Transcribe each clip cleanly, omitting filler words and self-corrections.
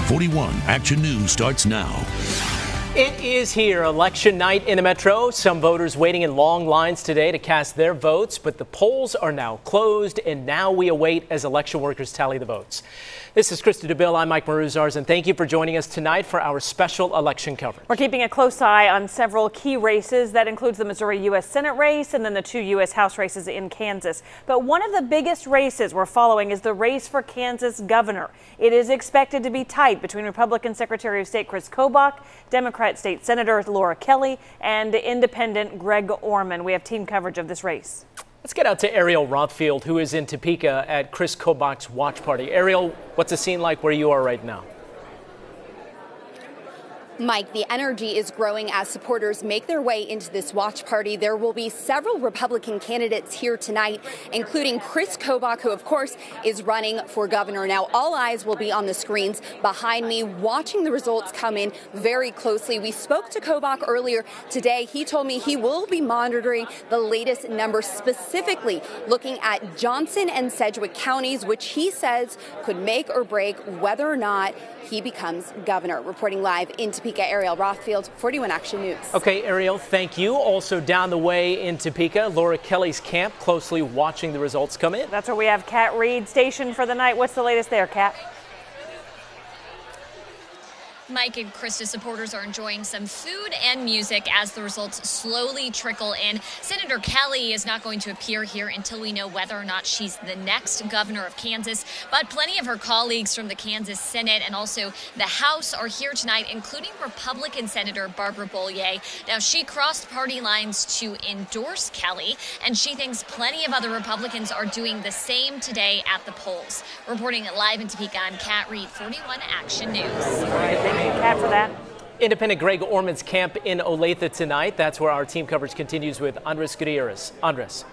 41 Action News starts now. It is here, election night in the metro. Some voters waiting in long lines today to cast their votes, but the polls are now closed, and now we await as election workers tally the votes. This is Krista DeBille. I'm Mike Maruzars, and thank you for joining us tonight for our special election coverage. We're keeping a close eye on several key races. That includes the Missouri U.S. Senate race and then the 2 U.S. House races in Kansas. But one of the biggest races we're following is the race for Kansas governor. It is expected to be tight between Republican Secretary of State Chris Kobach, Democrat State Senator Laura Kelly, and Independent Greg Orman. We have team coverage of this race. Let's get out to Ariel Rothfield, who is in Topeka at Chris Kobach's watch party. Ariel, what's the scene like where you are right now? Mike, the energy is growing as supporters make their way into this watch party. There will be several Republican candidates here tonight, including Chris Kobach, who, of course, is running for governor. Now, all eyes will be on the screens behind me, watching the results come in very closely. We spoke to Kobach earlier today. He told me he will be monitoring the latest numbers, specifically looking at Johnson and Sedgwick counties, which he says could make or break whether or not he becomes governor. Reporting live in Topeka, Ariel Rothfield, 41 Action News. Okay, Ariel, thank you. Also down the way in Topeka, Laura Kelly's camp, closely watching the results come in. That's where we have Kat Reed stationed for the night. What's the latest there, Kat? Mike and Krista supporters are enjoying some food and music as the results slowly trickle in. Senator Kelly is not going to appear here until we know whether or not she's the next governor of Kansas, but plenty of her colleagues from the Kansas Senate and also the House are here tonight, including Republican Senator Barbara Bollier. Now, she crossed party lines to endorse Kelly, and she thinks plenty of other Republicans are doing the same today at the polls. Reporting live in Topeka, I'm Kat Reed, 41 Action News. Thank you, Kat, for that. Independent Greg Orman's camp in Olathe tonight. That's where our team coverage continues with Andres Gutierrez. Andres.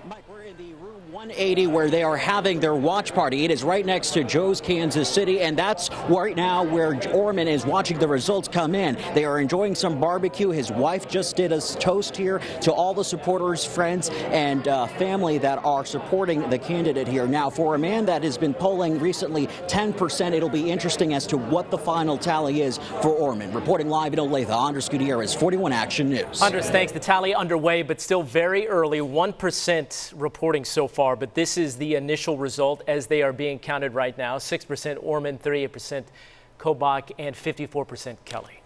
Mike, we're in the room 180 where they are having their watch party. It is right next to Joe's Kansas City, and that's right now where Orman is watching the results come in. They are enjoying some barbecue. His wife just did a toast here to all the supporters, friends, and family that are supporting the candidate here. Now, for a man that has been polling recently 10%, it'll be interesting as to what the final tally is for Orman. Reporting live in Olathe, Andres Gutierrez, 41 Action News. Andres, thanks. The tally underway, but still very early. 1% reporting so far, but this is the initial result as they are being counted right now. 6% Orman, 38% Kobach, and 54% Kelly.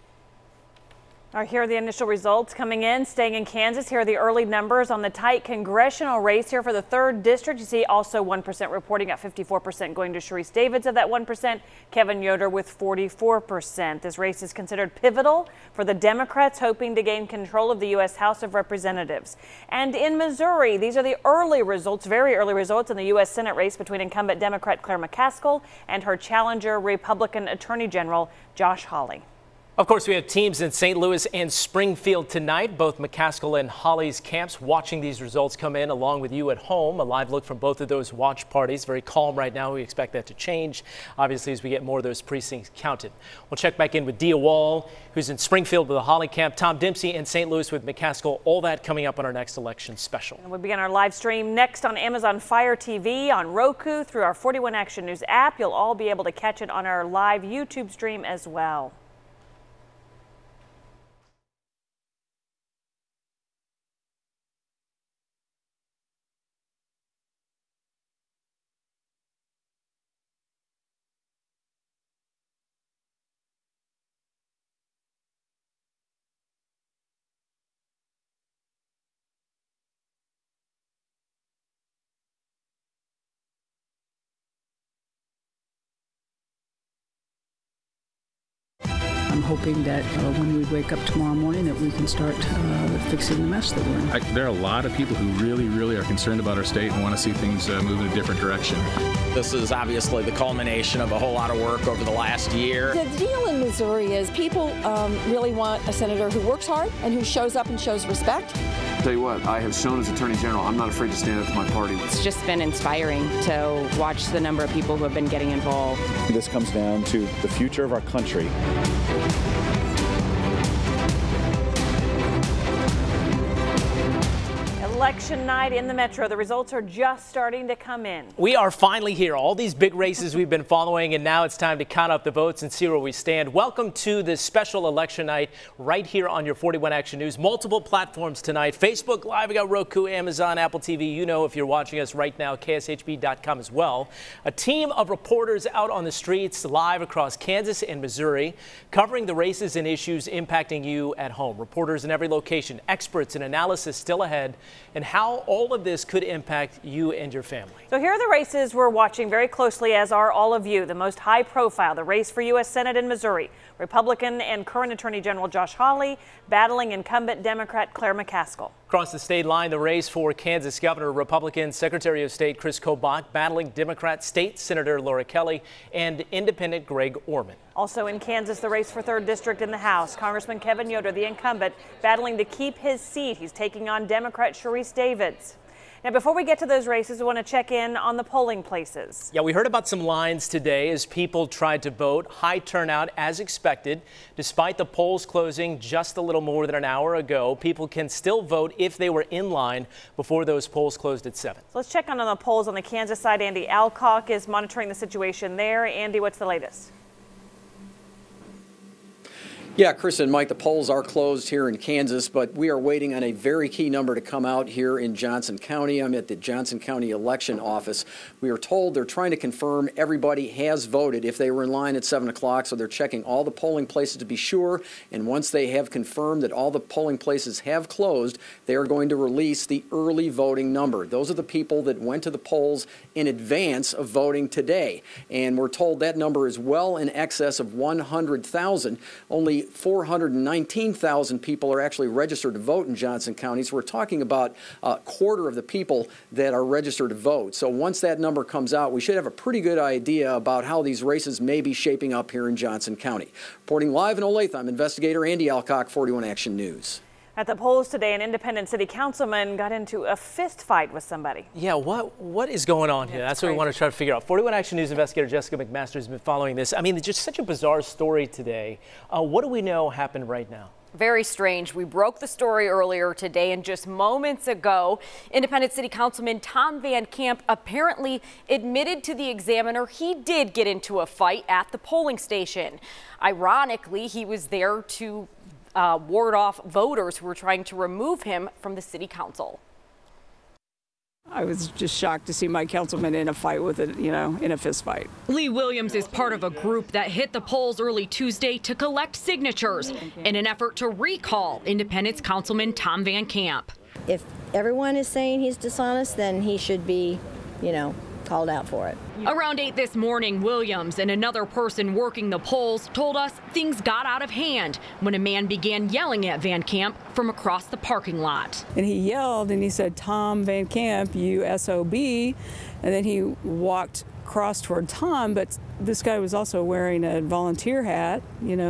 All right, here are the initial results coming in. Staying in Kansas, here are the early numbers on the tight congressional race here for the 3rd district. You see also 1% reporting at 54% going to Sharice Davids of that 1%, Kevin Yoder with 44%. This race is considered pivotal for the Democrats hoping to gain control of the U.S. House of Representatives. And in Missouri, these are the early results, very early results in the U.S. Senate race between incumbent Democrat Claire McCaskill and her challenger Republican Attorney General Josh Hawley. Of course, we have teams in St. Louis and Springfield tonight, both McCaskill and Hawley's camps watching these results come in along with you at home. A live look from both of those watch parties. Very calm right now. We expect that to change, obviously, as we get more of those precincts counted. We'll check back in with Dia Wall, who's in Springfield with the Hawley camp, Tom Dempsey in St. Louis with McCaskill. All that coming up on our next election special. And we'll begin our live stream next on Amazon Fire TV, on Roku, through our 41 Action News app. You'll all be able to catch it on our live YouTube stream as well. I'm hoping that when we wake up tomorrow morning that we can start fixing the mess that we're in. There are a lot of people who really are concerned about our state and want to see things move in a different direction. This is obviously the culmination of a whole lot of work over the last year. The deal in Missouri is people really want a senator who works hard and who shows up and shows respect. I'll tell you what, I have shown as Attorney General, I'm not afraid to stand up to my party. It's just been inspiring to watch the number of people who have been getting involved. This comes down to the future of our country. Election night in the Metro. The results are just starting to come in. We are finally here. All these big races we've been following, and now it's time to count up the votes and see where we stand. Welcome to this special election night right here on your 41 Action News. Multiple platforms tonight. Facebook Live, we got Roku, Amazon, Apple TV. You know if you're watching us right now, KSHB.com as well. A team of reporters out on the streets live across Kansas and Missouri, covering the races and issues impacting you at home. Reporters in every location, experts and analysis still ahead, and how all of this could impact you and your family. So here are the races we're watching very closely, as are all of you. The most high profile, the race for U.S. Senate in Missouri. Republican and current Attorney General Josh Hawley battling incumbent Democrat Claire McCaskill. Across the state line, the race for Kansas Governor, Republican Secretary of State Chris Kobach battling Democrat State Senator Laura Kelly and Independent Greg Orman. Also in Kansas, the race for 3rd District in the House. Congressman Kevin Yoder, the incumbent, battling to keep his seat. He's taking on Democrat Sharice Davids. Now, before we get to those races, we want to check in on the polling places. Yeah, we heard about some lines today as people tried to vote. High turnout as expected. Despite the polls closing just a little more than an hour ago, people can still vote if they were in line before those polls closed at 7. So let's check on the polls on the Kansas side. Andy Alcock is monitoring the situation there. Andy, what's the latest? Yeah, Chris and Mike, the polls are closed here in Kansas, but we are waiting on a very key number to come out here in Johnson County. I'm at the Johnson County Election Office. We are told they're trying to confirm everybody has voted if they were in line at 7 o'clock, so they're checking all the polling places to be sure. And once they have confirmed that all the polling places have closed, they are going to release the early voting number. Those are the people that went to the polls in advance of voting today. And we're told that number is well in excess of 100,000. Only 419,000 people are actually registered to vote in Johnson County. So we're talking about a quarter of the people that are registered to vote. So once that number comes out, we should have a pretty good idea about how these races may be shaping up here in Johnson County. Reporting live in Olathe, I'm investigator Andy Alcock, 41 Action News. At the polls today, an independent city councilman got into a fist fight with somebody. Yeah, what is going on here? That's what we want to try to figure out. 41 Action News investigator Jessica McMaster has been following this. I mean, it's just such a bizarre story today. What do we know happened right now? Very strange. We broke the story earlier today, and just moments ago, independent city councilman Tom Van Camp apparently admitted to the Examiner he did get into a fight at the polling station. Ironically, he was there to ward off voters who were trying to remove him from the city council. I was just shocked to see my councilman in a fight with it, in a fist fight. Lee Williams is part of a group that hit the polls early Tuesday to collect signatures in an effort to recall Independence Councilman Tom Van Camp. If everyone is saying he's dishonest, then he should be, called out for it. Around 8 this morning, Williams and another person working the polls told us things got out of hand when a man began yelling at Van Camp from across the parking lot. And he yelled and he said, "Tom Van Camp, you SOB," and then he walked across toward Tom, but this guy was also wearing a volunteer hat,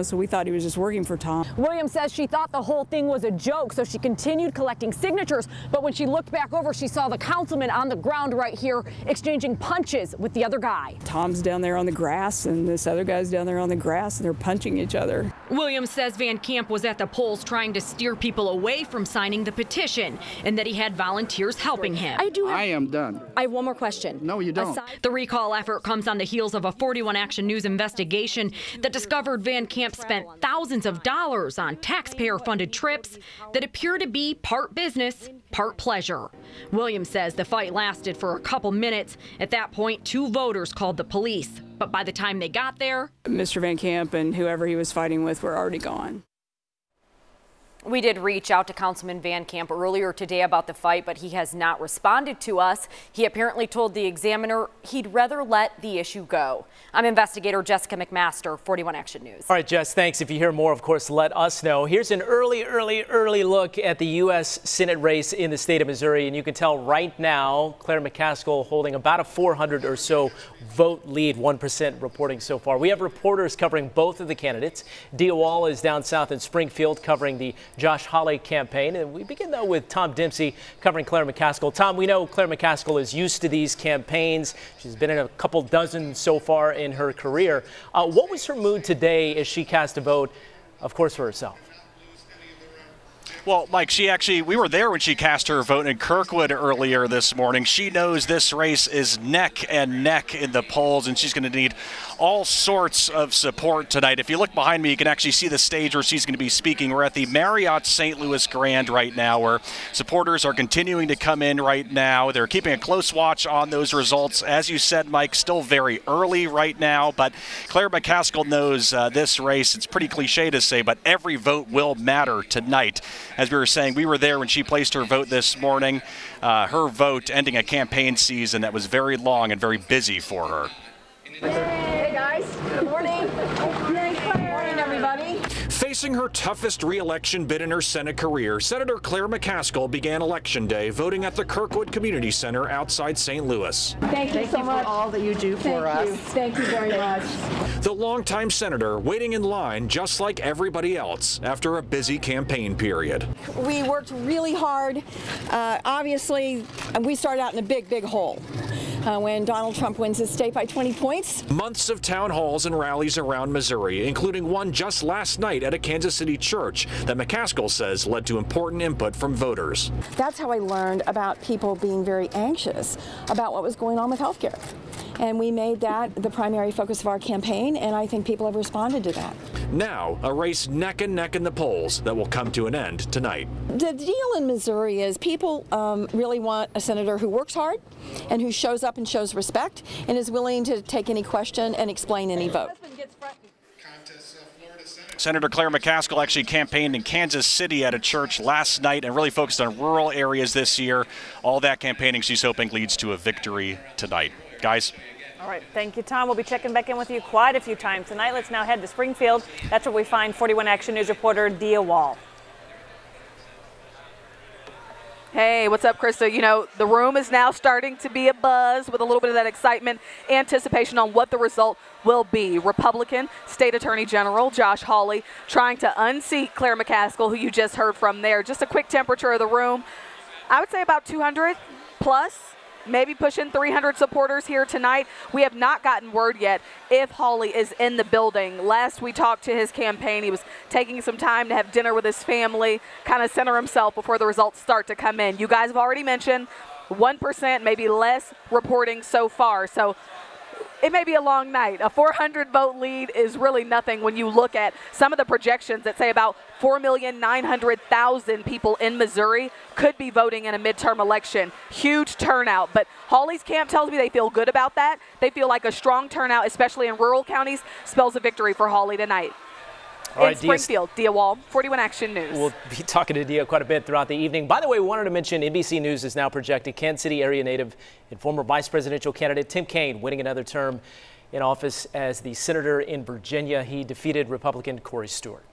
so we thought he was just working for Tom. Williams says she thought the whole thing was a joke, so she continued collecting signatures. But when she looked back over, she saw the councilman on the ground right here exchanging punches with the other guy. Tom's down there on the grass, and this other guy's down there on the grass, and they're punching each other. Williams says Van Camp was at the polls trying to steer people away from signing the petition, and that he had volunteers helping him. I am done. I have one more question. No, you don't. The recall effort comes on the heels of a 41 Action News investigation that discovered Van Camp spent thousands of dollars on taxpayer-funded trips that appear to be part business, part pleasure. Williams says the fight lasted for a couple minutes. At that point, 2 voters called the police. But by the time they got there, Mr. Van Camp and whoever he was fighting with were already gone. We did reach out to Councilman Van Camp earlier today about the fight, but he has not responded to us. He apparently told the Examiner he'd rather let the issue go. I'm investigator Jessica McMaster, 41 Action News. All right, Jess, thanks. If you hear more, of course, let us know. Here's an early look at the U.S. Senate race in the state of Missouri, and you can tell right now Claire McCaskill holding about a 400 or so vote lead, 1% reporting so far. We have reporters covering both of the candidates. Dia Wall is down south in Springfield covering the Josh Hawley campaign. And we begin, though, with Tom Dempsey covering Claire McCaskill. Tom, we know Claire McCaskill is used to these campaigns. She's been in a couple dozen so far in her career. What was her mood today as she cast a vote, of course, for herself? Well, Mike, we were there when she cast her vote in Kirkwood earlier this morning. She knows this race is neck and neck in the polls, and she's going to need all sorts of support tonight. If you look behind me, you can actually see the stage where she's going to be speaking. We're at the Marriott St. Louis Grand right now, where supporters are continuing to come in right now. They're keeping a close watch on those results. As you said, Mike, still very early right now, but Claire McCaskill knows this race. It's pretty cliche to say, but every vote will matter tonight. As we were saying, we were there when she placed her vote this morning. Her vote ending a campaign season that was very long and very busy for her. Hey guys, good morning. Good morning, everybody. Facing her toughest re-election bid in her Senate career, Senator Claire McCaskill began Election Day voting at the Kirkwood Community Center outside St. Louis. Thank you so much for all that you do for us. Thank you very much. The longtime senator waiting in line just like everybody else after a busy campaign period. We worked really hard. Obviously, we started out in a big hole. When Donald Trump wins his state by 20 points. Months of town halls and rallies around Missouri, including one just last night at a Kansas City church that McCaskill says led to important input from voters. That's how I learned about people being very anxious about what was going on with health care. And we made that the primary focus of our campaign, and I think people have responded to that. Now, a race neck and neck in the polls that will come to an end tonight. The deal in Missouri is people really want a senator who works hard and who shows up and shows respect and is willing to take any question and explain any vote. Senator Claire McCaskill actually campaigned in Kansas City at a church last night and really focused on rural areas this year. All that campaigning she's hoping leads to a victory tonight. Guys. All right, thank you, Tom. We'll be checking back in with you quite a few times tonight. Let's now head to Springfield. That's where we find 41 Action News reporter Dia Wall. Hey, what's up, Krista? You know, the room is now starting to be abuzz with a little bit of that excitement, anticipation on what the result will be. Republican State Attorney General Josh Hawley trying to unseat Claire McCaskill, who you just heard from there. Just a quick temperature of the room. I would say about 200 plus. Maybe pushing 300 supporters here tonight. We have not gotten word yet if Hawley is in the building. Last we talked to his campaign, he was taking some time to have dinner with his family, kind of center himself before the results start to come in. You guys have already mentioned 1%, maybe less reporting so far. So it may be a long night. A 400 vote lead is really nothing when you look at some of the projections that say about 4,900,000 people in Missouri could be voting in a midterm election. Huge turnout, but Hawley's camp tells me they feel good about that. They feel like a strong turnout, especially in rural counties, spells a victory for Hawley tonight. All right, Springfield, Dia Wall, 41 Action News. We'll be talking to Dia quite a bit throughout the evening. By the way, we wanted to mention NBC News is now projecting Kansas City area native and former vice presidential candidate Tim Kaine winning another term in office as the senator in Virginia. He defeated Republican Corey Stewart.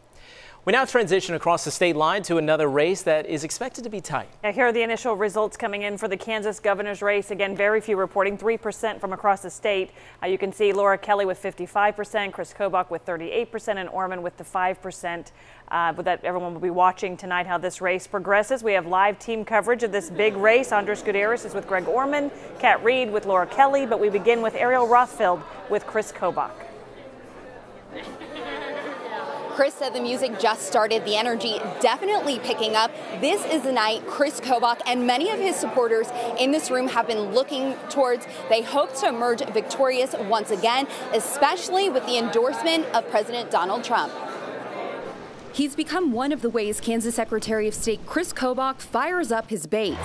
We now transition across the state line to another race that is expected to be tight. Now, here are the initial results coming in for the Kansas governor's race. Again, very few reporting, 3% from across the state. You can see Laura Kelly with 55%, Chris Kobach with 38%, and Orman with the 5%. But that everyone will be watching tonight how this race progresses. We have live team coverage of this big race. Andres Gutierrez is with Greg Orman, Kat Reed with Laura Kelly, but we begin with Ariel Rothfeld with Chris Kobach. Chris said the music just started, the energy definitely picking up. This is the night Chris Kobach and many of his supporters in this room have been looking towards. They hope to emerge victorious once again, especially with the endorsement of President Donald Trump. He's become one of the ways Kansas Secretary of State Chris Kobach fires up his base.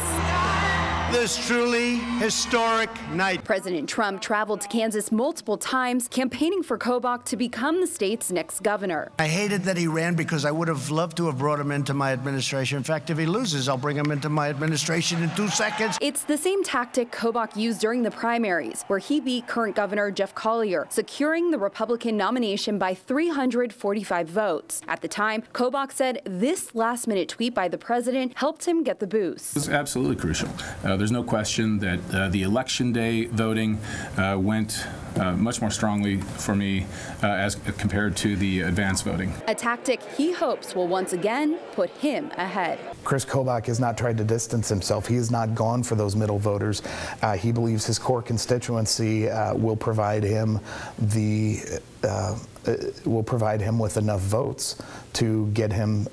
This truly historic night. President Trump traveled to Kansas multiple times, campaigning for Kobach to become the state's next governor. I hated that he ran because I would have loved to have brought him into my administration. In fact, if he loses, I'll bring him into my administration in 2 seconds. It's the same tactic Kobach used during the primaries, where he beat current Governor Jeff Collier, securing the Republican nomination by 345 votes. At the time, Kobach said this last-minute tweet by the president helped him get the boost. It was absolutely crucial. There's no question that the election day voting went much more strongly for me as compared to the advance voting. A tactic he hopes will once again put him ahead. Chris Kobach has not tried to distance himself. He has not gone for those middle voters. He believes his core constituency will provide him with enough votes to get him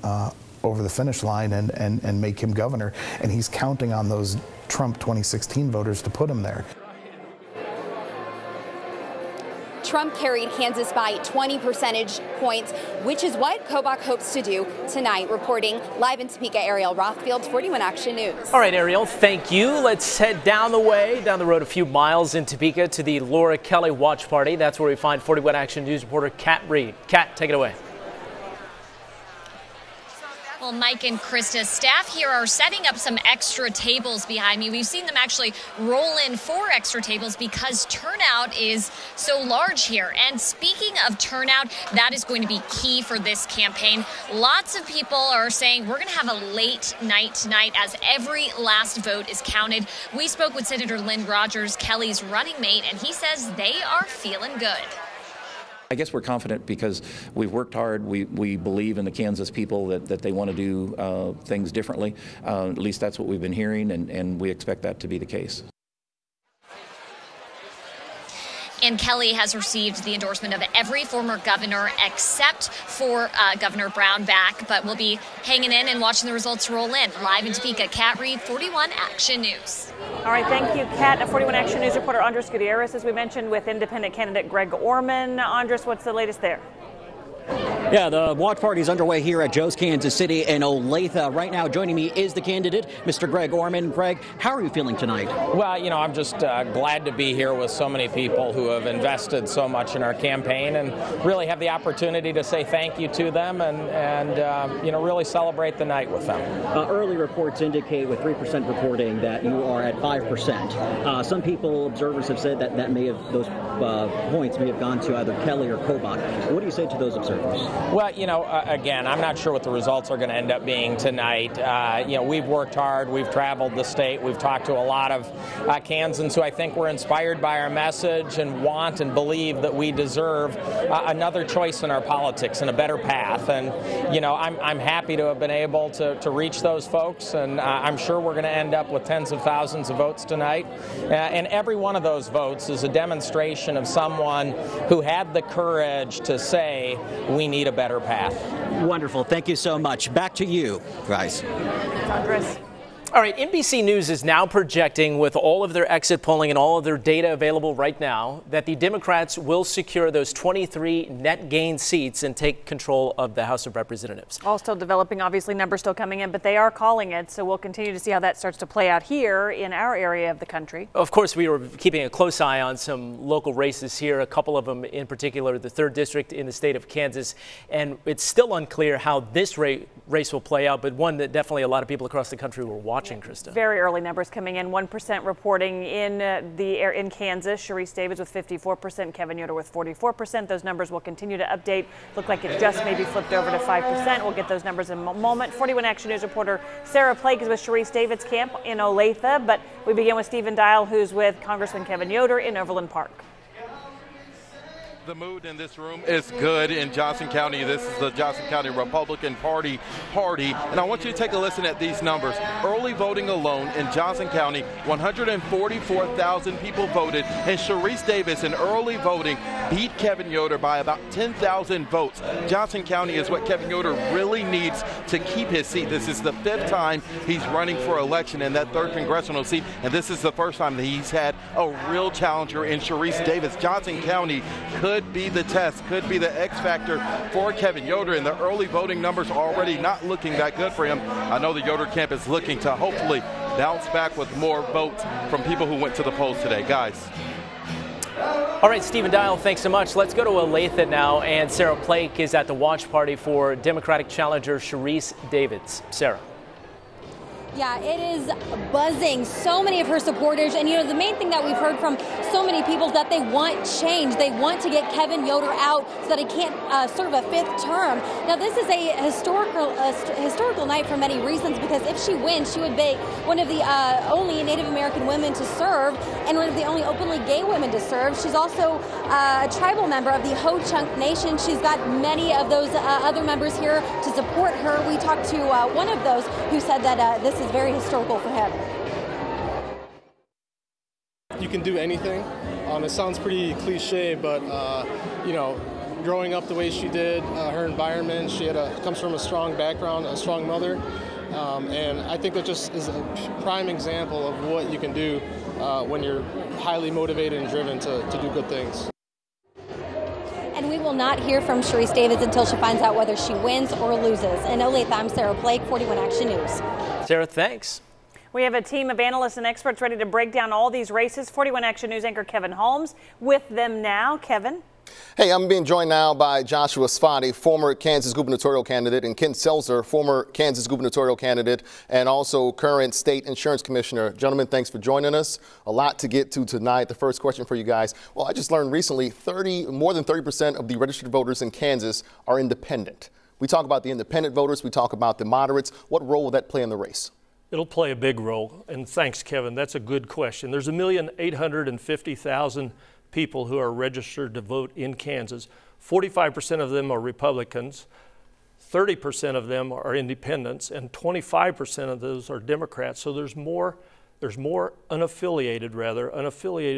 over the finish line and make him governor. And he's counting on those Trump 2016 voters to put him there. Trump carried Kansas by 20 percentage points, which is what Kobach hopes to do tonight. Reporting live in Topeka, Ariel Rothfield, 41 Action News. All right, Ariel, thank you. Let's head down the road a few miles in Topeka to the Laura Kelly Watch Party. That's where we find 41 Action News reporter Kat Reed. Kat, take it away. Well, Mike and Krista, staff here are setting up some extra tables behind me. We've seen them actually roll in 4 extra tables because turnout is so large here. And speaking of turnout, that is going to be key for this campaign. Lots of people are saying we're going to have a late night tonight as every last vote is counted. We spoke with Senator Lynn Rogers, Kelly's running mate, and he says they are feeling good. I guess we're confident because we've worked hard. We believe in the Kansas people that they want to do things differently. At least that's what we've been hearing, and we expect that to be the case. And Kelly has received the endorsement of every former governor except for Governor Brownback, but we'll be hanging in and watching the results roll in. Live in Topeka, Kat Reed, 41 Action News. All right, thank you, Kat. 41 Action News reporter Andres Gutierrez, as we mentioned, with independent candidate Greg Orman. Andres, what's the latest there? Yeah, the watch party is underway here at Joe's Kansas City in Olathe. Right now, joining me is the candidate, Mr. Greg Orman. Greg, how are you feeling tonight? Well, you know, I'm just glad to be here with so many people who have invested so much in our campaign and really have the opportunity to say thank you to them and you know, really celebrate the night with them. Early reports indicate, with 3% reporting, that you are at 5%. Some people, observers, have said that those points may have gone to either Kelly or Kobach. What do you say to those observers? Well, you know, again, I'm not sure what the results are going to end up being tonight. You know, we've worked hard. We've traveled the state. We've talked to a lot of Kansans who I think were inspired by our message and want and believe that we deserve another choice in our politics and a better path. And, you know, I'm happy to have been able to reach those folks, and I'm sure we're going to end up with tens of thousands of votes tonight. And every one of those votes is a demonstration of someone who had the courage to say, we need a better path. Wonderful. Thank you so much. Back to you, guys. Andres. All right, NBC News is now projecting, with all of their exit polling and all of their data available right now, that the Democrats will secure those 23 net gain seats and take control of the House of Representatives. All still developing, obviously, numbers still coming in, but they are calling it, so we'll continue to see how that starts to play out here in our area of the country. Of course, we were keeping a close eye on some local races here, a couple of them in particular, the 3rd District in the state of Kansas, and it's still unclear how this race will play out, but one that definitely a lot of people across the country were watching. Krista. Very early numbers coming in. 1% reporting in in Kansas. Sharice Davids with 54%, Kevin Yoder with 44%. Those numbers will continue to update. Look like it just maybe flipped over to 5%. We'll get those numbers in a moment. 41 Action News reporter Sarah Plake is with Sharice Davids' camp in Olathe, but we begin with Stephen Dial, who's with Congressman Kevin Yoder in Overland Park. The mood in this room is good in Johnson County. This is the Johnson County Republican Party, and I want you to take a listen at these numbers. Early voting alone in Johnson County, 144,000 people voted, and Sharice Davids in early voting beat Kevin Yoder by about 10,000 votes. Johnson County is what Kevin Yoder really needs to keep his seat. This is the 5th time he's running for election in that 3rd congressional seat, and this is the first time that he's had a real challenger in Sharice Davids. Johnson County could be the test, could be the X factor for Kevin Yoder, and the early voting numbers are already not looking that good for him. I know the Yoder camp is looking to hopefully bounce back with more votes from people who went to the polls today. Guys. All right, Stephen Dial, thanks so much. Let's go to Olathe now, and Sarah Plake is at the watch party for Democratic challenger Sharice Davids. Sarah. Yeah, it is buzzing. So many of her supporters, and you know, the main thing that we've heard from so many people is that they want change. They want to get Kevin Yoder out so that he can't serve a 5th term. Now, this is a historical night for many reasons, because if she wins, she would be one of the only Native American women to serve and one of the only openly gay women to serve. She's also a tribal member of the Ho-Chunk Nation. She's got many of those other members here to support her. We talked to one of those who said that this is very historical for him. You can do anything. It sounds pretty cliche, but you know, growing up the way she did, her environment. She comes from a strong background, a strong mother, and I think that just is a prime example of what you can do when you're highly motivated and driven to do good things. And we will not hear from Sharice Davids until she finds out whether she wins or loses. In Olathe, I'm Sarah Blake, 41 Action News. Sarah, thanks. We have a team of analysts and experts ready to break down all these races. 41 Action News anchor Kevin Holmes with them now. Kevin. Hey, I'm being joined now by Joshua Sfati, former Kansas gubernatorial candidate, and Ken Selzer, former Kansas gubernatorial candidate and also current state insurance commissioner. Gentlemen, thanks for joining us. A lot to get to tonight. The first question for you guys. Well, I just learned recently more than 30% of the registered voters in Kansas are independent. We talk about the independent voters. We talk about the moderates. What role will that play in the race? It'll play a big role. And thanks, Kevin. That's a good question. There's 1,850,000 people who are registered to vote in Kansas. 45% of them are Republicans, 30% of them are independents, and 25% of those are Democrats. So there's more unaffiliated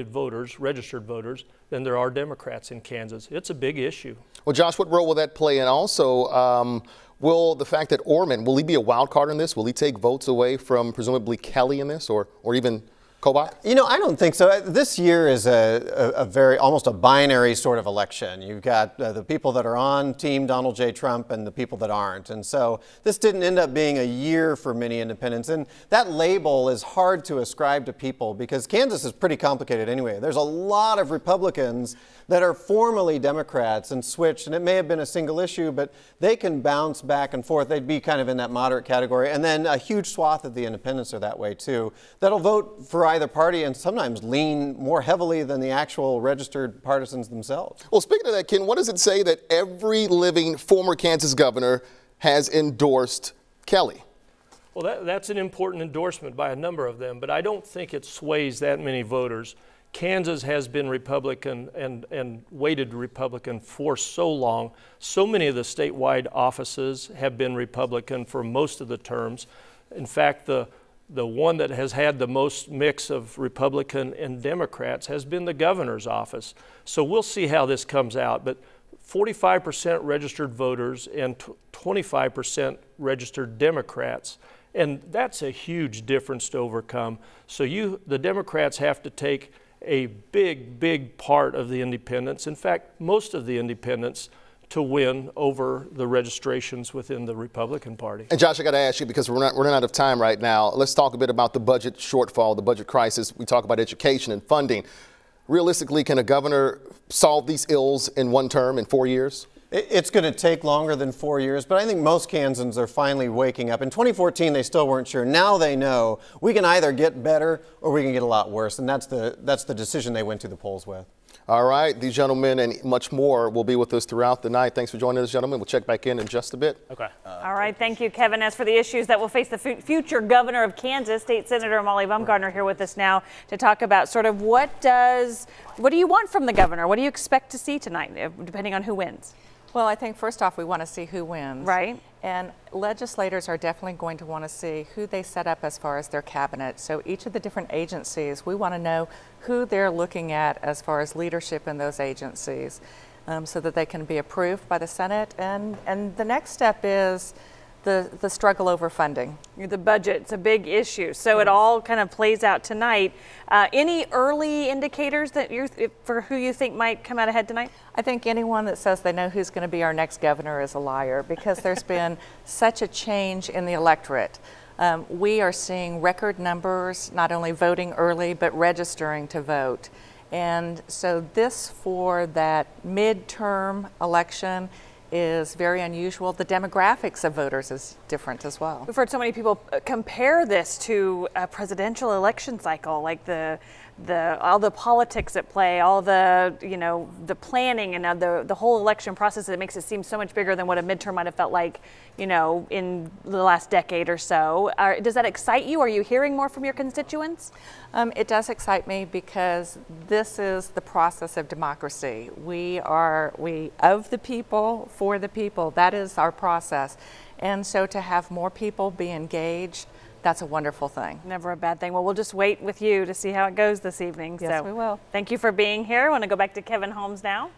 voters, registered voters, than there are Democrats in Kansas. It's a big issue. Well, Josh, what role will that play? And also, will the fact that Orman, will he be a wild card in this? Will he take votes away from presumably Kelly in this, or even Kobach? You know, I don't think so. This year is almost a binary sort of election. You've got the people that are on Team Donald J. Trump and the people that aren't. And so this didn't end up being a year for many independents. And that label is hard to ascribe to people because Kansas is pretty complicated anyway. There's a lot of Republicans that are formally Democrats and switched, and it may have been a single issue, but they can bounce back and forth. They'd be kind of in that moderate category. And then a huge swath of the independents are that way too, that'll vote for either party and sometimes lean more heavily than the actual registered partisans themselves. Well, speaking of that, Ken, what does it say that every living former Kansas governor has endorsed Kelly? Well, that's an important endorsement by a number of them, but I don't think it sways that many voters. Kansas has been Republican and weighted Republican for so long. So many of the statewide offices have been Republican for most of the terms. In fact, the one that has had the most mix of Republican and Democrats has been the governor's office. So we'll see how this comes out. But 45% registered voters and 25% registered Democrats. And that's a huge difference to overcome. So the Democrats have to take a big part of the independents, in fact, most of the independents, to win over the registrations within the Republican Party. And Josh, I got to ask you, because we're running out of time right now, let's talk a bit about the budget shortfall, the budget crisis. We talk about education and funding. Realistically, can a governor solve these ills in one term, in 4 years? It's going to take longer than 4 years, but I think most Kansans are finally waking up. In 2014, they still weren't sure. Now they know we can either get better or we can get a lot worse, and that's the decision they went to the polls with. All right, these gentlemen and much more will be with us throughout the night. Thanks for joining us, gentlemen. We'll check back in just a bit. Okay. All right, thank you, Kevin. As for the issues that will face the future governor of Kansas, State Senator Molly Baumgardner here with us now to talk about sort of what do you want from the governor? What do you expect to see tonight, depending on who wins? Well, I think first off, we want to see who wins. Right. And legislators are definitely going to want to see who they set up as far as their cabinet. So each of the different agencies, we want to know who they're looking at as far as leadership in those agencies so that they can be approved by the Senate. And the next step is the struggle over funding. The budget's a big issue, so it all kind of plays out tonight. Any early indicators that for who you think might come out ahead tonight? I think anyone that says they know who's going to be our next governor is a liar, because there's been such a change in the electorate. We are seeing record numbers, not only voting early, but registering to vote. And so this, for that midterm election, is very unusual. The demographics of voters is different as well. We've heard so many people compare this to a presidential election cycle, like all the politics at play, all the the planning and the whole election process. That makes it seem so much bigger than what a midterm might have felt like, in the last decade or so. Does that excite you? Are you hearing more from your constituents? It does excite me, because this is the process of democracy. We of the people, for the people. That is our process. And so to have more people be engaged, that's a wonderful thing. Never a bad thing. Well, we'll just wait with you to see how it goes this evening. Yes, we will. Thank you for being here. I want to go back to Kevin Holmes now.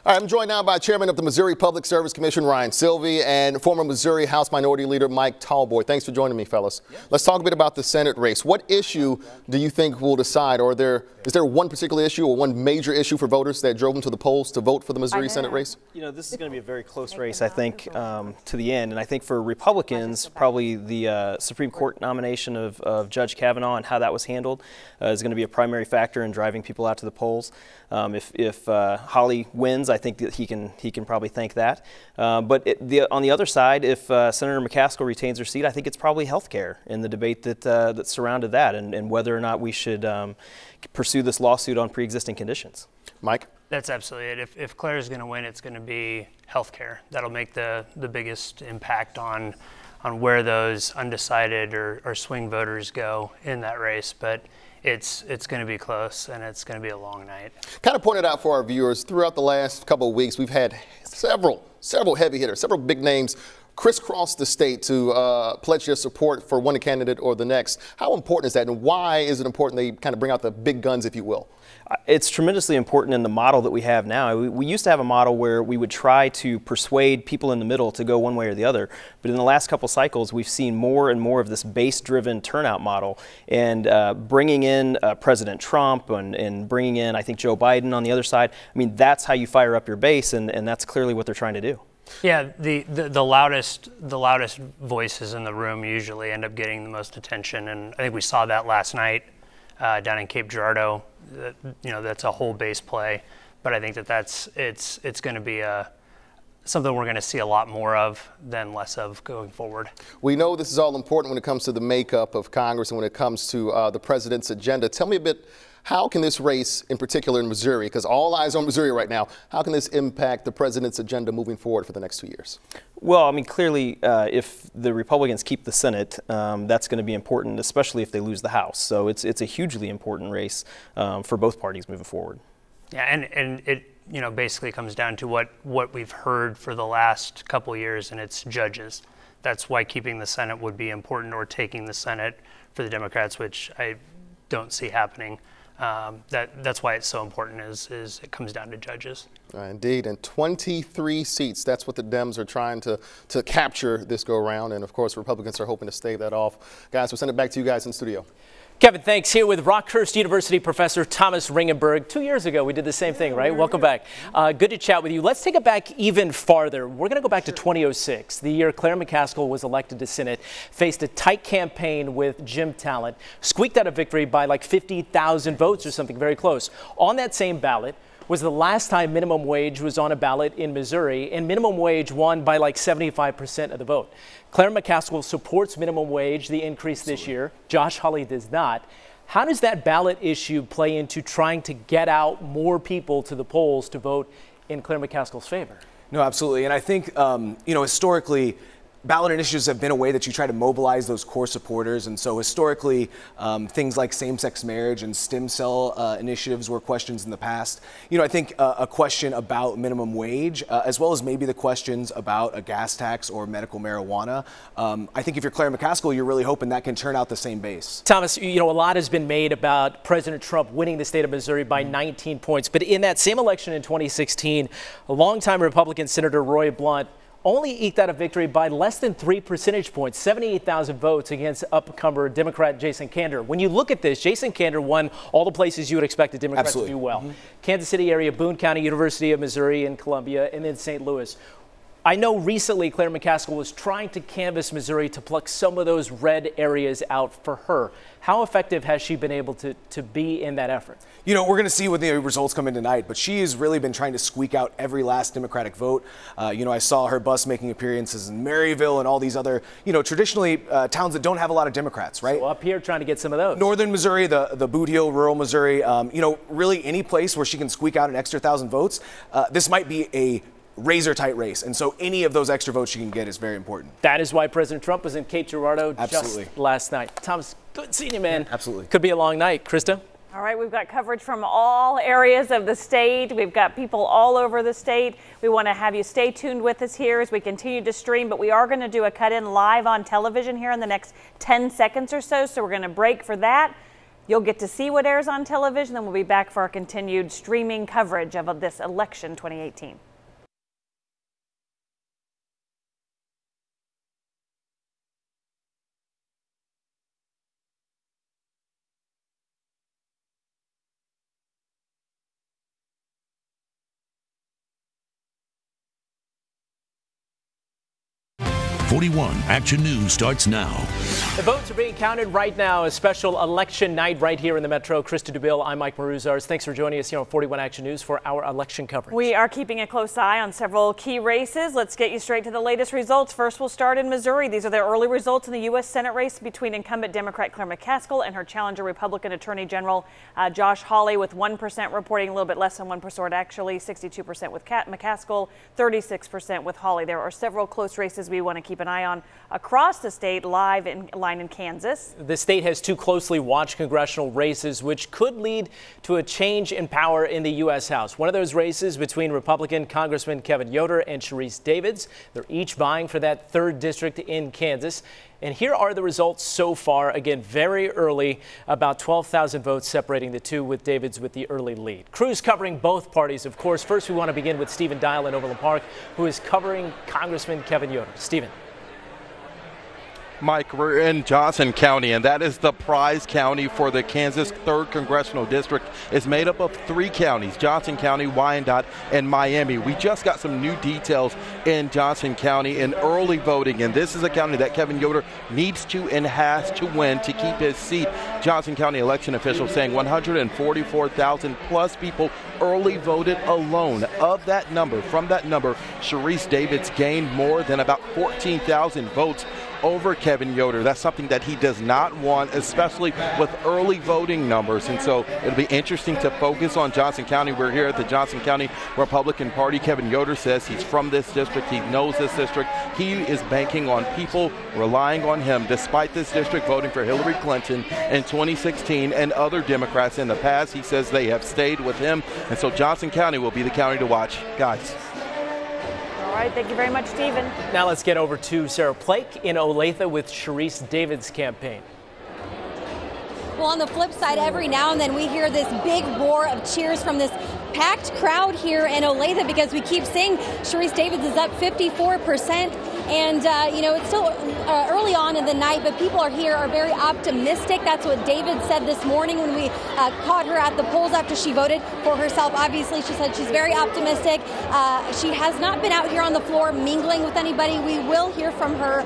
All right, I'm joined now by Chairman of the Missouri Public Service Commission, Ryan Silvey, and former Missouri House Minority Leader Mike Tallboy. Thanks for joining me, fellas. Yeah. Let's talk a bit about the Senate race. What issue do you think will decide, or is there one particular issue or one major issue for voters that drove them to the polls to vote for the Missouri Senate race? You know, this is going to be a very close race, I think, to the end. And I think for Republicans, probably the Supreme Court nomination of Judge Kavanaugh and how that was handled is going to be a primary factor in driving people out to the polls. If Hawley wins, I think that he can probably thank that. But on the other side, if Senator McCaskill retains her seat, I think it's probably health care and the debate that surrounded that, and whether or not we should pursue this lawsuit on pre-existing conditions. Mike? That's absolutely it. If Claire is going to win, it's going to be health care. That'll make the biggest impact on where those undecided or swing voters go in that race. But it's going to be close, and it's going to be a long night. Kind of pointed out for our viewers, throughout the last couple of weeks, we've had several heavy hitters, several big names crisscross the state to pledge their support for one candidate or the next. How important is that, and why is it important they kind of bring out the big guns, if you will? It's tremendously important in the model that we have now. We used to have a model where we would try to persuade people in the middle to go one way or the other. But in the last couple cycles, we've seen more and more of this base-driven turnout model. And bringing in President Trump and bringing in, I think, Joe Biden on the other side, I mean, that's how you fire up your base, and that's clearly what they're trying to do. Yeah, the loudest voices in the room usually end up getting the most attention, and I think we saw that last night down in Cape Girardeau. You know, that's a whole base play, but I think it's going to be something we're going to see a lot more of than less of going forward. We know this is all important when it comes to the makeup of Congress and when it comes to the president's agenda. Tell me a bit. How can this race, in particular in Missouri, because all eyes on Missouri right now, how can this impact the president's agenda moving forward for the next 2 years? Well, I mean, clearly, if the Republicans keep the Senate, that's going to be important, especially if they lose the House. So it's a hugely important race for both parties moving forward. Yeah, and it basically comes down to what we've heard for the last couple of years, and it's judges. That's why keeping the Senate would be important, or taking the Senate for the Democrats, which I don't see happening. That's why it's so important is it comes down to judges. Indeed, and 23 seats. That's what the Dems are trying to capture this go around. And of course, Republicans are hoping to stave that off. Guys, we'll send it back to you guys in studio. Kevin, thanks. Here with Rockhurst University professor Thomas Ringenberg. 2 years ago, we did the same thing, right? Welcome back. Good to chat with you. Let's take it back even farther. We're going to go back to 2006, the year Claire McCaskill was elected to Senate, faced a tight campaign with Jim Talent, squeaked out a victory by like 50,000 votes or something very close. On that same ballot was the last time minimum wage was on a ballot in Missouri, and minimum wage won by like 75% of the vote. Claire McCaskill supports minimum wage, the increase this year. Josh Hawley does not. How does that ballot issue play into trying to get out more people to the polls to vote in Claire McCaskill's favor? No, absolutely. And I think, historically, ballot initiatives have been a way that you try to mobilize those core supporters. And so historically, things like same-sex marriage and stem cell initiatives were questions in the past. I think a question about minimum wage, as well as maybe the questions about a gas tax or medical marijuana. I think if you're Claire McCaskill, you're really hoping that can turn out the same base. Thomas, a lot has been made about President Trump winning the state of Missouri by 19 points. But in that same election in 2016, a longtime Republican Senator Roy Blunt only eked out a victory by less than 3 percentage points, 78,000 votes against upcomer Democrat Jason Kander. When you look at this, Jason Kander won all the places you would expect a Democrat to do well. Kansas City area, Boone County, University of Missouri and Columbia, and then St. Louis. I know recently Claire McCaskill was trying to canvass Missouri to pluck some of those red areas out for her. How effective has she been able to be in that effort? We're going to see when the results come in tonight, but she has really been trying to squeak out every last Democratic vote. I saw her bus making appearances in Maryville and all these other, traditionally towns that don't have a lot of Democrats, right? So up here trying to get some of those. Northern Missouri, the Boot Heel, rural Missouri, really any place where she can squeak out an extra 1,000 votes. This might be a razor-tight race, and so any of those extra votes she can get is very important. That is why President Trump was in Cape Girardeau just last night. Thomas, good seeing you, man. Yeah, absolutely. Could be a long night. Krista? All right, we've got coverage from all areas of the state. We've got people all over the state. We want to have you stay tuned with us here as we continue to stream, but we are going to do a cut-in live on television here in the next 10 seconds or so, so we're going to break for that. You'll get to see what airs on television, then we'll be back for our continued streaming coverage of this election 2018. Action News starts now. The votes are being counted right now. A special election night right here in the Metro. Krista DeBille, I'm Mike Maruzars. Thanks for joining us here on 41 Action News for our election coverage. We are keeping a close eye on several key races. Let's get you straight to the latest results. First, we'll start in Missouri. These are the early results in the U.S. Senate race between incumbent Democrat Claire McCaskill and her challenger Republican Attorney General Josh Hawley, with 1% reporting, a little bit less than 1% actually, 62% with McCaskill, 36% with Hawley. There are several close races we want to keep an eye on across the state, live in line in Kansas. The state has two closely watched congressional races, which could lead to a change in power in the U.S. House. One of those races between Republican Congressman Kevin Yoder and Sharice Davids. They're each vying for that 3rd district in Kansas. And here are the results so far. Again, very early, about 12,000 votes separating the two, with Davids with the early lead. Crews covering both parties, of course. First, we want to begin with Stephen Dial in Overland Park, who is covering Congressman Kevin Yoder. Stephen. Mike, we're in Johnson County, and that is the prize county for the Kansas 3rd Congressional District. It's made up of 3 counties, Johnson County, Wyandotte, and Miami. We just got some new details in Johnson County in early voting, and this is a county that Kevin Yoder needs to and has to win to keep his seat. Johnson County election officials saying 144,000 plus people early voted alone. Of that number, from that number, Sharice Davids gained more than about 14,000 votes over Kevin Yoder. That's something that he does not want, especially with early voting numbers. And so it'll be interesting to focus on Johnson County. We're here at the Johnson County Republican Party. Kevin Yoder says he's from this district. He knows this district. He is banking on people relying on him, despite this district voting for Hillary Clinton in 2016 and other Democrats in the past. He says they have stayed with him. And so Johnson County will be the county to watch. Guys. All right, thank you very much, Stephen. Now let's get over to Sarah Plake in Olathe with Sharice Davids' campaign. Well, on the flip side, every now and then we hear this big roar of cheers from this packed crowd here in Olathe, because we keep seeing Sharice Davids is up 54%. And, it's still early on in the night, but people are very optimistic. That's what David said this morning when we caught her at the polls after she voted for herself. Obviously, she said she's very optimistic. She has not been out here on the floor mingling with anybody. We will hear from her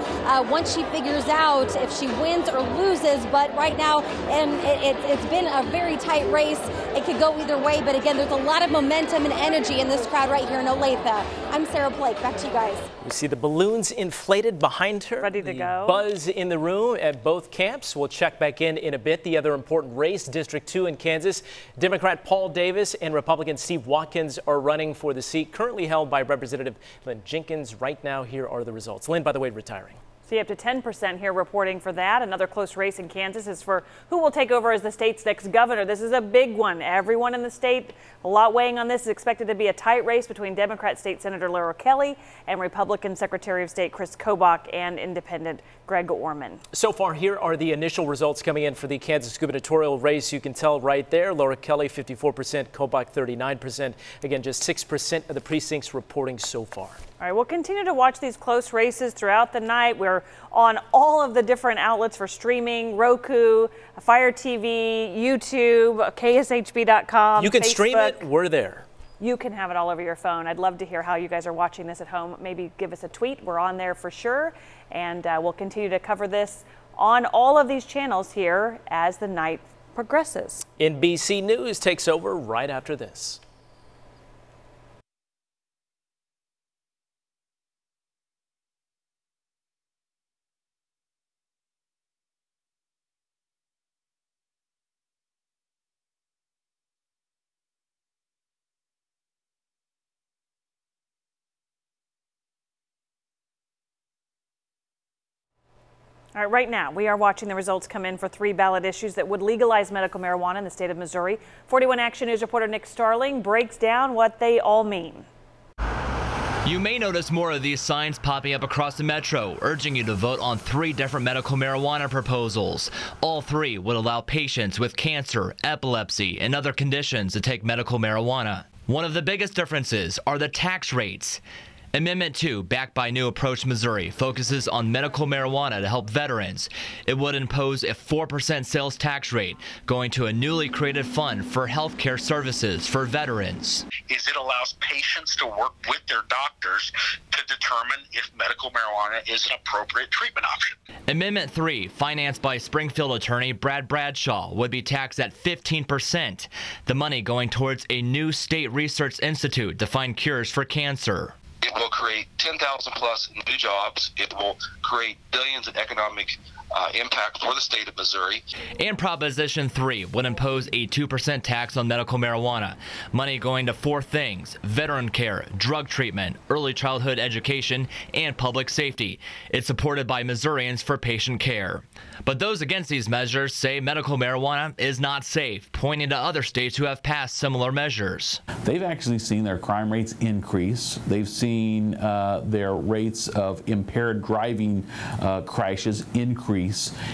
once she figures out if she wins or loses. But right now, and it's been a very tight race. It could go either way. But again, there's a lot of momentum and energy in this crowd right here in Olathe. I'm Sarah Blake. Back to you guys. You see the balloons inflated behind her. Ready to go. Buzz in the room at both camps. We'll check back in a bit. The other important race, District 2 in Kansas. Democrat Paul Davis and Republican Steve Watkins are running for the seat currently held by Representative Lynn Jenkins. Right now, here are the results. Lynn, by the way, retiring. See up to 10% here reporting for that. Another close race in Kansas is for who will take over as the state's next governor. This is a big one. Everyone in the state, a lot weighing on this, is expected to be a tight race between Democrat State Senator Laura Kelly and Republican Secretary of State Chris Kobach and Independent Greg Orman. So far, here are the initial results coming in for the Kansas gubernatorial race. You can tell right there, Laura Kelly 54%, Kobach 39%. Again, just 6% of the precincts reporting so far. All right, we'll continue to watch these close races throughout the night. We're on all of the different outlets for streaming: Roku, Fire TV, YouTube, KSHB.com. You can Facebook. stream it. We're there. You can have it all over your phone. I'd love to hear how you guys are watching this at home. Maybe give us a tweet. We're on there for sure. And we'll continue to cover this on all of these channels here as the night progresses. NBC News takes over right after this. All right, right now, we are watching the results come in for 3 ballot issues that would legalize medical marijuana in the state of Missouri. 41 Action News reporter Nick Starling breaks down what they all mean. You may notice more of these signs popping up across the metro, urging you to vote on 3 different medical marijuana proposals. All 3 would allow patients with cancer, epilepsy, and other conditions to take medical marijuana. One of the biggest differences are the tax rates. Amendment 2, backed by New Approach Missouri, focuses on medical marijuana to help veterans. It would impose a 4% sales tax rate, going to a newly created fund for health care services for veterans. It allows patients to work with their doctors to determine if medical marijuana is an appropriate treatment option. Amendment 3, financed by Springfield attorney Brad Bradshaw, would be taxed at 15%, the money going towards a new state research institute to find cures for cancer. It will create 10,000 plus new jobs. It will create billions in economic impact for the state of Missouri. And Proposition 3 would impose a 2% tax on medical marijuana. Money going to 4 things: veteran care, drug treatment, early childhood education, and public safety. It's supported by Missourians for patient care. But those against these measures say medical marijuana is not safe, pointing to other states who have passed similar measures. They've actually seen their crime rates increase. They've seen their rates of impaired driving crashes increase.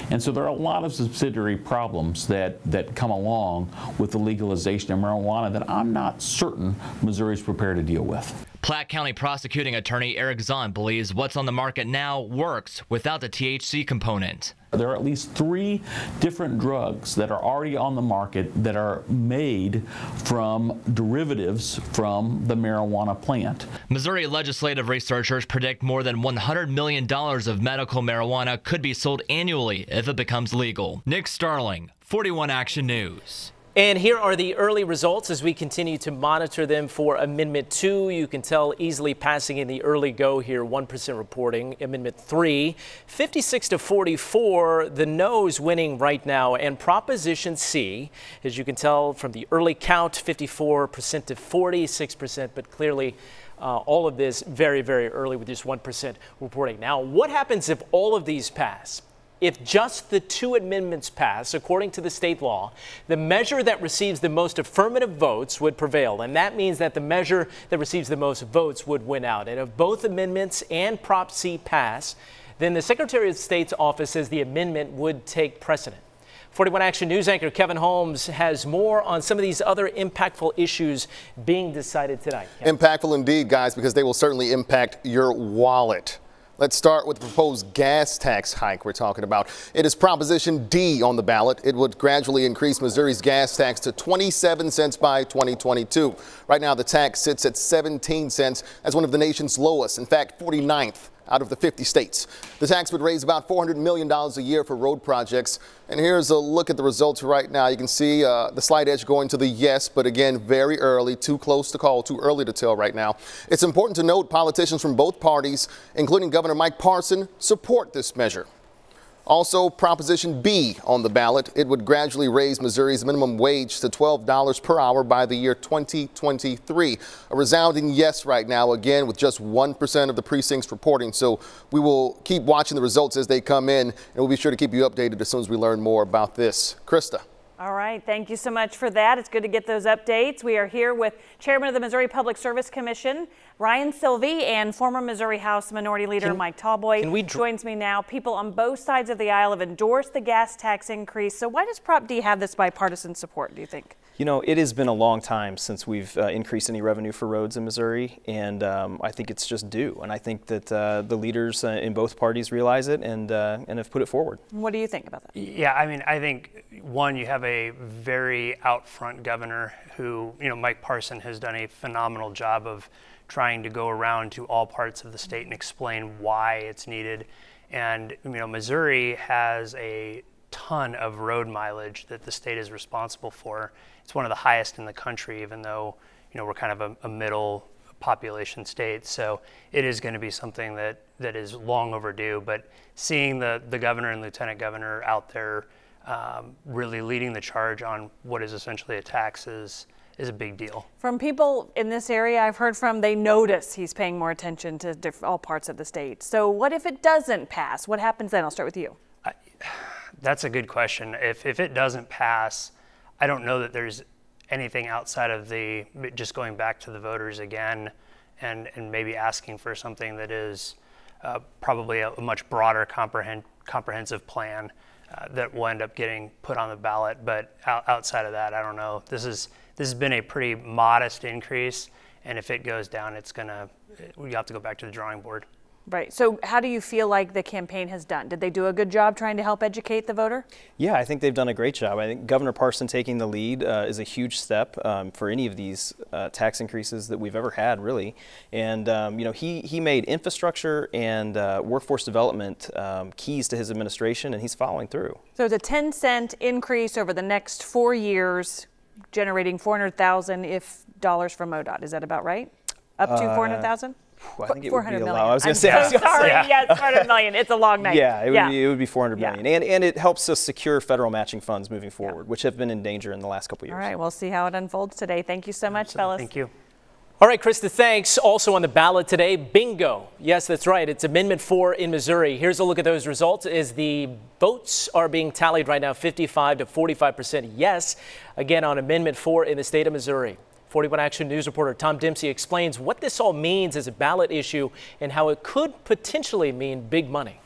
And so there are a lot of subsidiary problems that come along with the legalization of marijuana that I'm not certain Missouri is prepared to deal with. Platte County prosecuting attorney Eric Zahn believes what's on the market now works without the THC component. There are at least 3 different drugs that are already on the market that are made from derivatives from the marijuana plant. Missouri legislative researchers predict more than $100 million of medical marijuana could be sold annually if it becomes legal. Nick Starling, 41 Action News. And here are the early results as we continue to monitor them for Amendment 2. You can tell easily passing in the early go here, 1% reporting. Amendment 3, 56 to 44, the no's winning right now. And Proposition C, as you can tell from the early count, 54% to 46%, but clearly all of this very, very early with just 1% reporting. Now, what happens if all of these pass? If just the 2 amendments pass, according to the state law, the measure that receives the most affirmative votes would prevail. And that means that the measure that receives the most votes would win out. And if both amendments and Prop C pass, then the Secretary of State's office says the amendment would take precedent. 41 Action News anchor Kevin Holmes has more on some of these other impactful issues being decided tonight. Kevin. Impactful indeed, guys, because they will certainly impact your wallet. Let's start with the proposed gas tax hike we're talking about. It is Proposition D on the ballot. It would gradually increase Missouri's gas tax to 27 cents by 2022. Right now, the tax sits at 17 cents as one of the nation's lowest, in fact, 49th out of the 50 states. The tax would raise about $400 million a year for road projects. And here's a look at the results right now. You can see the slight edge going to the yes, but again, very early, too close to call, too early to tell right now. It's important to note politicians from both parties, including Governor Mike Parson, support this measure. Also, Proposition B on the ballot. It would gradually raise Missouri's minimum wage to $12 per hour by the year 2023. A resounding yes right now, again, with just 1% of the precincts reporting. So we will keep watching the results as they come in, and we'll be sure to keep you updated as soon as we learn more about this. Krista. All right. Thank you so much for that. It's good to get those updates. We are here with Chairman of the Missouri Public Service Commission, Ryan Silvey, and former Missouri House Minority Leader Mike Tallboy joins me now. People on both sides of the aisle have endorsed the gas tax increase. So why does Prop D have this bipartisan support, do you think? You know, it has been a long time since we've increased any revenue for roads in Missouri, and I think it's just due. And I think that the leaders in both parties realize it and have put it forward. What do you think about that? Yeah, I mean, I think, one, you have a very out front governor who, you know, Mike Parson has done a phenomenal job of trying to go around to all parts of the state and explain why it's needed. And, you know, Missouri has a ton of road mileage that the state is responsible for. It's one of the highest in the country, even though, you know, we're kind of a middle population state. So it is going to be something that is long overdue. But seeing the governor and lieutenant governor out there really leading the charge on what is essentially a tax is a big deal. From people in this area I've heard from, they notice he's paying more attention to all parts of the state. So what if it doesn't pass? What happens then? I'll start with you. That's a good question. If it doesn't pass, I don't know that there's anything outside of just going back to the voters again and maybe asking for something that is probably a much broader comprehensive plan that will end up getting put on the ballot. But outside of that, I don't know. This has been a pretty modest increase, and if it goes down, we have to go back to the drawing board. Right. So how do you feel like the campaign has done? Did they do a good job trying to help educate the voter? Yeah, I think they've done a great job. I think Governor Parson taking the lead is a huge step for any of these tax increases that we've ever had, really. And he made infrastructure and workforce development keys to his administration, and he's following through. So it's a 10-cent increase over the next 4 years, generating $400,000 from MoDOT. Is that about right? Up to $400,000? I think it would be a lot. I was going to say. I'm so sorry. Yeah, it's $400 million. It's a long night. Yeah, it would be $400 million. And it helps us secure federal matching funds moving forward, which have been in danger in the last couple of years. All right, we'll see how it unfolds today. Thank you so much, fellas. Thank you. All right, Krista, thanks. Also on the ballot today, bingo. Yes, that's right. It's Amendment 4 in Missouri. Here's a look at those results as the votes are being tallied right now, 55 to 45% yes, again on Amendment 4 in the state of Missouri. 41 Action News reporter Tom Dempsey explains what this all means as a ballot issue and how it could potentially mean big money.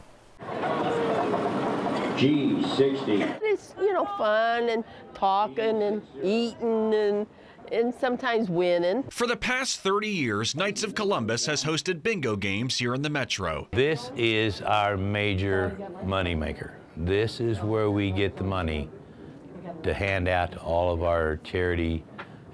G60. It's, fun and talking and eating and sometimes winning. For the past 30 years, Knights of Columbus has hosted bingo games here in the metro. This is our major moneymaker. This is where we get the money to hand out to all of our charity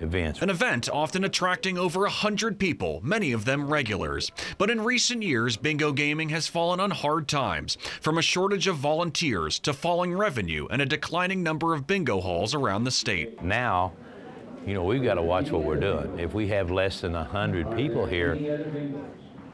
events. An event often attracting over 100 people, many of them regulars. But in recent years, bingo gaming has fallen on hard times, from a shortage of volunteers to falling revenue and a declining number of bingo halls around the state. Now, we've got to watch what we're doing. If we have less than 100 people here,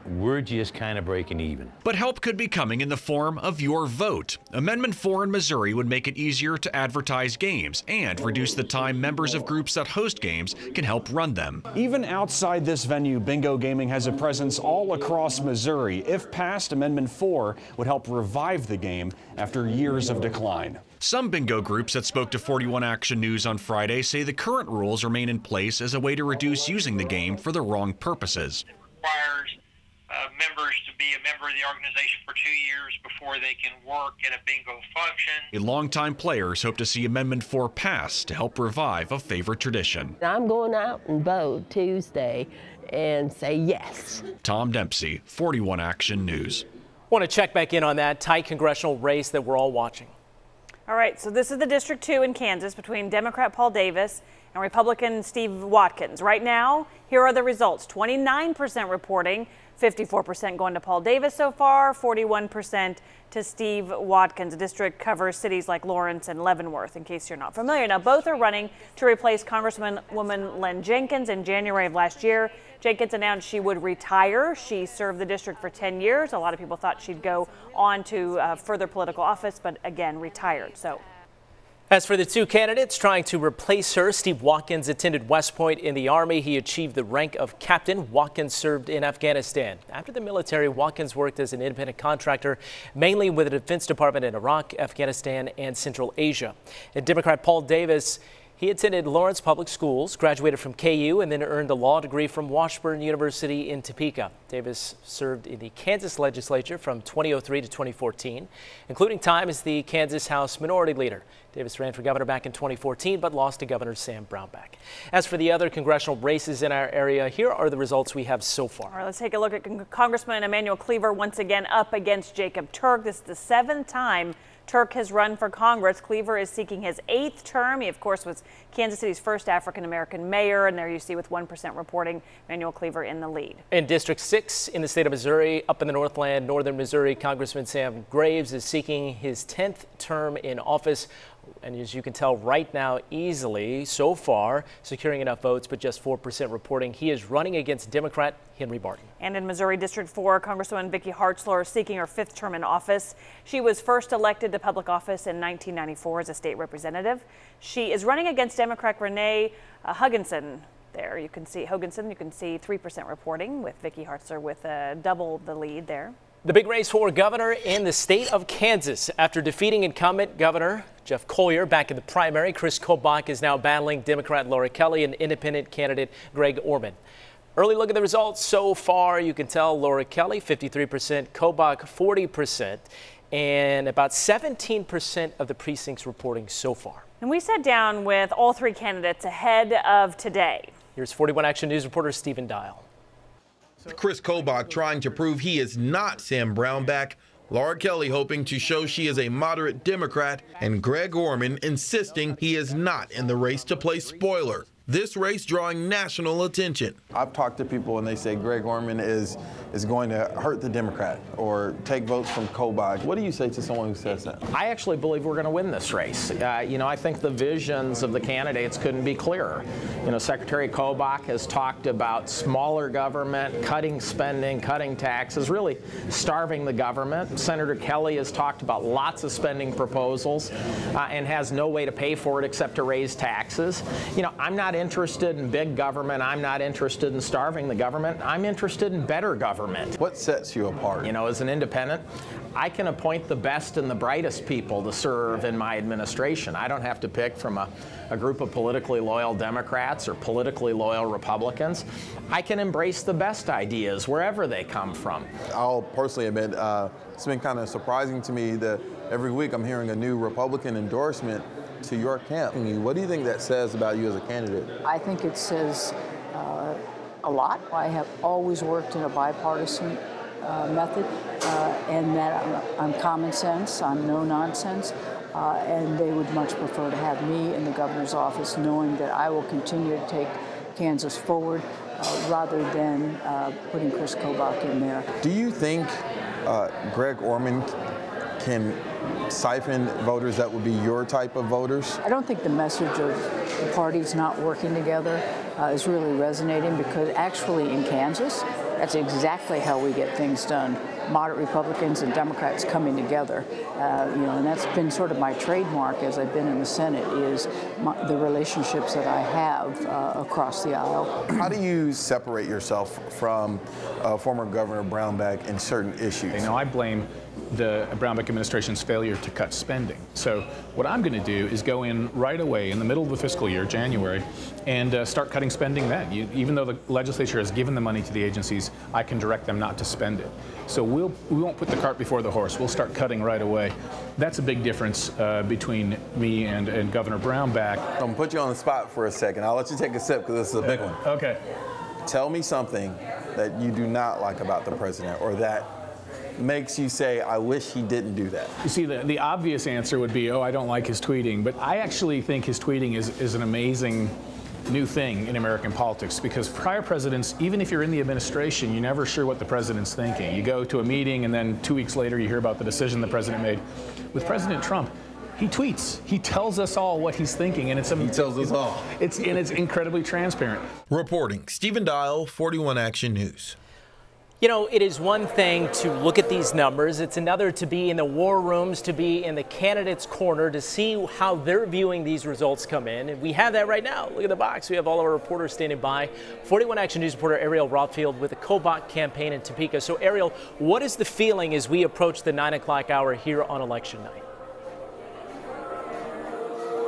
we're just kind of breaking even. But help could be coming in the form of your vote. Amendment 4 in Missouri would make it easier to advertise games and reduce the time members of groups that host games can help run them. Even outside this venue, bingo gaming has a presence all across Missouri. If passed, Amendment 4 would help revive the game after years of decline. Some bingo groups that spoke to 41 Action News on Friday say the current rules remain in place as a way to reduce using the game for the wrong purposes. Requires members to be a member of the organization for 2 years before they can work at a bingo function. Longtime players hope to see Amendment 4 pass to help revive a favorite tradition. I'm going out and vote Tuesday and say yes. Tom Dempsey, 41 Action News. Want to check back in on that tight congressional race that we're all watching. All right, so this is the District 2 in Kansas between Democrat Paul Davis and Republican Steve Watkins. Right now, here are the results. 29% reporting, 54% going to Paul Davis so far, 41% to Steve Watkins. The district covers cities like Lawrence and Leavenworth, in case you're not familiar. Now, both are running to replace Congresswoman Len Jenkins in January of last year. Jenkins announced she would retire. She served the district for 10 years. A lot of people thought she'd go on to further political office, but again, retired. So. As for the two candidates trying to replace her, Steve Watkins attended West Point in the Army. He achieved the rank of captain. Watkins served in Afghanistan. After the military, Watkins worked as an independent contractor, mainly with the Defense Department in Iraq, Afghanistan, and Central Asia. And Democrat Paul Davis, he attended Lawrence Public Schools, graduated from KU, and then earned a law degree from Washburn University in Topeka. Davis served in the Kansas legislature from 2003 to 2014, including time as the Kansas House Minority Leader. Davis ran for governor back in 2014, but lost to Governor Sam Brownback. As for the other congressional races in our area, here are the results we have so far. All right, let's take a look at Congressman Emanuel Cleaver once again up against Jacob Turk. This is the 7th time Turk has run for Congress. Cleaver is seeking his 8th term. He, of course, was Kansas City's first African-American mayor, and there you see with 1% reporting, Emanuel Cleaver in the lead. In District 6 in the state of Missouri, up in the Northland, northern Missouri, Congressman Sam Graves is seeking his 10th term in office. And as you can tell right now, easily so far securing enough votes, but just 4% reporting. He is running against Democrat Henry Barton. And in Missouri District 4, Congresswoman Vicky Hartzler is seeking her 5th term in office. She was first elected to public office in 1994 as a state representative. She is running against Democrat Renee Hugginson. There you can see Hugginson. You can see 3% reporting with Vicky Hartzler with double the lead there. The big race for governor in the state of Kansas. After defeating incumbent Governor Jeff Colyer back in the primary, Chris Kobach is now battling Democrat Laura Kelly and independent candidate Greg Orman. Early look at the results so far. You can tell Laura Kelly 53%, Kobach 40%, and about 17% of the precincts reporting so far. And we sat down with all three candidates ahead of today. Here's 41 Action News reporter Stephen Dial. Chris Kobach trying to prove he is not Sam Brownback, Laura Kelly hoping to show she is a moderate Democrat, and Greg Orman insisting he is not in the race to play spoiler. This race drawing national attention. I've talked to people and they say Greg Orman is going to hurt the Democrat or take votes from Kobach. What do you say to someone who says that? I actually believe we're going to win this race. I think the visions of the candidates couldn't be clearer. Secretary Kobach has talked about smaller government, cutting spending, cutting taxes, really starving the government. Senator Kelly has talked about lots of spending proposals and has no way to pay for it except to raise taxes. I'm not interested in big government. I'm not interested in starving the government. I'm interested in better government. What sets you apart? As an independent, I can appoint the best and the brightest people to serve in my administration. I don't have to pick from a group of politically loyal Democrats or politically loyal Republicans. I can embrace the best ideas wherever they come from. I'll personally admit it's been kind of surprising to me that every week I'm hearing a new Republican endorsement to your camp. What do you think that says about you as a candidate? I think it says a lot. I have always worked in a bipartisan method, and that I'm common sense, I'm no nonsense, and they would much prefer to have me in the governor's office, knowing that I will continue to take Kansas forward rather than putting Chris Kobach in there. Do you think Greg Orman can siphon voters that would be your type of voters? I don't think the message of the parties not working together is really resonating, because actually in Kansas, that's exactly how we get things done. Moderate Republicans and Democrats coming together, and that's been sort of my trademark as I've been in the Senate, is the relationships that I have across the aisle. How do you separate yourself from former Governor Brownback in certain issues? I blame the Brownback administration's failure to cut spending. So what I'm going to do is go in right away in the middle of the fiscal year, January, and start cutting spending then. Even though the legislature has given the money to the agencies, I can direct them not to spend it. So we won't put the cart before the horse. We'll start cutting right away. That's a big difference between me and Governor Brownback. I'm going to put you on the spot for a second. I'll let you take a sip because this is a big one. Okay. Tell me something that you do not like about the president, or that makes you say, I wish he didn't do that. You see, the obvious answer would be, I don't like his tweeting. But I actually think his tweeting is an amazing new thing in American politics, because prior presidents, even if you're in the administration, you're never sure what the president's thinking. You go to a meeting and then 2 weeks later you hear about the decision the president made. With President Trump, he tweets. He tells us all what he's thinking, and he tells us all. It's incredibly transparent. Reporting, Stephen Dial, 41 Action News. It is one thing to look at these numbers. It's another to be in the war rooms, to be in the candidates' corner, to see how they're viewing these results come in. And we have that right now. Look at the box. We have all of our reporters standing by. 41 Action News reporter Ariel Rothfield with the Kobach campaign in Topeka. So, Ariel, what is the feeling as we approach the 9 o'clock hour here on election night?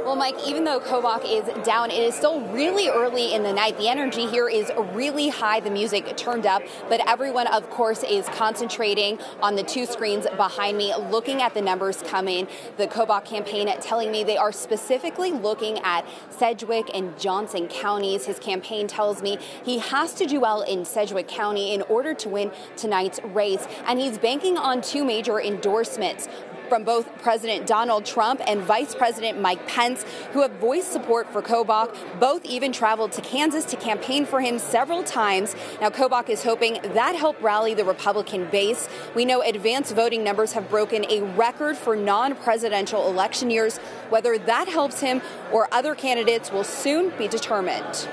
Well, Mike, even though Kobach is down, it is still really early in the night. The energy here is really high, the music turned up, but everyone, of course, is concentrating on the two screens behind me, looking at the numbers coming. The Kobach campaign telling me they are specifically looking at Sedgwick and Johnson counties. His campaign tells me he has to do well in Sedgwick County in order to win tonight's race, and he's banking on two major endorsements from both President Donald Trump and Vice President Mike Pence, who have voiced support for Kobach. Both even traveled to Kansas to campaign for him several times. Now, Kobach is hoping that helped rally the Republican base. We know advanced voting numbers have broken a record for non-presidential election years. Whether that helps him or other candidates will soon be determined.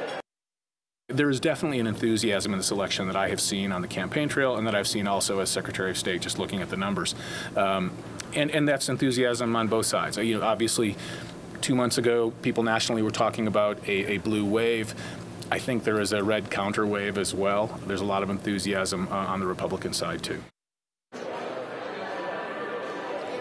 There is definitely an enthusiasm in this election that I have seen on the campaign trail, and that I've seen also as Secretary of State, just looking at the numbers. And that's enthusiasm on both sides. Obviously, 2 months ago, people nationally were talking about a blue wave. I think there is a red counter wave as well. There's a lot of enthusiasm on the Republican side, too.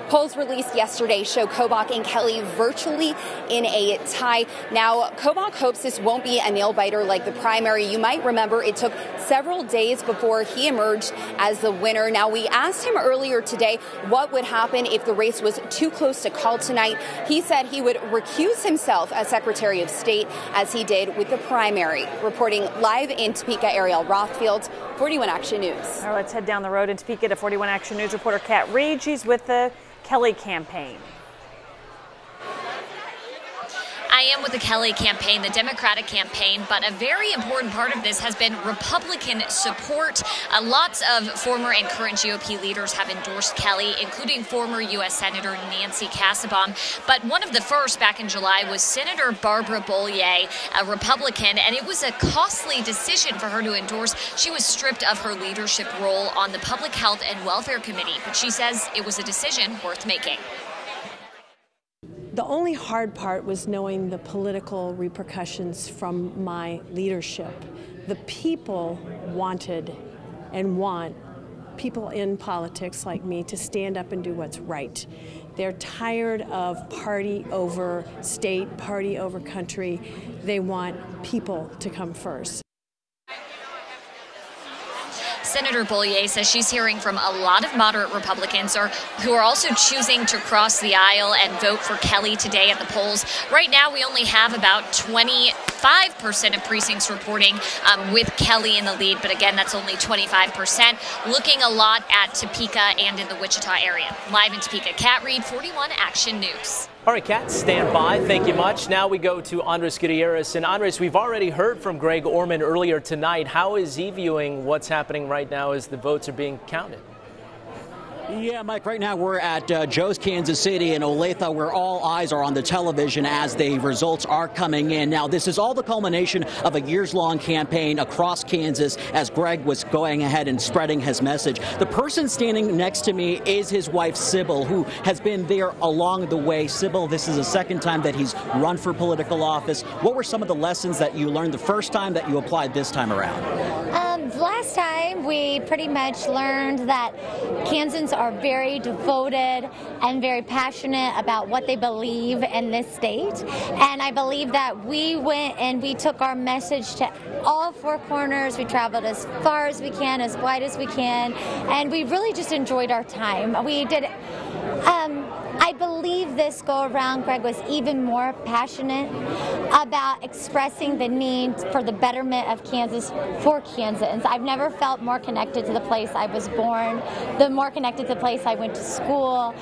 Polls released yesterday show Kobach and Kelly virtually in a tie. Now, Kobach hopes this won't be a nail-biter like the primary. You might remember it took several days before he emerged as the winner. Now, we asked him earlier today what would happen if the race was too close to call tonight. He said he would recuse himself as Secretary of State, as he did with the primary. Reporting live in Topeka, Ariel Rothfield, 41 Action News. All right, let's head down the road in Topeka to 41 Action News reporter Kat Reed. She's with the Kelly campaign. I am with the Kelly campaign, the Democratic campaign, but a very important part of this has been Republican support. Lots of former and current GOP leaders have endorsed Kelly, including former U.S. Senator Nancy Kassebaum. But one of the first back in July was Senator Barbara Bollier, a Republican, and it was a costly decision for her to endorse. She was stripped of her leadership role on the Public Health and Welfare Committee, but she says it was a decision worth making. The only hard part was knowing the political repercussions from my leadership. The people wanted and want people in politics like me to stand up and do what's right. They're tired of party over state, party over country. They want people to come first. Senator Bollier says she's hearing from a lot of moderate Republicans who are also choosing to cross the aisle and vote for Kelly today at the polls. Right now, we only have about 25% of precincts reporting with Kelly in the lead. But again, that's only 25%. Looking a lot at Topeka and in the Wichita area. Live in Topeka, Kat Reed, 41 Action News. All right, Kat, stand by. Thank you much. Now we go to Andres Gutierrez. And Andres, we've already heard from Greg Orman earlier tonight. How is he viewing what's happening right now as the votes are being counted? Yeah, Mike, right now we're at Joe's Kansas City in Olathe, where all eyes are on the television as the results are coming in. Now, this is all the culmination of a years-long campaign across Kansas as Greg was going ahead and spreading his message. The person standing next to me is his wife, Sybil, who has been there along the way. Sybil, this is the second time that he's run for political office. What were some of the lessons that you learned the first time that you applied this time around? Last time, we pretty much learned that Kansans are very devoted and very passionate about what they believe in this state. And I believe that we went and we took our message to all four corners. We traveled as far as we can, as wide as we can, and we really just enjoyed our time. We did. I believe this go around, Greg was even more passionate about expressing the need for the betterment of Kansas for Kansans. I've never felt more connected to the place I was born, the more connected to the place I went to school.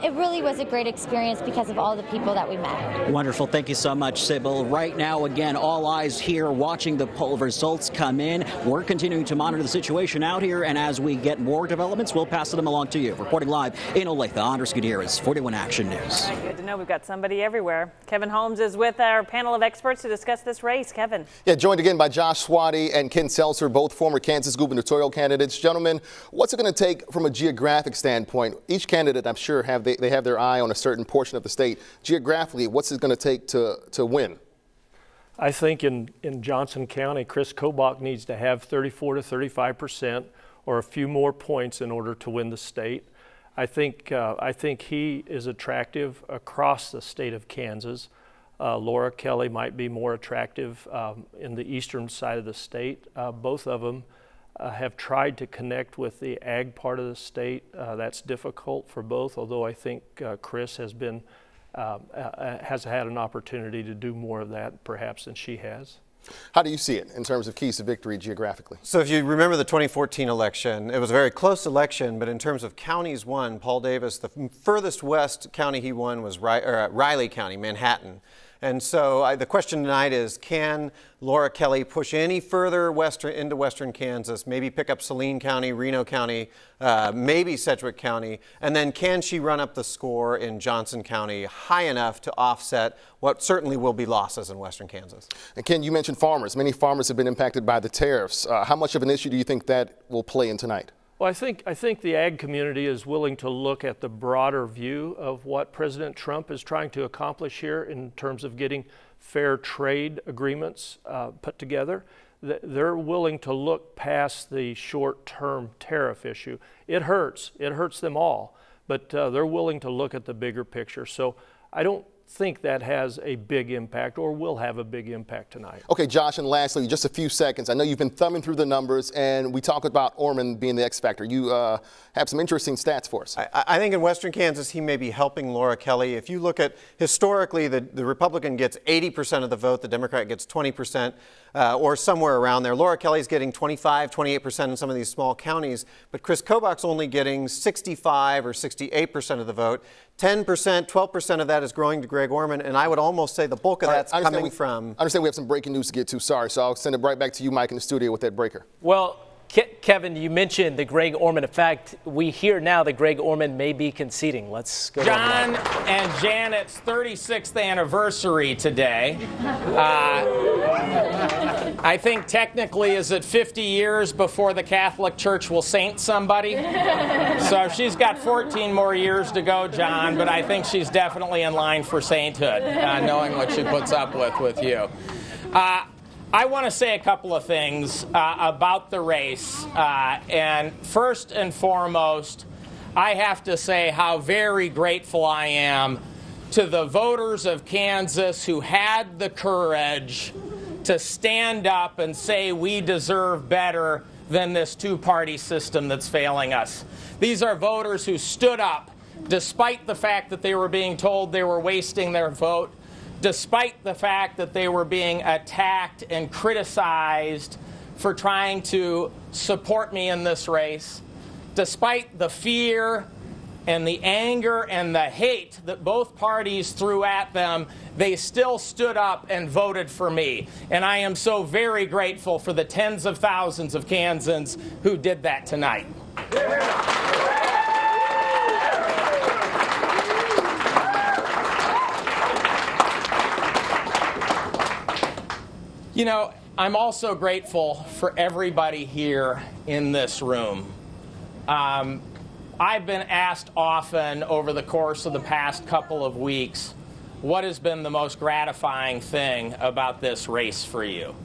It really was a great experience because of all the people that we met. Wonderful. Thank you so much, Sybil. Right now, again, all eyes here watching the poll results come in. We're continuing to monitor the situation out here, and as we get more developments, we'll pass them along to you. Reporting live in Olathe, Andres Gutierrez, 41 Action News. All right, good to know we've got somebody everywhere. Kevin Holmes is with our panel of experts to discuss this race. Kevin. Yeah, joined again by Josh Swati and Ken Seltzer, both former Kansas gubernatorial candidates. Gentlemen, what's it going to take from a geographic standpoint? Each candidate, I'm sure, they have their eye on a certain portion of the state. Geographically, what's it going to take to win? I think in Johnson County, Chris Kobach needs to have 34 to 35% or a few more points in order to win the state. I think he is attractive across the state of Kansas. Laura Kelly might be more attractive in the eastern side of the state. Both of them have tried to connect with the ag part of the state. That's difficult for both, although I think Chris has had an opportunity to do more of that perhaps than she has. How do you see it in terms of keys to victory geographically? So if you remember the 2014 election, it was a very close election, but in terms of counties won, Paul Davis, the furthest west county he won was Riley County, Manhattan. And so the question tonight is, can Laura Kelly push any further into western Kansas, maybe pick up Saline County, Reno County, maybe Sedgwick County, and then can she run up the score in Johnson County high enough to offset what certainly will be losses in western Kansas? And Ken, you mentioned farmers. Many farmers have been impacted by the tariffs. How much of an issue do you think that will play in tonight? Well, I think the ag community is willing to look at the broader view of what President Trump is trying to accomplish here in terms of getting fair trade agreements put together. They're willing to look past the short-term tariff issue. It hurts them all, but they're willing to look at the bigger picture. So I don't think that has a big impact or will have a big impact tonight. Okay, Josh, and lastly, just a few seconds. I know you've been thumbing through the numbers, and we talk about Orman being the X factor. You have some interesting stats for us. I think in Western Kansas, he may be helping Laura Kelly. If you look at historically, the Republican gets 80% of the vote, the Democrat gets 20%, or somewhere around there. Laura Kelly's getting 25, 28% in some of these small counties, but Chris Kobach's only getting 65 or 68% of the vote. 10%, 12% of that is going to Greg Orman, and I would almost say the bulk of that's coming from. I understand we have some breaking news to get to. Sorry, so I'll send it right back to you, Mike, in the studio with that breaker. Well, Kevin, you mentioned the Greg Orman effect. We hear now that Greg Orman may be conceding. Let's go. John and Janet's 36th anniversary today. I think technically, is it 50 years before the Catholic Church will saint somebody? So she's got 14 more years to go, John, but I think she's definitely in line for sainthood, knowing what she puts up with you. I want to say a couple of things about the race. And first and foremost, I have to say how very grateful I am to the voters of Kansas who had the courage to stand up and say we deserve better than this two-party system that's failing us. These are voters who stood up despite the fact that they were being told they were wasting their vote, despite the fact that they were being attacked and criticized for trying to support me in this race, despite the fear and the anger and the hate that both parties threw at them, they still stood up and voted for me. And I am so very grateful for the tens of thousands of Kansans who did that tonight. You know, I'm also grateful for everybody here in this room. I've been asked often over the course of the past couple of weeks, what has been the most gratifying thing about this race for you?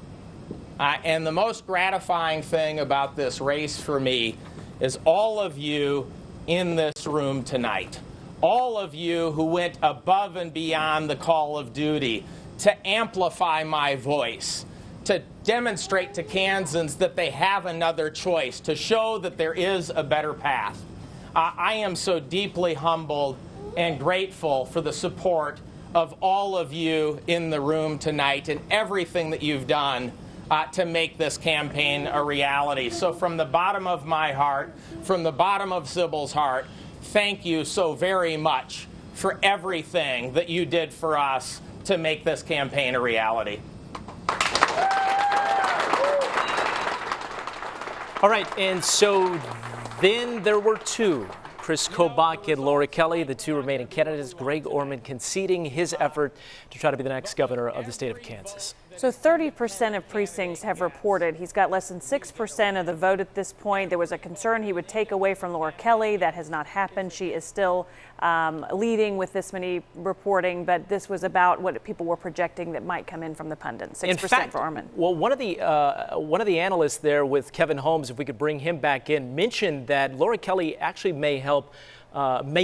And the most gratifying thing about this race for me is all of you in this room tonight. All of you who went above and beyond the call of duty to amplify my voice, to demonstrate to Kansans that they have another choice, to show that there is a better path. I am so deeply humbled and grateful for the support of all of you in the room tonight and everything that you've done to make this campaign a reality. So from the bottom of my heart, from the bottom of Sybil's heart, thank you so very much for everything that you did for us to make this campaign a reality. All right, and so then there were two, Chris Kobach and Laura Kelly, the two remaining candidates, Greg Orman conceding his effort to try to be the next governor of the state of Kansas. So 30% of precincts have reported he's got less than 6% of the vote at this point. There was a concern he would take away from Laura Kelly. That has not happened. She is still leading with this many reporting, but this was about what people were projecting that might come in from the pundits. 6% for Orman. Well, one of the analysts there with Kevin Holmes, if we could bring him back in, mentioned that Laura Kelly actually may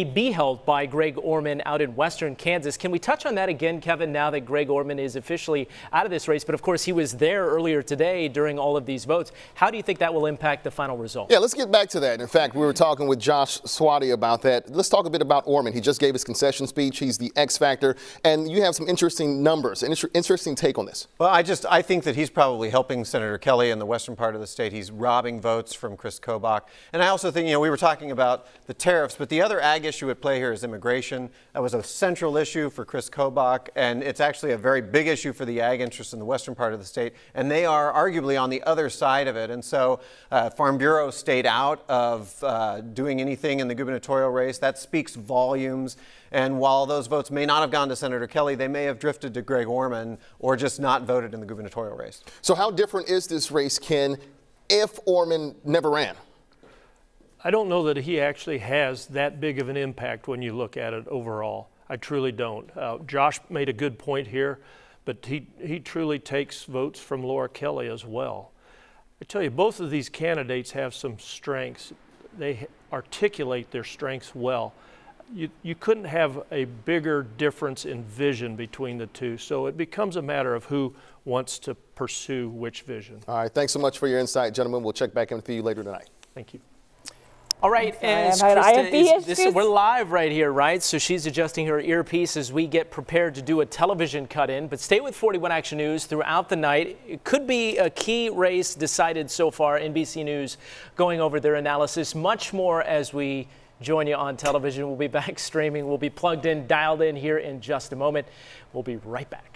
be helped by Greg Orman out in western Kansas. Can we touch on that again, Kevin, now that Greg Orman is officially out of this race? But of course, he was there earlier today during all of these votes. How do you think that will impact the final result? Yeah, let's get back to that. In fact, we were talking with Josh Swati about that. Let's talk a bit about Orman. He just gave his concession speech. He's the X factor. And you have some interesting numbers, an interesting take on this. Well, I think that he's probably helping Senator Kelly in the western part of the state. He's robbing votes from Chris Kobach. And I also think, we were talking about the tariffs, but the other ag issue at play here is immigration. That was a central issue for Chris Kobach, and it's actually a very big issue for the ag interests in the western part of the state, and they are arguably on the other side of it. And so Farm Bureau stayed out of doing anything in the gubernatorial race. That speaks volumes. And while those votes may not have gone to Senator Kelly, they may have drifted to Greg Orman or just not voted in the gubernatorial race. So how different is this race, Ken, if Orman never ran? I don't know that he actually has that big of an impact when you look at it overall. I truly don't. Josh made a good point here, but he truly takes votes from Laura Kelly as well. I tell you, both of these candidates have some strengths. they articulate their strengths well. You couldn't have a bigger difference in vision between the two, so it becomes a matter of who wants to pursue which vision. All right, thanks so much for your insight, gentlemen. We'll check back in with you later tonight. Thank you. All right, as Krista we're live right here, right? So she's adjusting her earpiece as we get prepared to do a television cut-in. But stay with 41 Action News throughout the night. It could be a key race decided so far. NBC News going over their analysis. Much more as we join you on television. We'll be back streaming. We'll be plugged in, dialed in here in just a moment. We'll be right back.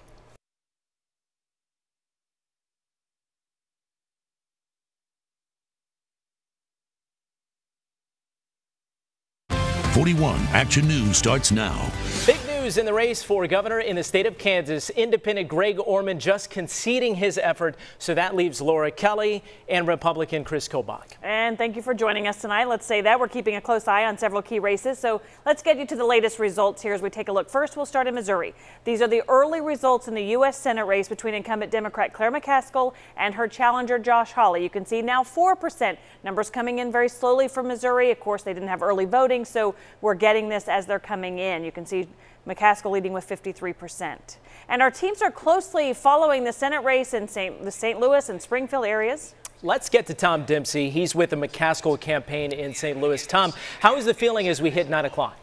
41 Action News starts now. Big news in the race for governor in the state of Kansas. Independent Greg Orman just conceding his effort, so that leaves Laura Kelly and Republican Chris Kobach. And thank you for joining us tonight. Let's say that we're keeping a close eye on several key races, so let's get you to the latest results here as we take a look. First, we'll start in Missouri. These are the early results in the U.S. Senate race between incumbent Democrat Claire McCaskill and her challenger Josh Hawley. You can see now 4%. Numbers coming in very slowly from Missouri. Of course, they didn't have early voting, so we're getting this as they're coming in. You can see McCaskill leading with 53%. And our teams are closely following the Senate race in the St. Louis and Springfield areas. Let's get to Tom Dempsey. He's with the McCaskill campaign in St. Louis. Tom, how is the feeling as we hit 9 o'clock?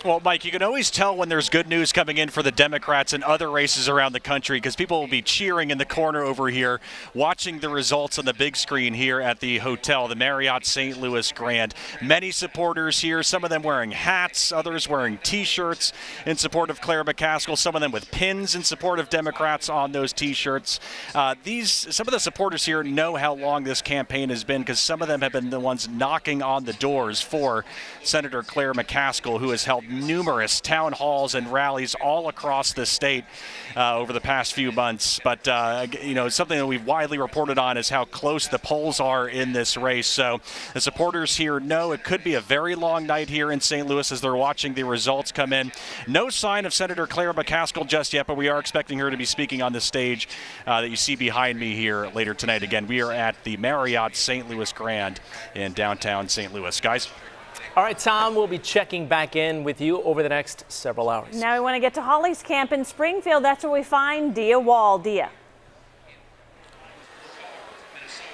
Well, Mike, you can always tell when there's good news coming in for the Democrats in other races around the country because people will be cheering in the corner over here, watching the results on the big screen here at the hotel, the Marriott St. Louis Grand. Many supporters here, some of them wearing hats, others wearing T-shirts in support of Claire McCaskill, some of them with pins in support of Democrats on those T-shirts. Some of the supporters here know how long this campaign has been because some of them have been the ones knocking on the doors for Senator Claire McCaskill, who has held numerous town halls and rallies all across the state over the past few months. But, you know, something that we've widely reported on is how close the polls are in this race. So the supporters here know it could be a very long night here in St. Louis as they're watching the results come in. No sign of Senator Claire McCaskill just yet, but we are expecting her to be speaking on the stage that you see behind me here later tonight. Again, we are at the Marriott St. Louis Grand in downtown St. Louis. Guys? All right, Tom, we'll be checking back in with you over the next several hours. Now we want to get to Hawley's camp in Springfield. That's where we find Dia Wall. Dia.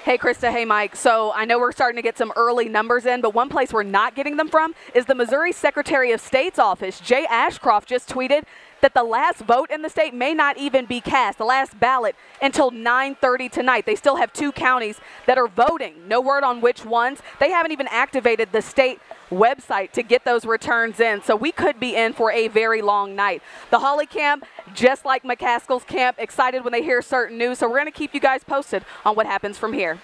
Hey, Krista. Hey, Mike. So I know we're starting to get some early numbers in, but one place we're not getting them from is the Missouri Secretary of State's office. Jay Ashcroft just tweeted that the last vote in the state may not even be cast, the last ballot, until 9:30 tonight. They still have 2 counties that are voting. No word on which ones. They haven't even activated the state website to get those returns in, so we could be in for a very long night. The Hawley camp, just like McCaskill's camp, excited when they hear certain news, so we're going to keep you guys posted on what happens from here.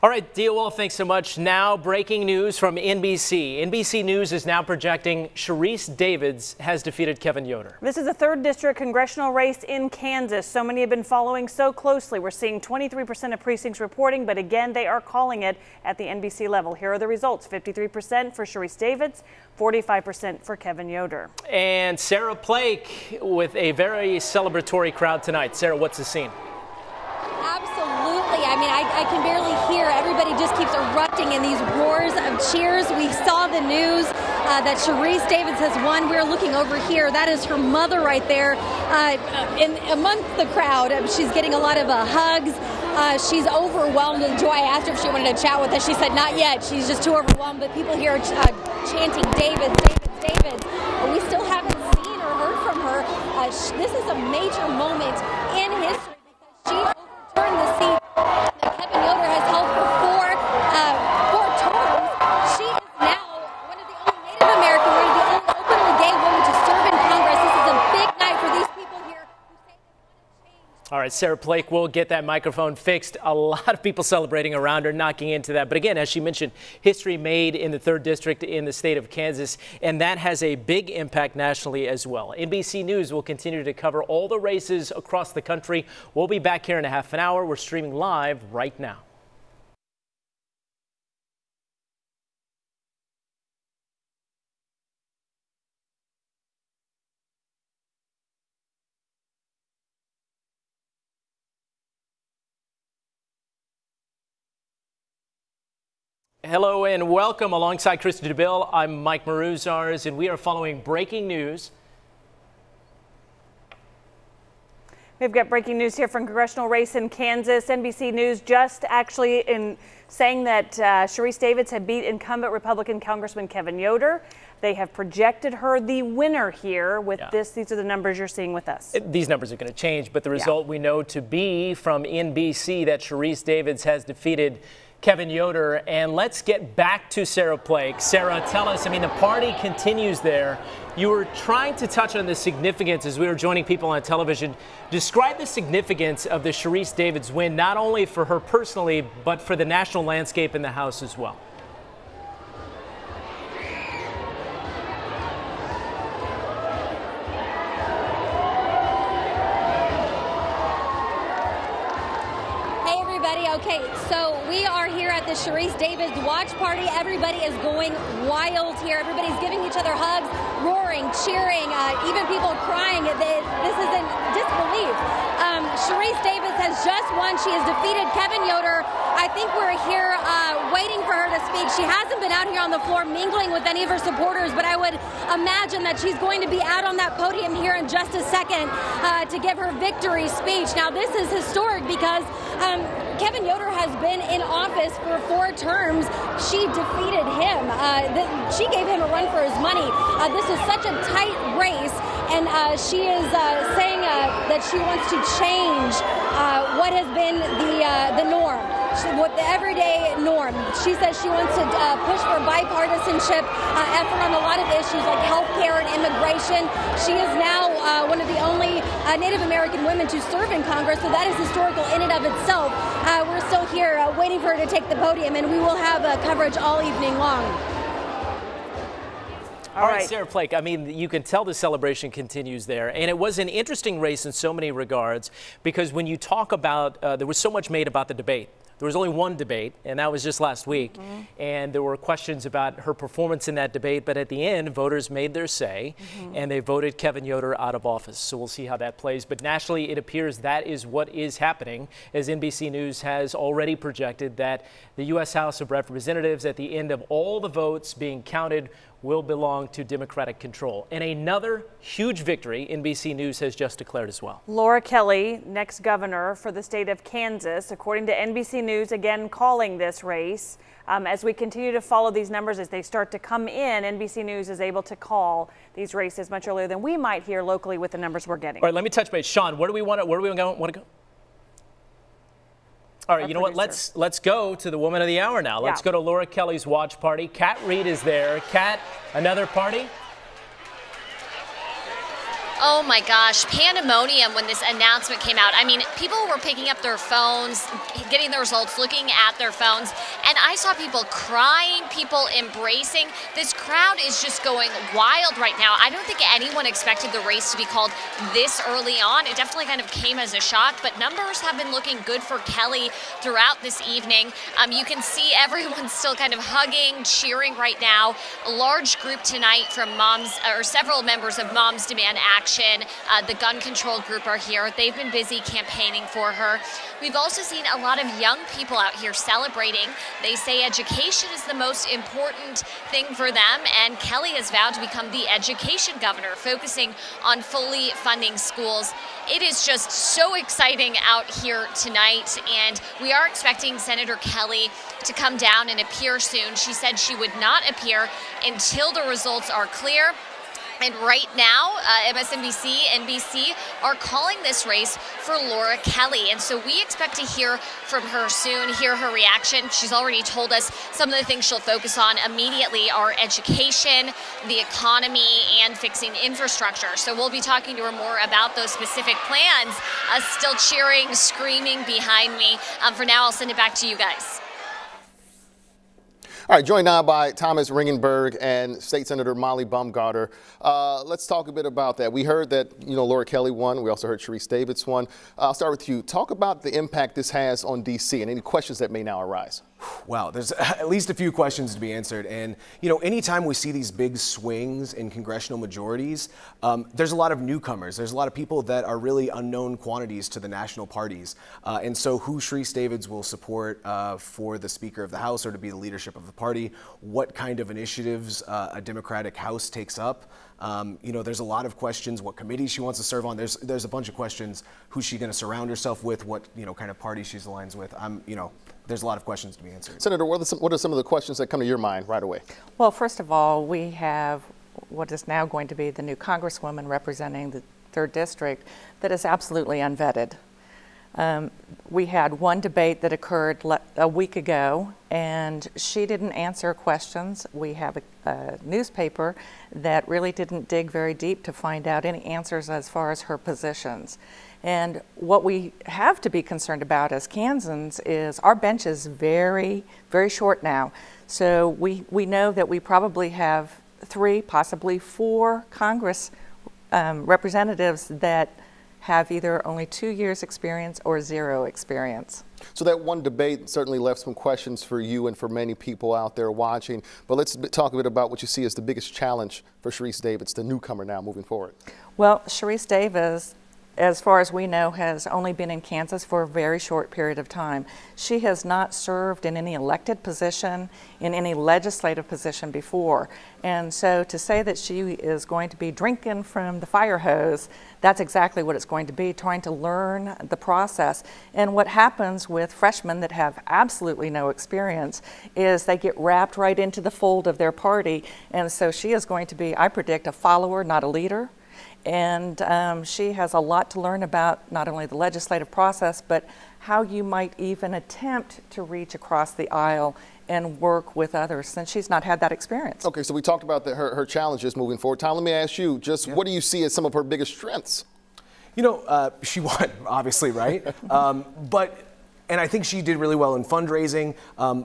All right, Dia Wall, thanks so much. Now, breaking news from NBC. NBC News is now projecting Sharice Davids has defeated Kevin Yoder. This is a 3rd district congressional race in Kansas. So many have been following so closely. We're seeing 23% of precincts reporting, but again, they are calling it at the NBC level. Here are the results. 53% for Sharice Davids, 45% for Kevin Yoder. And Sarah Plake with a very celebratory crowd tonight. Sarah, what's the scene? Absolutely. I mean, I can barely hear. Everybody just keeps erupting in these roars of cheers. We saw the news that Sharice Davids has won. We're looking over here. That is her mother right there amongst the crowd. She's getting a lot of hugs. She's overwhelmed with joy. I asked her if she wanted to chat with us. She said not yet. She's just too overwhelmed. But people here are chanting Davids, Davids, Davids. But we still haven't seen or heard from her. This is a major moment in history because she overturned the seat that Kevin Yoder has held for four terms. She is now one of the only Native American, one of the only openly gay women to serve in Congress. This is a big night for these people here. All right, Sarah Plake will get that microphone fixed. A lot of people celebrating around her, knocking into that. But again, as she mentioned, history made in the 3rd district in the state of Kansas, and that has a big impact nationally as well. NBC News will continue to cover all the races across the country. We'll be back here in a half an hour. We're streaming live right now. Hello and welcome. Alongside Krista DeBille, I'm Mike Maruzars, and we are following breaking news. We've got breaking news here from congressional race in Kansas. NBC News just actually in saying that Sharice Davids had beat incumbent Republican Congressman Kevin Yoder. They have projected her the winner here with this. These are the numbers you're seeing with us. These numbers are going to change, but the result we know to be from NBC that Sharice Davids has defeated Kevin Yoder. And let's get back to Sarah Plake. Sarah, tell us, I mean, the party continues there. You were trying to touch on the significance as we were joining people on television. Describe the significance of the Sharice Davids win, not only for her personally, but for the national landscape in the House as well. Okay, so we are here at the Sharice Davids watch party. Everybody is going wild here. Everybody's giving each other hugs, roaring, cheering, even people crying. This is in disbelief. Sharice Davids has just won. She has defeated Kevin Yoder. I think we're here waiting for her to speak. She hasn't been out here on the floor mingling with any of her supporters, but I would imagine that she's going to be out on that podium here in just a second to give her victory speech. Now, this is historic because Kevin Yoder has been in office for 4 terms. She defeated him. She gave him a run for his money. This is such a tight race, and she is saying that she wants to change what has been the norm, what the everyday norm. She says she wants to push for bipartisanship effort on a lot of issues like health care and immigration. She is now one of the only Native American women to serve in Congress, so that is historical in and of itself. We're still here waiting for her to take the podium, and we will have coverage all evening long. All right, Sarah Plake, I mean, you can tell the celebration continues there. And it was an interesting race in so many regards, because when you talk about, there was so much made about the debate. There was only one debate, and that was just last week. And there were questions about her performance in that debate. But at the end, voters made their say, and they voted Kevin Yoder out of office. So we'll see how that plays. But nationally, it appears that is what is happening, as NBC News has already projected that the U.S. House of Representatives, at the end of all the votes being counted, will belong to Democratic control. And another huge victory NBC News has just declared as well. Laura Kelly, next governor for the state of Kansas, according to NBC News, again calling this race. As we continue to follow these numbers as they start to come in, NBC News is able to call these races much earlier than we might hear locally with the numbers we're getting. All right, let me touch base. Sean, where do we want to go? All right, you know what? Let's go to the woman of the hour now. Let's go to Laura Kelly's watch party. Kat Reed is there. Kat, another party? Oh my gosh, pandemonium when this announcement came out. I mean, people were picking up their phones, getting the results, looking at their phones, and I saw people crying, people embracing. This crowd is just going wild right now. I don't think anyone expected the race to be called this early on. It definitely kind of came as a shock, but numbers have been looking good for Kelly throughout this evening. You can see everyone still kind of hugging, cheering right now. A large group tonight from Moms, or several members of Moms Demand Action. The gun control group are here. They've been busy campaigning for her. We've also seen a lot of young people out here celebrating. They say education is the most important thing for them, and Kelly has vowed to become the education governor, focusing on fully funding schools. It is just so exciting out here tonight, and we are expecting Senator Kelly to come down and appear soon. She said she would not appear until the results are clear. And right now, MSNBC, NBC are calling this race for Laura Kelly. And so we expect to hear from her soon, hear her reaction. She's already told us some of the things she'll focus on immediately are education, the economy, and fixing infrastructure. So we'll be talking to her more about those specific plans. Still cheering, screaming behind me. For now, I'll send it back to you guys. All right, joined now by Thomas Ringenberg and State Senator Molly Baumgartner. Let's talk a bit about that. We heard that, Laura Kelly won. We also heard Sharice Davids won. I'll start with you. Talk about the impact this has on D.C. and any questions that may now arise. Wow, there's at least a few questions to be answered. And, anytime we see these big swings in congressional majorities, there's a lot of newcomers. There's a lot of people that are really unknown quantities to the national parties. And so who Sharice Davids will support for the Speaker of the House or to be the leadership of the party, what kind of initiatives a Democratic House takes up. You know, there's a lot of questions, what committees she wants to serve on. There's a bunch of questions, who's she going to surround herself with, what, you know, kind of party she's aligned with. You know, there's a lot of questions to be answered. Senator, what are some of the questions that come to your mind right away? Well, first of all, we have what is now going to be the new Congresswoman representing the 3rd District that is absolutely unvetted. We had one debate that occurred a week ago, and she didn't answer questions. We have a newspaper that really didn't dig very deep to find out any answers as far as her positions. And what we have to be concerned about as Kansans is our bench is very, very short now. So we know that we probably have 3, possibly 4 Congress representatives that have either only 2 years experience or 0 experience. So that one debate certainly left some questions for you and for many people out there watching. But let's talk a bit about what you see as the biggest challenge for Sharice Davids, the newcomer now moving forward. Well, Sharice Davids, as far as we know, has only been in Kansas for a very short period of time. She has not served in any elected position, in any legislative position before. And so to say that she is going to be drinking from the fire hose, that's exactly what it's going to be, trying to learn the process. And what happens with freshmen that have absolutely no experience is they get wrapped right into the fold of their party. And so she is going to be, I predict, a follower, not a leader. And she has a lot to learn about not only the legislative process, but how you might even attempt to reach across the aisle and work with others, since she's not had that experience. Okay, so we talked about her challenges moving forward. Tom, let me ask you, just what do you see as some of her biggest strengths? You know, she won, obviously, right? And I think she did really well in fundraising.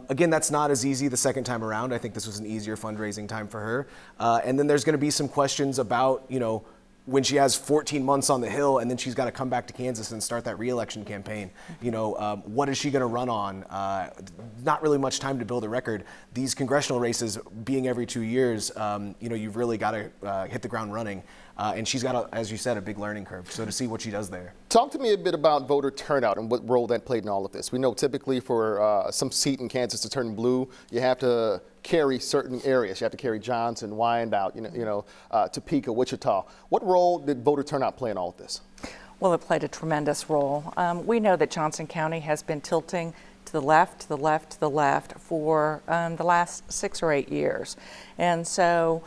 Again, that's not as easy the second time around. I think this was an easier fundraising time for her. And then there's going to be some questions about, you know, when she has 14 months on the Hill and then she's got to come back to Kansas and start that re-election campaign. You know, what is she going to run on? Not really much time to build a record. These congressional races being every 2 years, you know, you've really got to hit the ground running. And she's got, as you said, a big learning curve. So to see what she does there. Talk to me a bit about voter turnout and what role that played in all of this. We know typically for some seat in Kansas to turn blue, you have to carry certain areas. You have to carry Johnson, Wyandotte, Topeka, Wichita. What role did voter turnout play in all of this? Well, it played a tremendous role. We know that Johnson County has been tilting to the left, to the left, to the left for the last 6 or 8 years. And so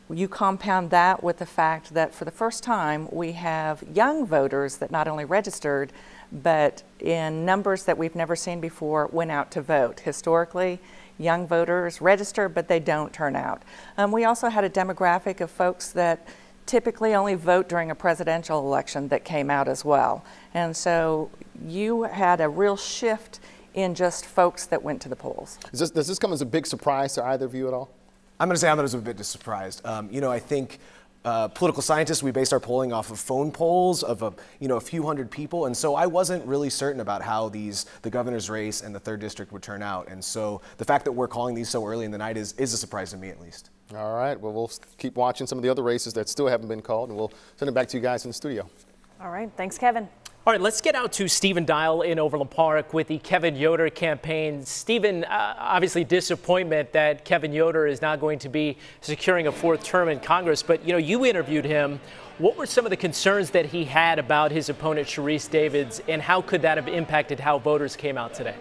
you compound that with the fact that for the first time we have young voters that not only registered, but in numbers that we've never seen before went out to vote. Historically, young voters register, but they don't turn out. We also had a demographic of folks that typically only vote during a presidential election that came out as well. And so you had a real shift in just folks that went to the polls. Does this come as a big surprise to either of you at all? I'm going to say I'm a bit surprised. You know, I think political scientists, we based our polling off of phone polls of a few hundred people, and so I wasn't really certain about how the governor's race and the 3rd district would turn out. And so the fact that we're calling these so early in the night is a surprise to me, at least. All right. Well, we'll keep watching some of the other races that still haven't been called, and we'll send it back to you guys in the studio. All right. Thanks, Kevin. All right, let's get out to Stephen Dial in Overland Park with the Kevin Yoder campaign. Stephen, obviously disappointment that Kevin Yoder is not going to be securing a 4th term in Congress, but you interviewed him. What were some of the concerns that he had about his opponent, Sharice Davids, and how could that have impacted how voters came out today?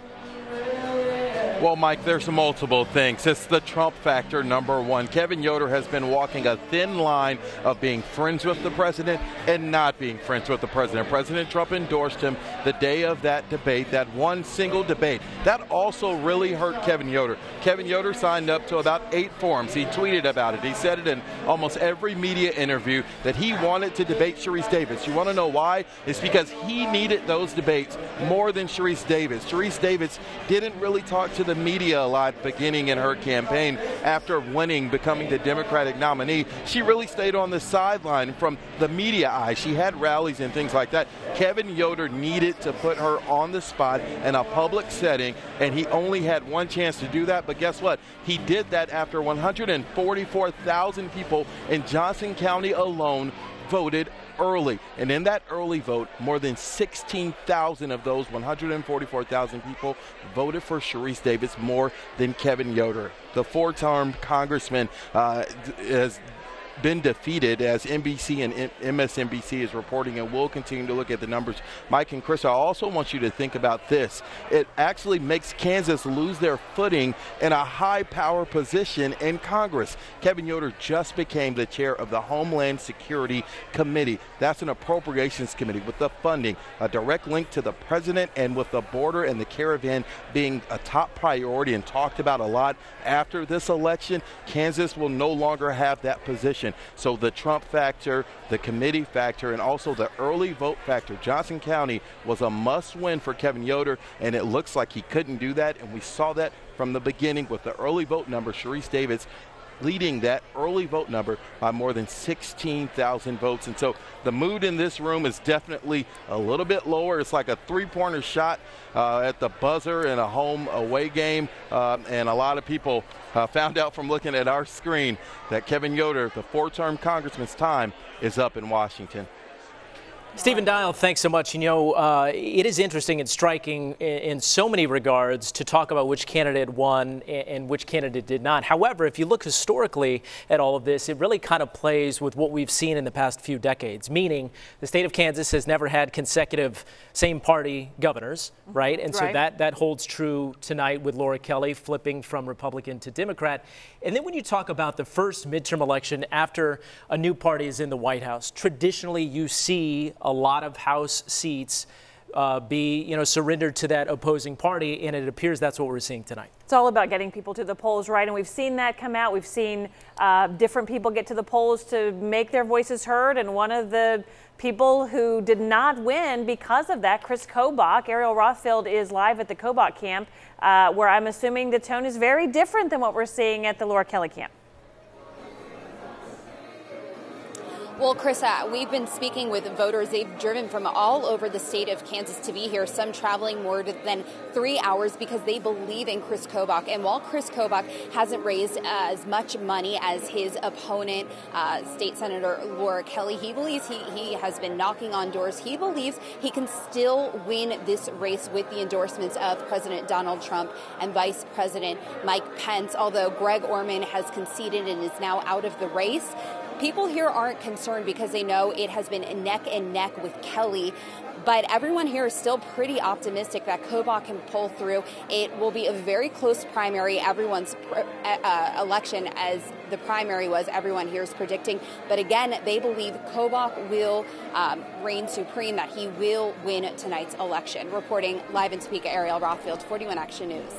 Well, Mike, there's multiple things. It's the Trump factor, number one. Kevin Yoder has been walking a thin line of being friends with the president and not being friends with the president. President Trump endorsed him the day of that debate, that one single debate. That also really hurt Kevin Yoder. Kevin Yoder signed up to about 8 forums. He tweeted about it. He said it in almost every media interview that he wanted to debate Sharice Davids. You want to know why? It's because he needed those debates more than Sharice Davids. Sharice Davids didn't really talk to the media a lot beginning in her campaign. After winning, becoming the Democratic nominee, she really stayed on the sideline from the media eye. She had rallies and things like that. Kevin Yoder needed to put her on the spot in a public setting, and he only had one chance to do that. But guess what? He did that after 144,000 people in Johnson County alone voted early. And in that early vote, more than 16,000 of those 144,000 people voted for Sharice Davids more than Kevin Yoder. The four-term congressman has been defeated, as NBC and MSNBC is reporting, and we'll continue to look at the numbers. Mike and Chris, I also want you to think about this. It actually makes Kansas lose their footing in a high-power position in Congress. Kevin Yoder just became the chair of the Homeland Security Committee. That's an appropriations committee with the funding, a direct link to the president, and with the border and the caravan being a top priority and talked about a lot after this election, Kansas will no longer have that position. So the Trump factor, the committee factor, and also the early vote factor. Johnson County was a must-win for Kevin Yoder, and it looks like he couldn't do that, and we saw that from the beginning with the early vote number. Sharice Davids leading that early vote number by more than 16,000 votes. And so the mood in this room is definitely a little bit lower. It's like a three-pointer shot at the buzzer in a home away game. And a lot of people found out from looking at our screen that Kevin Yoder, the four-term congressman's time, is up in Washington. Stephen Dial, thanks so much. You know, it is interesting and striking in so many regards to talk about which candidate won and which candidate did not. However, if you look historically at all of this, it really kind of plays with what we've seen in the past few decades, meaning the state of Kansas has never had consecutive same-party governors, right? And so that holds true tonight with Laura Kelly flipping from Republican to Democrat. And then when you talk about the first midterm election after a new party is in the White House, traditionally you see a lot of House seats be, surrendered to that opposing party, and it appears that's what we're seeing tonight. It's all about getting people to the polls, right? And we've seen that come out. We've seen different people get to the polls to make their voices heard, and one of the people who did not win because of that, Chris Kobach. Ariel Rothfield is live at the Kobach camp, where I'm assuming the tone is very different than what we're seeing at the Laura Kelly camp. Well, Chris, we've been speaking with voters. They've driven from all over the state of Kansas to be here, some traveling more than 3 hours because they believe in Chris Kobach. And while Chris Kobach hasn't raised as much money as his opponent, State Senator Laura Kelly, he believes he has been knocking on doors. He believes he can still win this race with the endorsements of President Donald Trump and Vice President Mike Pence, although Greg Orman has conceded and is now out of the race. People here aren't concerned because they know it has been neck and neck with Kelly. But everyone here is still pretty optimistic that Kobach can pull through. It will be a very close primary. Everyone's election, as the primary was, everyone here is predicting. But again, they believe Kobach will reign supreme, that he will win tonight's election. Reporting live in Topeka, Ariel Rothfield, 41 Action News.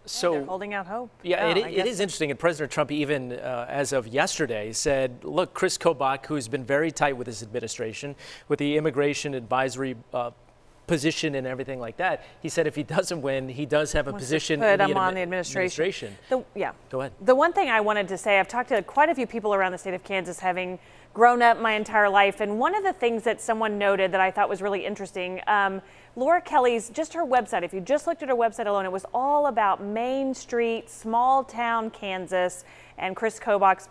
So they're holding out hope. Yeah, it is interesting. And President Trump, even as of yesterday, said, look, Chris Kobach, who's been very tight with his administration, with the immigration advisory position and everything like that, he said if he doesn't win, he does have a position in the administration. Go ahead. The one thing I wanted to say, I've talked to quite a few people around the state of Kansas, having grown up my entire life, and one of the things that someone noted that I thought was really interesting, Laura Kelly's, just her website, if you just looked at her website alone, it was all about Main Street, small town Kansas, and Chris Kobach's,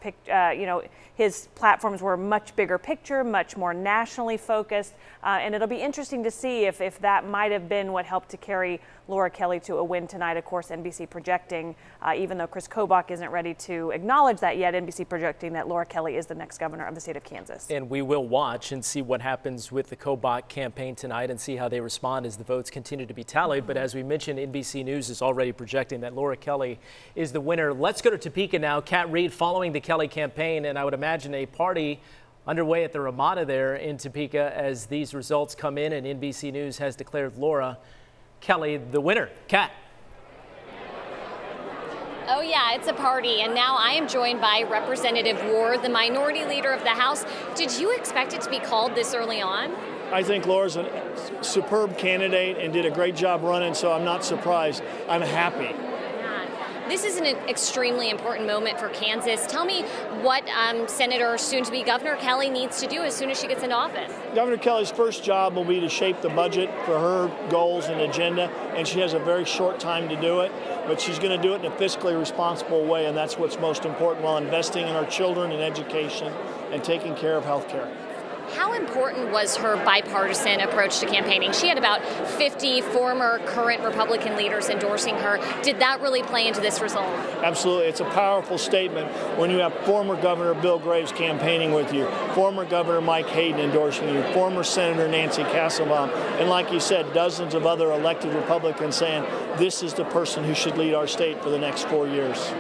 his platforms were much bigger picture, much more nationally focused, and it'll be interesting to see if that might have been what helped to carry Laura Kelly to a win tonight. Of course, NBC projecting, even though Chris Kobach isn't ready to acknowledge that yet, NBC projecting that Laura Kelly is the next governor of the state of Kansas. And we will watch and see what happens with the Kobach campaign tonight and see how they respond as the votes continue to be tallied. But as we mentioned, NBC News is already projecting that Laura Kelly is the winner. Let's go to Topeka now. Kat Reed following the Kelly campaign, and I would imagine a party underway at the Ramada there in Topeka as these results come in, and NBC News has declared Laura Kelly the winner. Kat. Oh, yeah, it's a party. And now I am joined by Representative Ward, the minority leader of the House. Did you expect it to be called this early on? I think Laura's a superb candidate and did a great job running, so I'm not surprised. I'm happy. This is an extremely important moment for Kansas. Tell me what Senator, soon-to-be Governor Kelly needs to do as soon as she gets into office. Governor Kelly's first job will be to shape the budget for her goals and agenda, and she has a very short time to do it, but she's going to do it in a fiscally responsible way, and that's what's most important while investing in our children and education and taking care of health care. How important was her bipartisan approach to campaigning? She had about 50 former, current Republican leaders endorsing her. Did that really play into this result? Absolutely. It's a powerful statement when you have former Governor Bill Graves campaigning with you, former Governor Mike Hayden endorsing you, former Senator Nancy Kassebaum, and like you said, dozens of other elected Republicans saying this is the person who should lead our state for the next 4 years.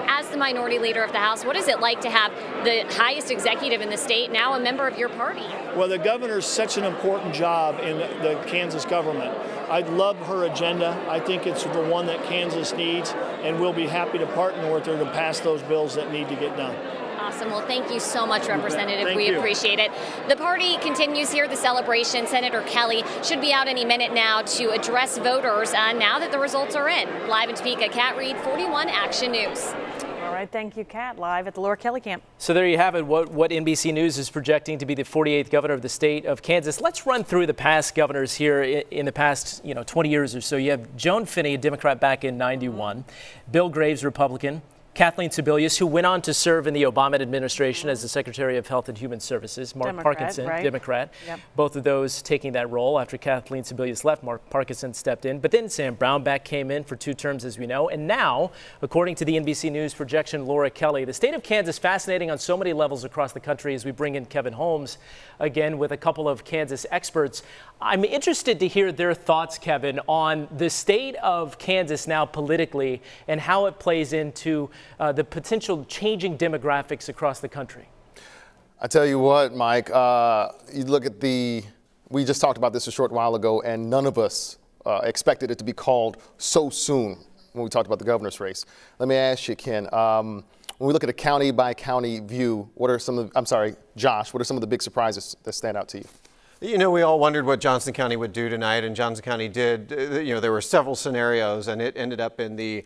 As the minority leader of the House, what is it like to have the highest executive in the state now a member of your party? Well, the governor's such an important job in the Kansas government. I love her agenda. I think it's the one that Kansas needs, and we'll be happy to partner with her to pass those bills that need to get done. Awesome. Well, thank you so much, Representative. We you. appreciate it. The party continues here, the celebration. Senator Kelly should be out any minute now to address voters now that the results are in. Live in Topeka, Kat Reed, 41 Action News. All right, thank you, Kat. Live at the Laura Kelly camp. So there you have it, what NBC News is projecting to be the 48th governor of the state of Kansas. Let's run through the past governors here in the past 20 years or so. You have Joan Finney, a Democrat back in '91, Bill Graves, Republican, Kathleen Sebelius, who went on to serve in the Obama administration as the Secretary of Health and Human Services. Mark Parkinson, right? Democrat. Yep. Both of those taking that role after Kathleen Sebelius left. Mark Parkinson stepped in. But then Sam Brownback came in for 2 terms, as we know. And now, according to the NBC News projection, Laura Kelly, the state of Kansas fascinating on so many levels across the country as we bring in Kevin Holmes again with a couple of Kansas experts. I'm interested to hear their thoughts, Kevin, on the state of Kansas now politically and how it plays into the potential changing demographics across the country. I tell you what, Mike, you look at we just talked about this a short while ago, and none of us expected it to be called so soon when we talked about the governor's race. Let me ask you, Ken, when we look at a county by county view, Josh, what are some of the big surprises that stand out to you? You know, we all wondered what Johnson County would do tonight, and Johnson County did. There were several scenarios, and it ended up in the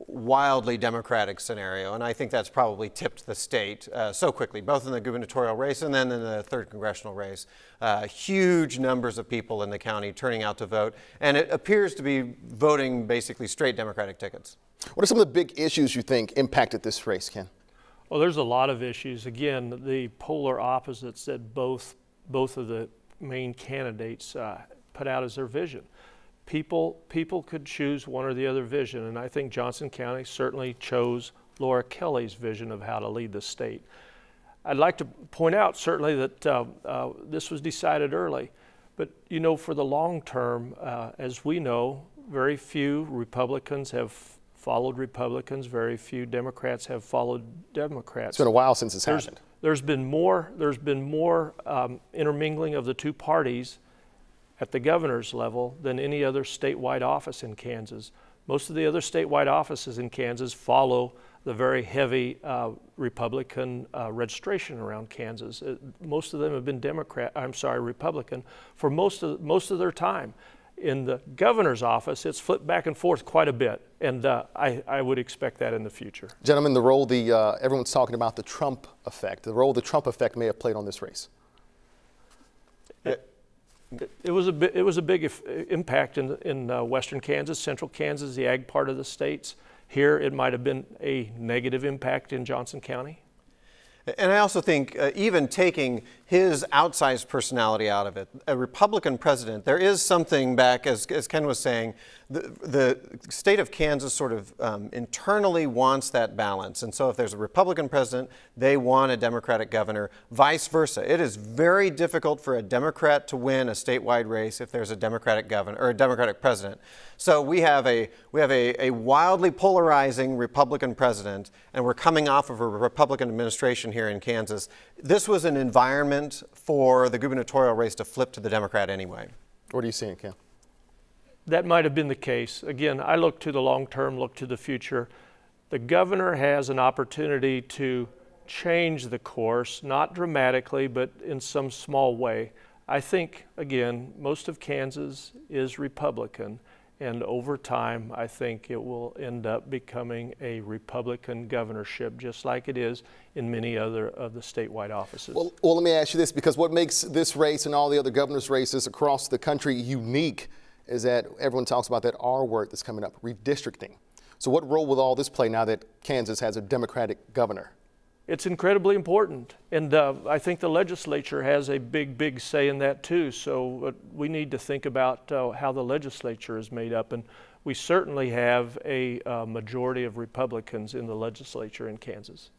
wildly Democratic scenario, and I think that's probably tipped the state so quickly, both in the gubernatorial race and then in the 3rd congressional race. Huge numbers of people in the county turning out to vote, and it appears to be voting basically straight Democratic tickets. What are some of the big issues you think impacted this race, Ken? Well, there's a lot of issues. Again, the polar opposites that both of the main candidates put out as their vision. People could choose one or the other vision, and I think Johnson County certainly chose Laura Kelly's vision of how to lead the state. I'd like to point out certainly that this was decided early, but for the long term, as we know, very few Republicans have followed Republicans, very few Democrats have followed Democrats. It's been a while since it's happened. There's been more intermingling of the two parties at the governor's level than any other statewide office in Kansas. Most of the other statewide offices in Kansas follow the very heavy Republican registration around Kansas. Most of them have been Republican for most of their time. In the governor's office, it's flipped back and forth quite a bit, and I would expect that in the future. Gentlemen, the role everyone's talking about the Trump effect, the role the Trump effect may have played on this race. It was a big impact in western Kansas, central Kansas, the ag part of the states. Here, it might have been a negative impact in Johnson County. And I also think even taking his outsized personality out of it, a Republican president, there is something back, as Ken was saying, the state of Kansas sort of internally wants that balance. And so if there's a Republican president, they want a Democratic governor, vice versa. It is very difficult for a Democrat to win a statewide race if there's a Democratic governor or a Democratic president. So we have a wildly polarizing Republican president, and we're coming off of a Republican administration here in Kansas. This was an environment for the gubernatorial race to flip to the Democrat anyway. What are you seeing, Ken? That might have been the case. Again, I look to the long term, look to the future. The governor has an opportunity to change the course, not dramatically, but in some small way. I think, again, most of Kansas is Republican, and over time, I think it will end up becoming a Republican governorship, just like it is in many other of the statewide offices. Well, let me ask you this, because what makes this race and all the other governor's races across the country unique is that everyone talks about that R word that's coming up, redistricting. So what role will all this play now that Kansas has a Democratic governor? it's incredibly important. And I think the legislature has a big say in that too. So we need to think about how the legislature is made up. And we certainly have a majority of Republicans in the legislature in Kansas.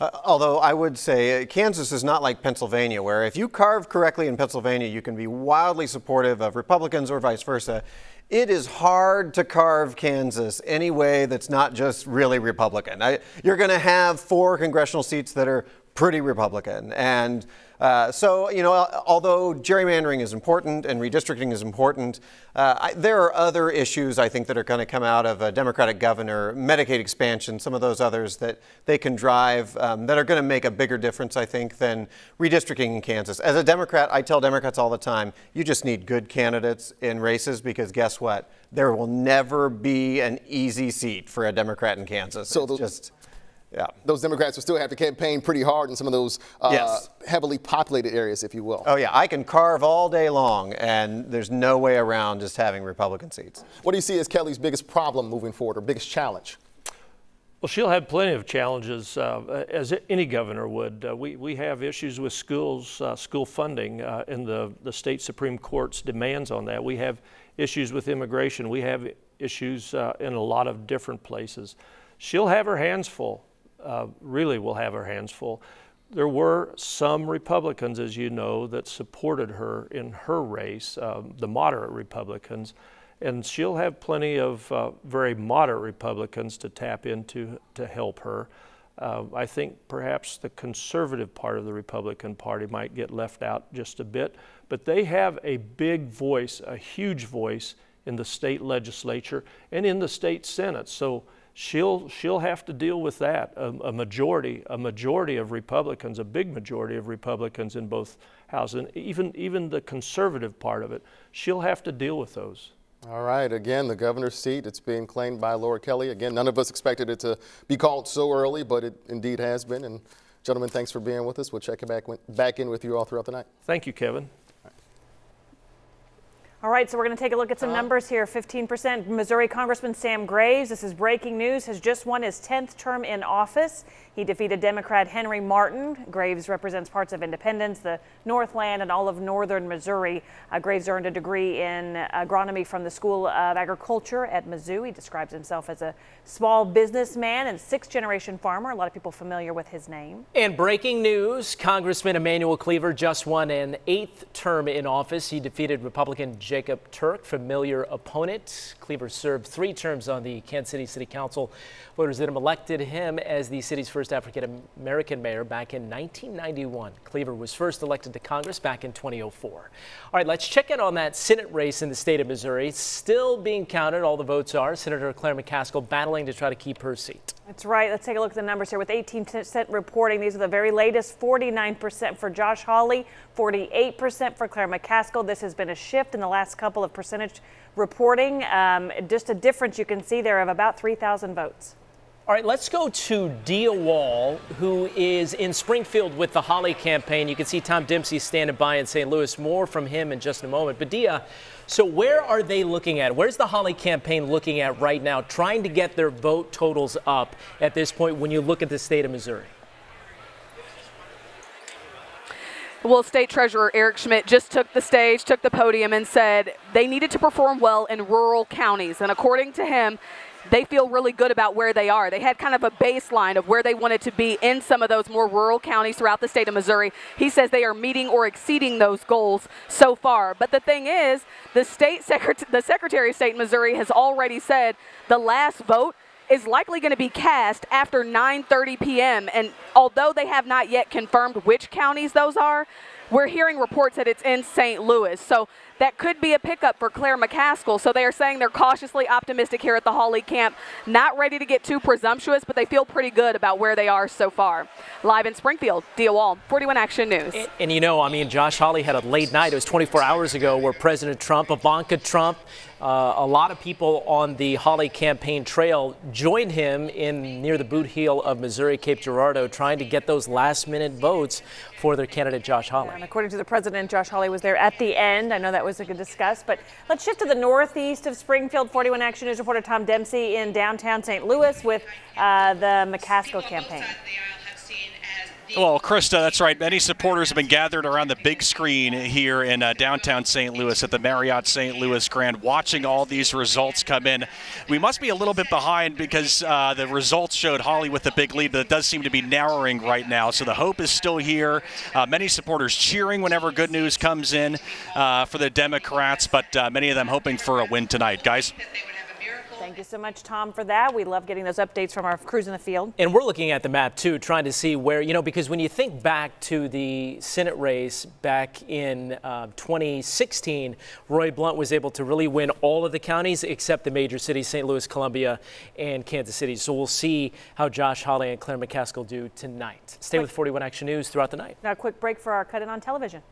Although I would say Kansas is not like Pennsylvania, where if you carve correctly in Pennsylvania, you can be wildly supportive of Republicans or vice versa. It is hard to carve Kansas any way that's not just really Republican. You're going to have 4 congressional seats that are pretty Republican. And so, you know, although gerrymandering is important and redistricting is important, there are other issues, I think, that are going to come out of a Democratic governor, Medicaid expansion, some of those others that they can drive that are going to make a bigger difference, I think, than redistricting in Kansas. As a Democrat, I tell Democrats all the time, you just need good candidates in races because guess what? There will never be an easy seat for a Democrat in Kansas. So it's just... Yeah. Those Democrats will still have to campaign pretty hard in some of those heavily populated areas, if you will. Oh, yeah. I can carve all day long, and there's no way around just having Republican seats. What do you see as Kelly's biggest problem moving forward, or biggest challenge? Well, she'll have plenty of challenges, as any governor would. We have issues with schools, school funding, and the state Supreme Court's demands on that. We have issues with immigration. We have issues in a lot of different places. She'll have her hands full. Really will have her hands full. There were some Republicans, as you know, that supported her in her race, the moderate Republicans, and she'll have plenty of very moderate Republicans to tap into to help her. I think perhaps the conservative part of the Republican Party might get left out just a bit, but they have a big voice, a huge voice in the state legislature and in the state Senate. So she'll have to deal with that. A majority of Republicans, a big majority of Republicans in both houses, and even the conservative part of it, she'll have to deal with those. All right. Again, the governor's seat, it's being claimed by Laura Kelly. Again, none of us expected it to be called so early, but it indeed has been. And gentlemen, thanks for being with us. We'll check back in with you all throughout the night. Thank you, Kevin. All right, so we're going to take a look at some numbers here. 15%. Missouri Congressman Sam Graves, this is breaking news, has just won his 10th term in office. He defeated Democrat Henry Martin. Graves represents parts of Independence, the Northland, and all of northern Missouri. Graves earned a degree in agronomy from the School of Agriculture at Mizzou. He describes himself as a small businessman and 6th-generation farmer. A lot of people familiar with his name. And breaking news, Congressman Emanuel Cleaver just won an 8th term in office. He defeated Republican Jacob Turk, familiar opponent. Cleaver served 3 terms on the Kansas City City Council. Voters that elected him as the city's first African-American mayor back in 1991. Cleaver was first elected to Congress back in 2004. All right, let's check in on that Senate race in the state of Missouri. It's still being counted, all the votes are. Senator Claire McCaskill battling to try to keep her seat. That's right. Let's take a look at the numbers here with 18% reporting. These are the very latest. 49% for Josh Hawley, 48% for Claire McCaskill. This has been a shift in the last couple of percentage reporting. Just a difference you can see there of about 3,000 votes. All right, let's go to Dia Wall, who is in Springfield with the Hawley campaign. You can see Tom Dempsey standing by in St. Louis. More from him in just a moment. But Dia, so where are they looking at? Where's the Hawley campaign looking at right now, trying to get their vote totals up at this point when you look at the state of Missouri? Well, State Treasurer Eric Schmidt just took the stage, took the podium, and said they needed to perform well in rural counties. And according to him, they feel really good about where they are. They had kind of a baseline of where they wanted to be in some of those more rural counties throughout the state of Missouri. He says they are meeting or exceeding those goals so far. But the thing is, the Secretary of State in Missouri has already said the last vote is likely going to be cast after 9:30 p.m. And although they have not yet confirmed which counties those are, we're hearing reports that it's in St. Louis. So that could be a pickup for Claire McCaskill. So they are saying they're cautiously optimistic here at the Hawley camp. Not ready to get too presumptuous, but they feel pretty good about where they are so far. Live in Springfield, Dia Wall, 41 Action News. And you know, I mean, Josh Hawley had a late night. It was 24 hours ago where President Trump, Ivanka Trump, a lot of people on the Hawley campaign trail joined him near the boot heel of Missouri, Cape Girardeau, trying to get those last-minute votes for their candidate, Josh Hawley. Yeah, and according to the president, Josh Hawley was there at the end. I know that was a good discuss, but let's shift to the northeast of Springfield. 41 Action News reporter Tom Dempsey in downtown St. Louis with the McCaskill campaign. Well, Krista, that's right. Many supporters have been gathered around the big screen here in downtown St. Louis at the Marriott St. Louis Grand, watching all these results come in. We must be a little bit behind because the results showed Hawley with the big lead, but it does seem to be narrowing right now. So the hope is still here. Many supporters cheering whenever good news comes in for the Democrats, but many of them hoping for a win tonight. Guys? Thank you so much, Tom, for that. We love getting those updates from our crews in the field. And we're looking at the map, too, trying to see where, because when you think back to the Senate race back in 2016, Roy Blunt was able to really win all of the counties except the major cities, St. Louis, Columbia, and Kansas City. So we'll see how Josh Hawley and Claire McCaskill do tonight. Stay with 41 Action News throughout the night. Now a quick break for our Cut In on Television.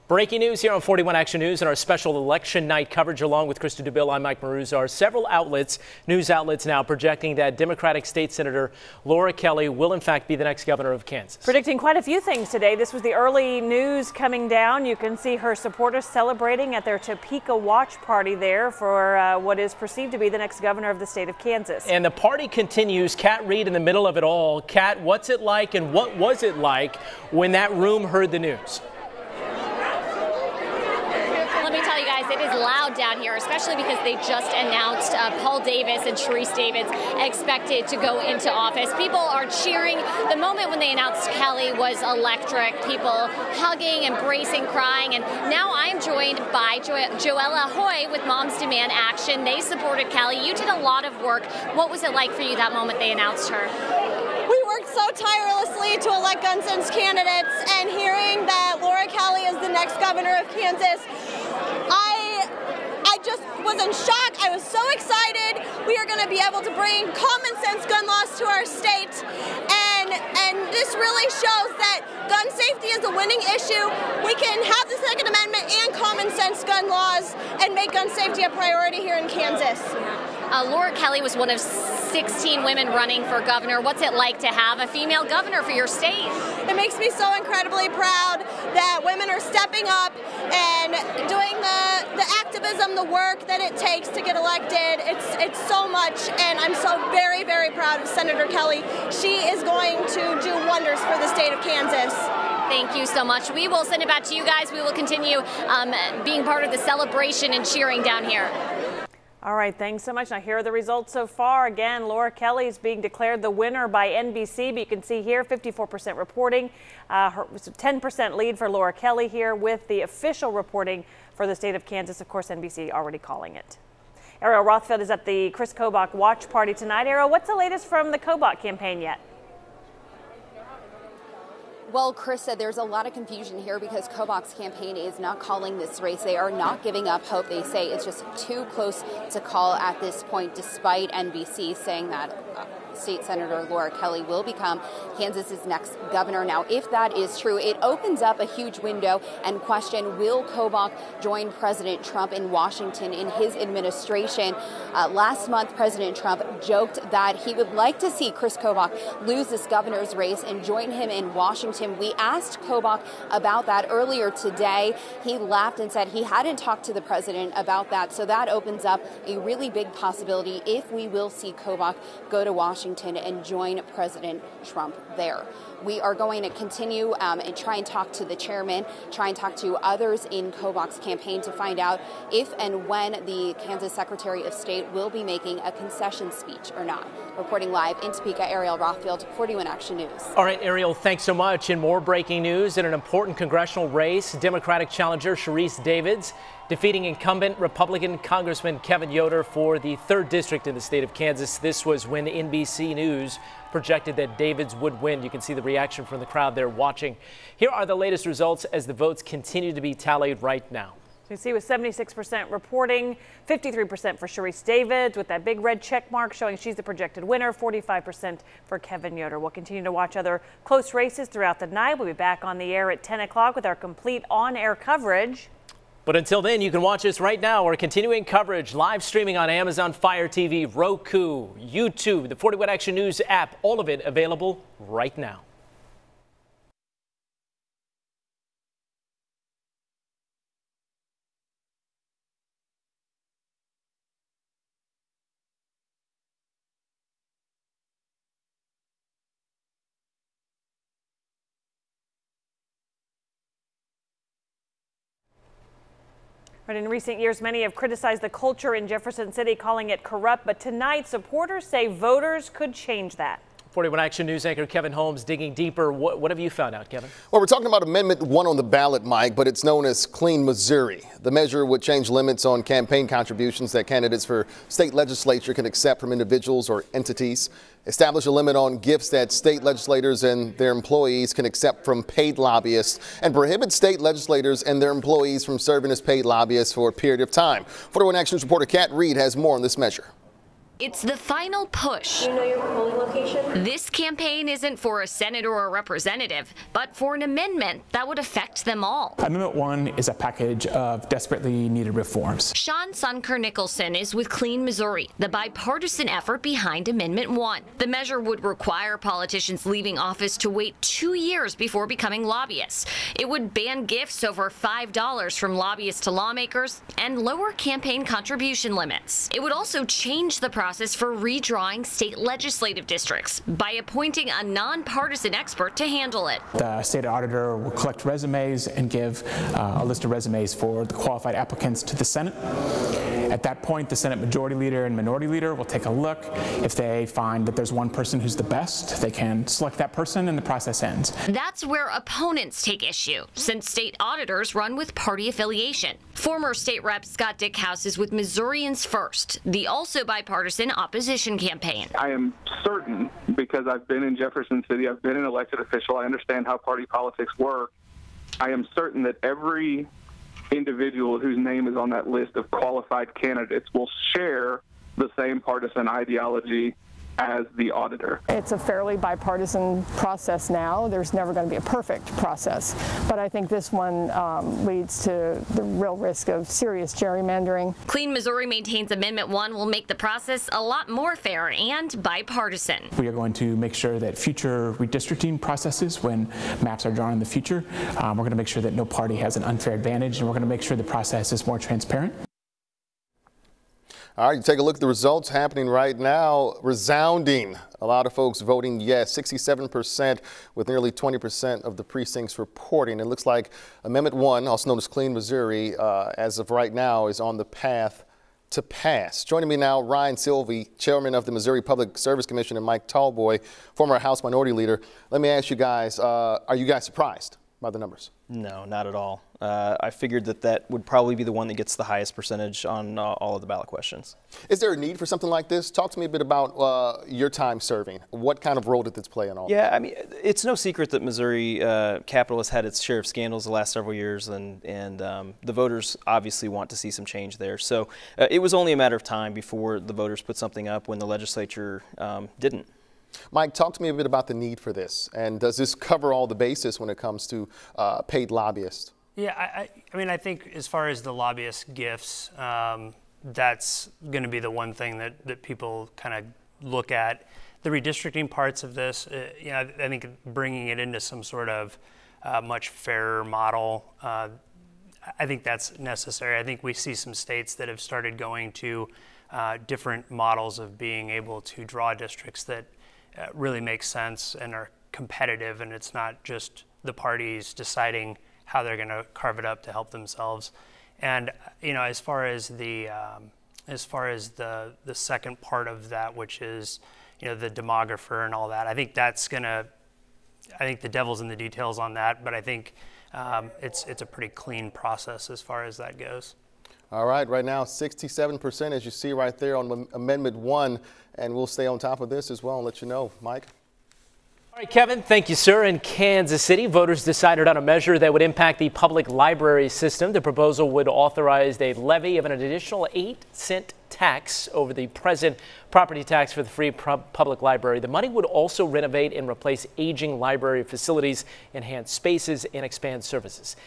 Breaking news here on 41 Action News and our special election night coverage along with Krista DeBille. I'm Mike Maruzar. Several news outlets now projecting that Democratic State Senator Laura Kelly will in fact be the next governor of Kansas. Predicting quite a few things today. This was the early news coming down. You can see her supporters celebrating at their Topeka watch party there for what is perceived to be the next governor of the state of Kansas. And the party continues. Kat Reed in the middle of it all. Kat, what's it like and what was it like when that room heard the news? Let me tell you guys, it is loud down here, especially because they just announced Paul Davis and Sharice Davids expected to go into office. People are cheering. The moment when they announced Kelly was electric. People hugging, embracing, crying. And now I'm joined by Joella Hoy with Moms Demand Action. They supported Kelly. You did a lot of work. What was it like for you that moment they announced her? We worked so tirelessly to elect gun sense candidates, and hearing that Laura Kelly is the next governor of Kansas, I just was in shock. I was so excited. We are going to be able to bring common sense gun laws to our state, and this really shows that gun safety is a winning issue. We can have the Second Amendment and common sense gun laws and make gun safety a priority here in Kansas. Laura Kelly was one of 16 women running for governor. What's it like to have a female governor for your state? It makes me so incredibly proud that women are stepping up and doing the activism, the work that it takes to get elected. It's so much, and I'm so very, very proud of Senator Kelly. She is going to do wonders for the state of Kansas. Thank you so much. We will send it back to you guys. We will continue being part of the celebration and cheering down here. All right, thanks so much. Now here are the results so far. Again, Laura Kelly is being declared the winner by NBC, but you can see here 54% reporting. Her 10% lead for Laura Kelly here with the official reporting for the state of Kansas. Of course, NBC already calling it. Ariel Rothfeld is at the Chris Kobach watch party tonight. Ariel, what's the latest from the Kobach campaign yet? Well, Chris said there's a lot of confusion here because Kobach's campaign is not calling this race. They are not giving up hope. They say it's just too close to call at this point, despite NBC saying that State Senator Laura Kelly will become Kansas's next governor. Now, if that is true, it opens up a huge window and question, will Kobach join President Trump in Washington in his administration? Last month, President Trump joked that he would like to see Chris Kobach lose this governor's race and join him in Washington. We asked Kobach about that earlier today. He laughed and said he hadn't talked to the president about that. So that opens up a really big possibility if we will see Kobach go to Washington and join President Trump there. We are going to continue and try and talk to the chairman, try and talk to others in Kobach's campaign to find out if and when the Kansas Secretary of State will be making a concession speech or not. Reporting live in Topeka, Ariel Rothfeld, 41 Action News. All right, Ariel, thanks so much. And more breaking news in an important congressional race. Democratic challenger Sharice Davids defeating incumbent Republican Congressman Kevin Yoder for the 3rd district in the state of Kansas. This was when NBC News projected that Davids would win. You can see the reaction from the crowd there watching. Here are the latest results as the votes continue to be tallied right now. So you see with 76% reporting, 53% for Sharice Davids with that big red check mark showing she's the projected winner, 45% for Kevin Yoder. We'll continue to watch other close races throughout the night. We'll be back on the air at 10 o'clock with our complete on-air coverage. But until then, you can watch us right now. We're continuing coverage, live streaming on Amazon Fire TV, Roku, YouTube, the 41 Action News app, all of it available right now. But in recent years, many have criticized the culture in Jefferson City, calling it corrupt. But tonight, supporters say voters could change that. 41 Action News anchor Kevin Holmes digging deeper. What have you found out, Kevin? Well, we're talking about Amendment 1 on the ballot, Mike, but it's known as Clean Missouri. The measure would change limits on campaign contributions that candidates for state legislature can accept from individuals or entities, establish a limit on gifts that state legislators and their employees can accept from paid lobbyists, and prohibit state legislators and their employees from serving as paid lobbyists for a period of time. 41 Action News reporter Kat Reed has more on this measure. It's the final push. Do you know your polling location? This campaign isn't for a senator or a representative, but for an amendment that would affect them all. Amendment 1 is a package of desperately needed reforms. Sean Sunker Nicholson is with Clean Missouri, the bipartisan effort behind Amendment 1. The measure would require politicians leaving office to wait 2 years before becoming lobbyists. It would ban gifts over $5 from lobbyists to lawmakers and lower campaign contribution limits. It would also change the process for redrawing state legislative districts by appointing a nonpartisan expert to handle it. The state auditor will collect resumes and give a list of resumes for the qualified applicants to the Senate. At that point, the Senate Majority Leader and Minority Leader will take a look. If they find that there's one person who's the best, they can select that person and the process ends. That's where opponents take issue, since state auditors run with party affiliation. Former state rep Scott Dickhouse is with Missourians First, the also bipartisan opposition campaign. I am certain, because I've been in Jefferson City, I've been an elected official, I understand how party politics work. I am certain that every individual whose name is on that list of qualified candidates will share the same partisan ideology as the auditor. It's a fairly bipartisan process now. There's never going to be a perfect process, but I think this one leads to the real risk of serious gerrymandering. Clean Missouri maintains Amendment 1 will make the process a lot more fair and bipartisan. We are going to make sure that future redistricting processes, when maps are drawn in the future, we're going to make sure that no party has an unfair advantage, and we're going to make sure the process is more transparent. All right, take a look at the results happening right now. Resounding. A lot of folks voting yes, 67% with nearly 20% of the precincts reporting. It looks like Amendment 1, also known as Clean Missouri, as of right now is on the path to pass. Joining me now, Ryan Silvey, chairman of the Missouri Public Service Commission, and Mike Tallboy, former House Minority Leader. Let me ask you guys, are you guys surprised by the numbers? No, not at all. I figured that would probably be the one that gets the highest percentage on all of the ballot questions. Is there a need for something like this? Talk to me a bit about your time serving. What kind of role did this play in all? Yeah, I mean, it's no secret that Missouri Capitol has had its share of scandals the last several years, and the voters obviously want to see some change there. So it was only a matter of time before the voters put something up when the legislature didn't. Mike, talk to me a bit about the need for this, and does this cover all the bases when it comes to paid lobbyists? Yeah, I mean, I think as far as the lobbyist gifts, that's going to be the one thing that people kind of look at. The redistricting parts of this, you know, I think bringing it into some sort of much fairer model, I think that's necessary. I think we see some states that have started going to different models of being able to draw districts that really make sense and are competitive, and it's not just the parties deciding how they're going to carve it up to help themselves. And you know, as far as the second part of that, which is, you know, the demographer and all that, I think the devil's in the details on that, but I think it's a pretty clean process as far as that goes. All right, right now 67%, as you see right there on Amendment 1, and we'll stay on top of this as well and let you know. Mike? All right, Kevin, thank you, sir. In Kansas City, voters decided on a measure that would impact the public library system. The proposal would authorize a levy of an additional 8-cent tax over the present property tax for the free public library. The money would also renovate and replace aging library facilities, enhance spaces, and expand services.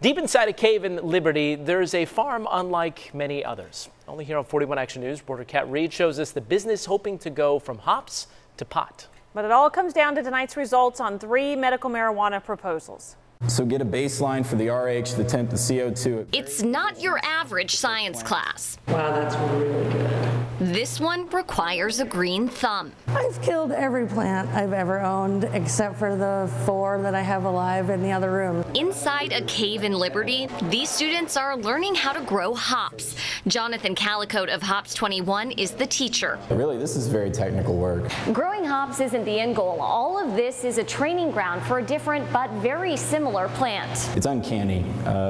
Deep inside a cave in Liberty, there's a farm unlike many others. Only here on 41 Action News, reporter Kat Reed shows us the business hoping to go from hops to pot. But it all comes down to tonight's results on 3 medical marijuana proposals. So get a baseline for the RH, the temp, the CO2. It's not your average science class. Wow, that's really good. This one requires a green thumb. I've killed every plant I've ever owned except for the 4 that I have alive in the other room. Inside a cave in Liberty, these students are learning how to grow hops. Jonathan Calicote of Hops 21 is the teacher. Really, this is very technical work. Growing hops isn't the end goal. All of this is a training ground for a different but very similar plant. It's uncanny,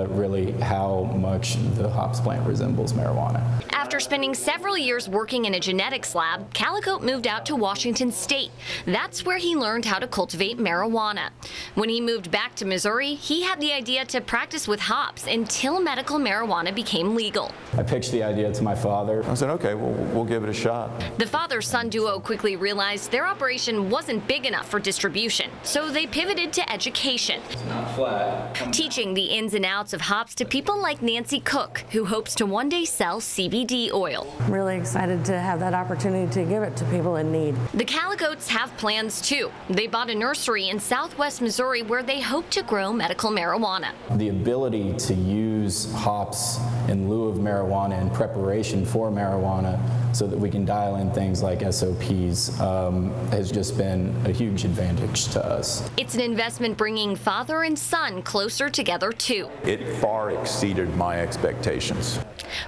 really, how much the hops plant resembles marijuana. After spending several years working in a genetics lab, Calicote moved out to Washington State. That's where he learned how to cultivate marijuana. When he moved back to Missouri, he had the idea to practice with hops until medical marijuana became legal. I pitched the idea to my father. I said, okay, well, we'll give it a shot. The father-son duo quickly realized their operation wasn't big enough for distribution, so they pivoted to education. It's not flat. Teaching the ins and outs of hops to people like Nancy Cook, who hopes to one day sell CBD oil. I'm really excited to have that opportunity to give it to people in need. The Calicotes have plans too. They bought a nursery in southwest Missouri where they hope to grow medical marijuana. The ability to use hops in lieu of marijuana in preparation for marijuana so that we can dial in things like SOPs has just been a huge advantage to us. It's an investment bringing father and son closer together too. It far exceeded my expectations.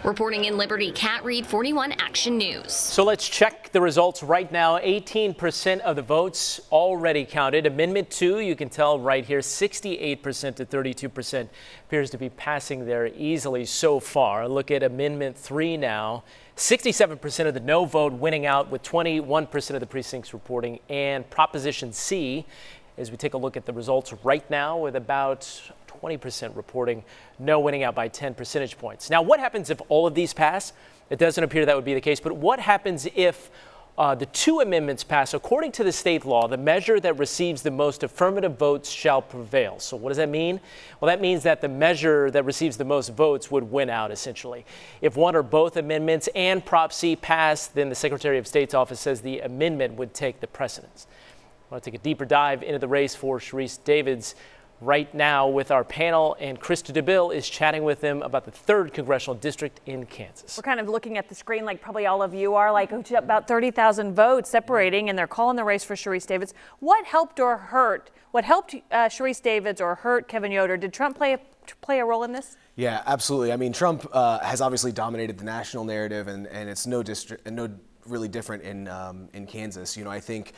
Reporting in Liberty, Kat Reed, 41 Action News. So let's check the results right now. 18% of the votes already counted. Amendment 2, you can tell right here, 68% to 32% appears to be passing there easily so far. Look at Amendment 3 now. 67% of the no vote winning out with 21% of the precincts reporting. And Proposition C, as we take a look at the results right now, with about 20% reporting no, winning out by 10 percentage points. Now, what happens if all of these pass? It doesn't appear that would be the case, but what happens if the 2 amendments pass? According to the state law, the measure that receives the most affirmative votes shall prevail. So what does that mean? Well, that means that the measure that receives the most votes would win out, essentially. If one or both amendments and Prop C pass, then the Secretary of State's office says the amendment would take the precedence. I want to take a deeper dive into the race for Sharice Davids right now with our panel, and Krista DeBille is chatting with them about the 3rd congressional district in Kansas. We're kind of looking at the screen like probably all of you are, like about 30,000 votes separating, and they're calling the race for Sharice Davids. What helped or hurt? What helped Sharice Davids or hurt Kevin Yoder? Did Trump play a role in this? Yeah, absolutely. I mean, Trump has obviously dominated the national narrative, and it's no really different in Kansas. You know, I think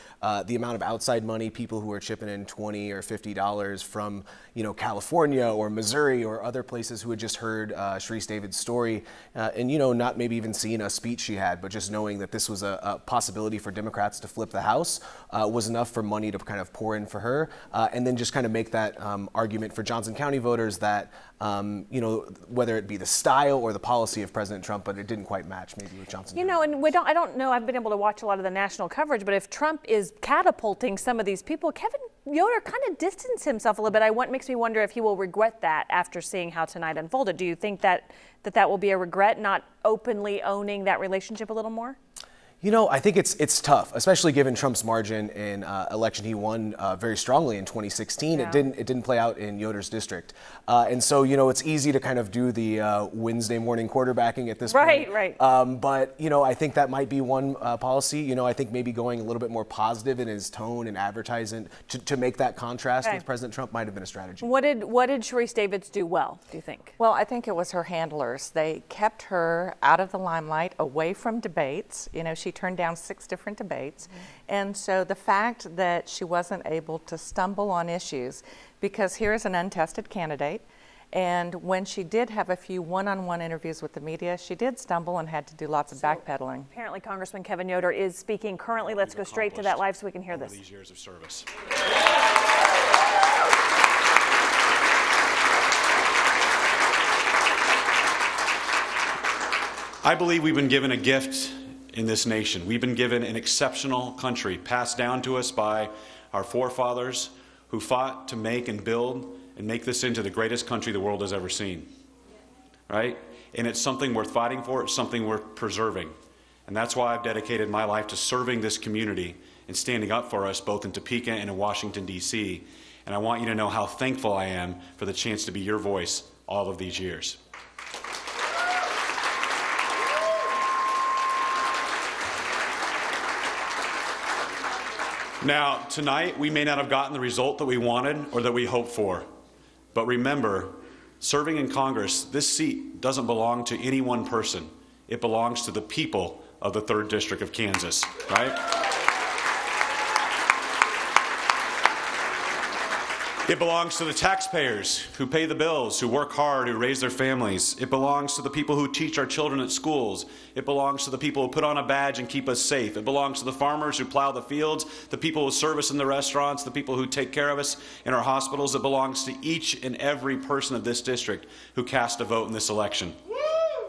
the amount of outside money, people who are chipping in $20 or $50 from, you know, California or Missouri or other places who had just heard Sharice Davids' story and, you know, not maybe even seeing a speech she had, but just knowing that this was a possibility for Democrats to flip the House was enough for money to kind of pour in for her, and then just kind of make that argument for Johnson County voters that, you know, whether it be the style or the policy of President Trump, but it didn't quite match maybe with Johnson. You know, and I don't know, I've been able to watch a lot of the national coverage, but if Trump is catapulting some of these people, Kevin Yoder kind of distanced himself a little bit. Makes me wonder if he will regret that after seeing how tonight unfolded. Do you think that will be a regret, not openly owning that relationship a little more? You know, I think it's tough, especially given Trump's margin in election he won very strongly in 2016. Yeah. It didn't play out in Yoder's district, and so you know it's easy to kind of do the Wednesday morning quarterbacking at this point. Right. But you know, I think that might be one policy. You know, I think maybe going a little bit more positive in his tone and advertising to make that contrast with President Trump might have been a strategy. What did Sharice Davids do well, do you think? Well, I think it was her handlers. They kept her out of the limelight, away from debates. You know, she turned down 6 different debates. And so the fact that she wasn't able to stumble on issues, because here's an untested candidate, and when she did have a few one-on-one interviews with the media, she did stumble and had to do lots of backpedaling. Apparently Congressman Kevin Yoder is speaking currently. Let's go straight to that live so we can hear this. These years of service. I believe we've been given a gift in this nation. We've been given an exceptional country passed down to us by our forefathers who fought to make and build and make this into the greatest country the world has ever seen, right? And it's something worth fighting for. It's something worth preserving. And that's why I've dedicated my life to serving this community and standing up for us both in Topeka and in Washington, D.C. And I want you to know how thankful I am for the chance to be your voice all of these years. Now, tonight, we may not have gotten the result that we wanted or that we hoped for. But remember, serving in Congress, this seat doesn't belong to any one person. It belongs to the people of the 3rd District of Kansas, right? It belongs to the taxpayers who pay the bills, who work hard, who raise their families. It belongs to the people who teach our children at schools. It belongs to the people who put on a badge and keep us safe. It belongs to the farmers who plow the fields, the people who serve us in the restaurants, the people who take care of us in our hospitals. It belongs to each and every person of this district who cast a vote in this election,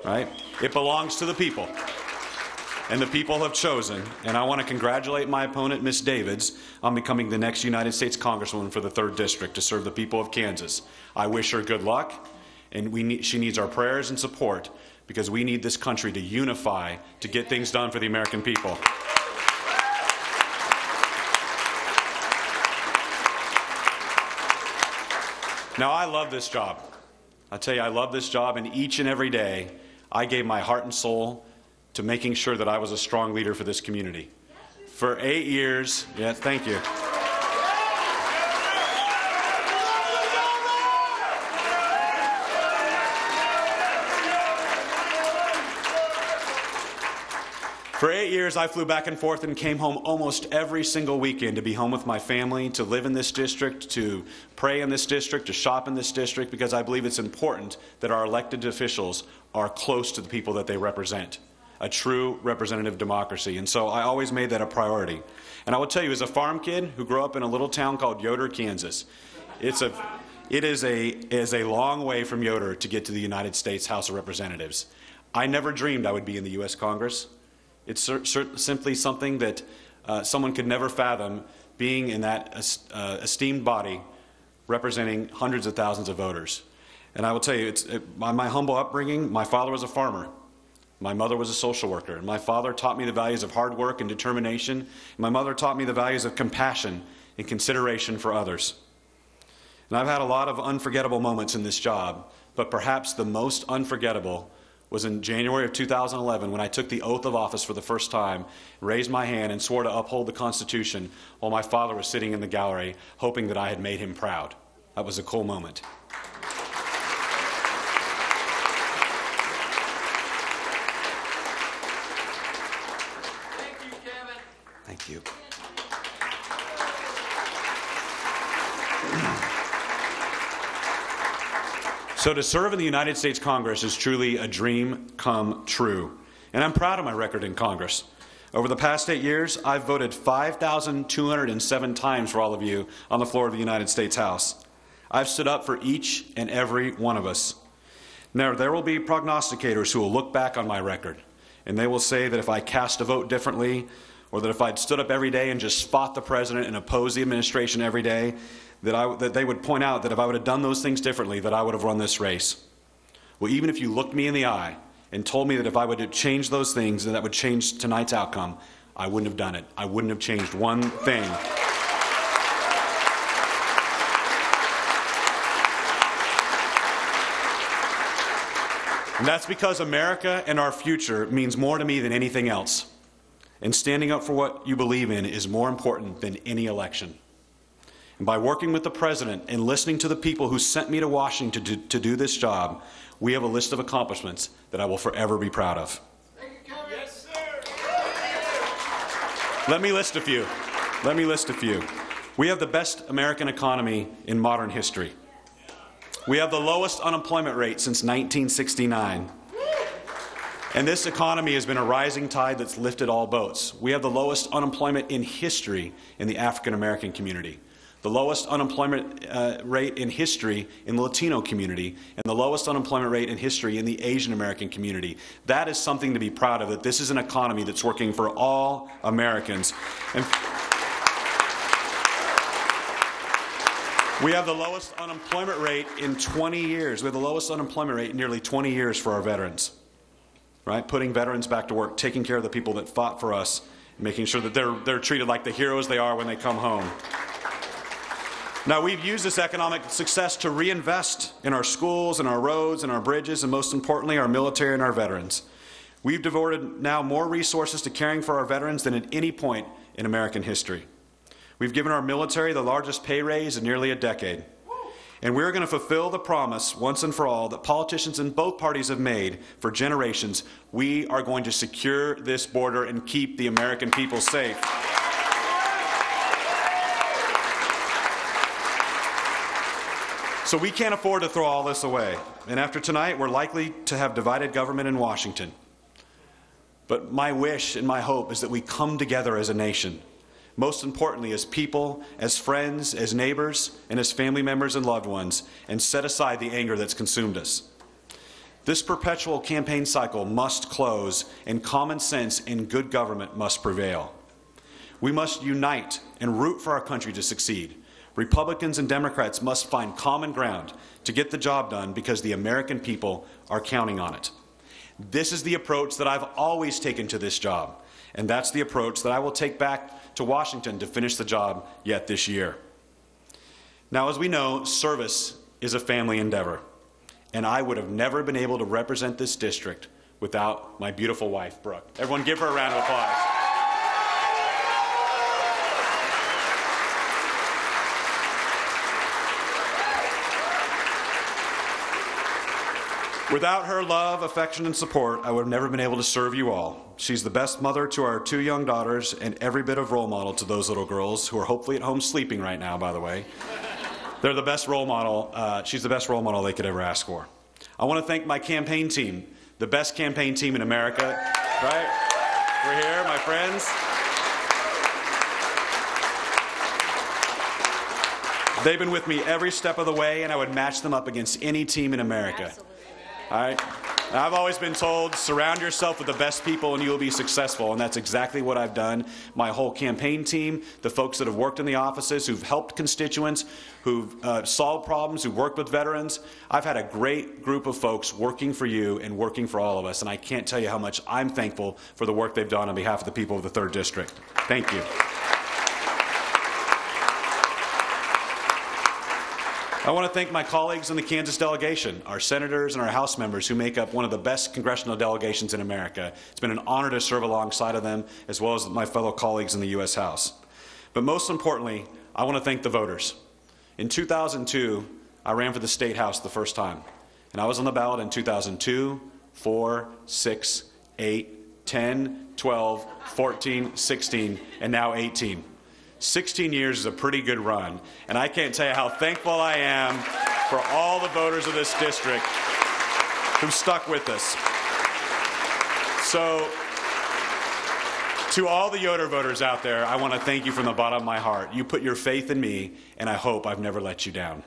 right? It belongs to the people. And the people have chosen, and I want to congratulate my opponent, Ms. Davids, on becoming the next United States Congresswoman for the 3rd District to serve the people of Kansas. I wish her good luck, and she needs our prayers and support because we need this country to unify to get things done for the American people. Now, I love this job. I tell you, I love this job, and each and every day, I gave my heart and soul to making sure that I was a strong leader for this community. For 8 years, yes, thank you. For 8 years, I flew back and forth and came home almost every single weekend to be home with my family, to live in this district, to pray in this district, to shop in this district, because I believe it's important that our elected officials are close to the people that they represent. A true representative democracy. And so I always made that a priority. And I will tell you, as a farm kid who grew up in a little town called Yoder, Kansas, it is a long way from Yoder to get to the United States House of Representatives. I never dreamed I would be in the U.S. Congress. It's simply something that someone could never fathom, being in that esteemed body representing hundreds of thousands of voters. And I will tell you, my humble upbringing, my father was a farmer. My mother was a social worker. My father taught me the values of hard work and determination. My mother taught me the values of compassion and consideration for others. And I've had a lot of unforgettable moments in this job, but perhaps the most unforgettable was in January of 2011 when I took the oath of office for the first time, raised my hand and swore to uphold the Constitution while my father was sitting in the gallery hoping that I had made him proud. That was a cool moment. Thank you. So to serve in the United States Congress is truly a dream come true. And I'm proud of my record in Congress. Over the past 8 years, I've voted 5,207 times for all of you on the floor of the United States House. I've stood up for each and every one of us. Now, there will be prognosticators who will look back on my record, and they will say that if I cast a vote differently, or that if I'd stood up every day and just fought the president and opposed the administration every day, that they would point out that if I would have done those things differently, that I would have run this race. Well, even if you looked me in the eye and told me that if I would have changed those things, that would change tonight's outcome, I wouldn't have done it. I wouldn't have changed one thing. And that's because America and our future means more to me than anything else. And standing up for what you believe in is more important than any election. And by working with the president and listening to the people who sent me to Washington to do this job, we have a list of accomplishments that I will forever be proud of. Yes, sir. Let me list a few. We have the best American economy in modern history. We have the lowest unemployment rate since 1969. And this economy has been a rising tide that's lifted all boats. We have the lowest unemployment in history in the African American community, the lowest unemployment rate in history in the Latino community, and the lowest unemployment rate in history in the Asian American community. That is something to be proud of, that this is an economy that's working for all Americans. And we have the lowest unemployment rate in 20 years. We have the lowest unemployment rate in nearly 20 years for our veterans. Right? Putting veterans back to work, taking care of the people that fought for us, making sure that they're treated like the heroes they are when they come home. Now, we've used this economic success to reinvest in our schools and our roads and our bridges, and most importantly, our military and our veterans. We've devoted now more resources to caring for our veterans than at any point in American history. We've given our military the largest pay raise in nearly a decade. And we're going to fulfill the promise once and for all that politicians in both parties have made for generations. We are going to secure this border and keep the American people safe. So we can't afford to throw all this away. And after tonight, we're likely to have divided government in Washington. But my wish and my hope is that we come together as a nation. Most importantly, as people, as friends, as neighbors, and as family members and loved ones, and set aside the anger that's consumed us. This perpetual campaign cycle must close, and common sense and good government must prevail. We must unite and root for our country to succeed. Republicans and Democrats must find common ground to get the job done because the American people are counting on it. This is the approach that I've always taken to this job, and that's the approach that I will take back to Washington to finish the job yet this year. Now, as we know, service is a family endeavor, and I would have never been able to represent this district without my beautiful wife, Brooke. Everyone give her a round of applause. Without her love, affection, and support, I would have never been able to serve you all. She's the best mother to our 2 young daughters and every bit of role model to those little girls who are hopefully at home sleeping right now, by the way. They're the best role model. She's the best role model they could ever ask for. I want to thank my campaign team, the best campaign team in America, right? We're here, my friends. They've been with me every step of the way, and I would match them up against any team in America. Absolutely. All right? And I've always been told, surround yourself with the best people and you will be successful, and that's exactly what I've done. My whole campaign team, the folks that have worked in the offices, who've helped constituents, who've solved problems, who've worked with veterans. I've had a great group of folks working for you and working for all of us, and I can't tell you how much I'm thankful for the work they've done on behalf of the people of the 3rd District. Thank you. I want to thank my colleagues in the Kansas delegation, our senators and our House members who make up one of the best congressional delegations in America. It's been an honor to serve alongside of them, as well as my fellow colleagues in the U.S. House. But most importantly, I want to thank the voters. In 2002, I ran for the State House the first time, and I was on the ballot in 2002, 4, 6, 8, 10, 12, 14, 16, and now 18. 16 years is a pretty good run, and I can't tell you how thankful I am for all the voters of this district who stuck with us. So, to all the Yoder voters out there, I want to thank you from the bottom of my heart. You put your faith in me, and I hope I've never let you down.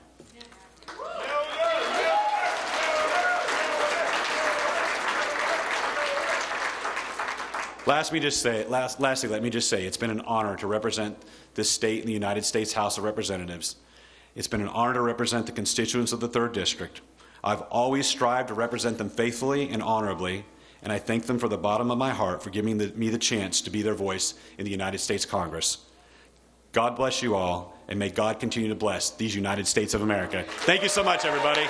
Lastly, let me just say, it's been an honor to represent this state in the United States House of Representatives. It's been an honor to represent the constituents of the 3rd District. I've always strived to represent them faithfully and honorably, and I thank them from the bottom of my heart for giving me the chance to be their voice in the United States Congress. God bless you all, and may God continue to bless these United States of America. Thank you so much, everybody.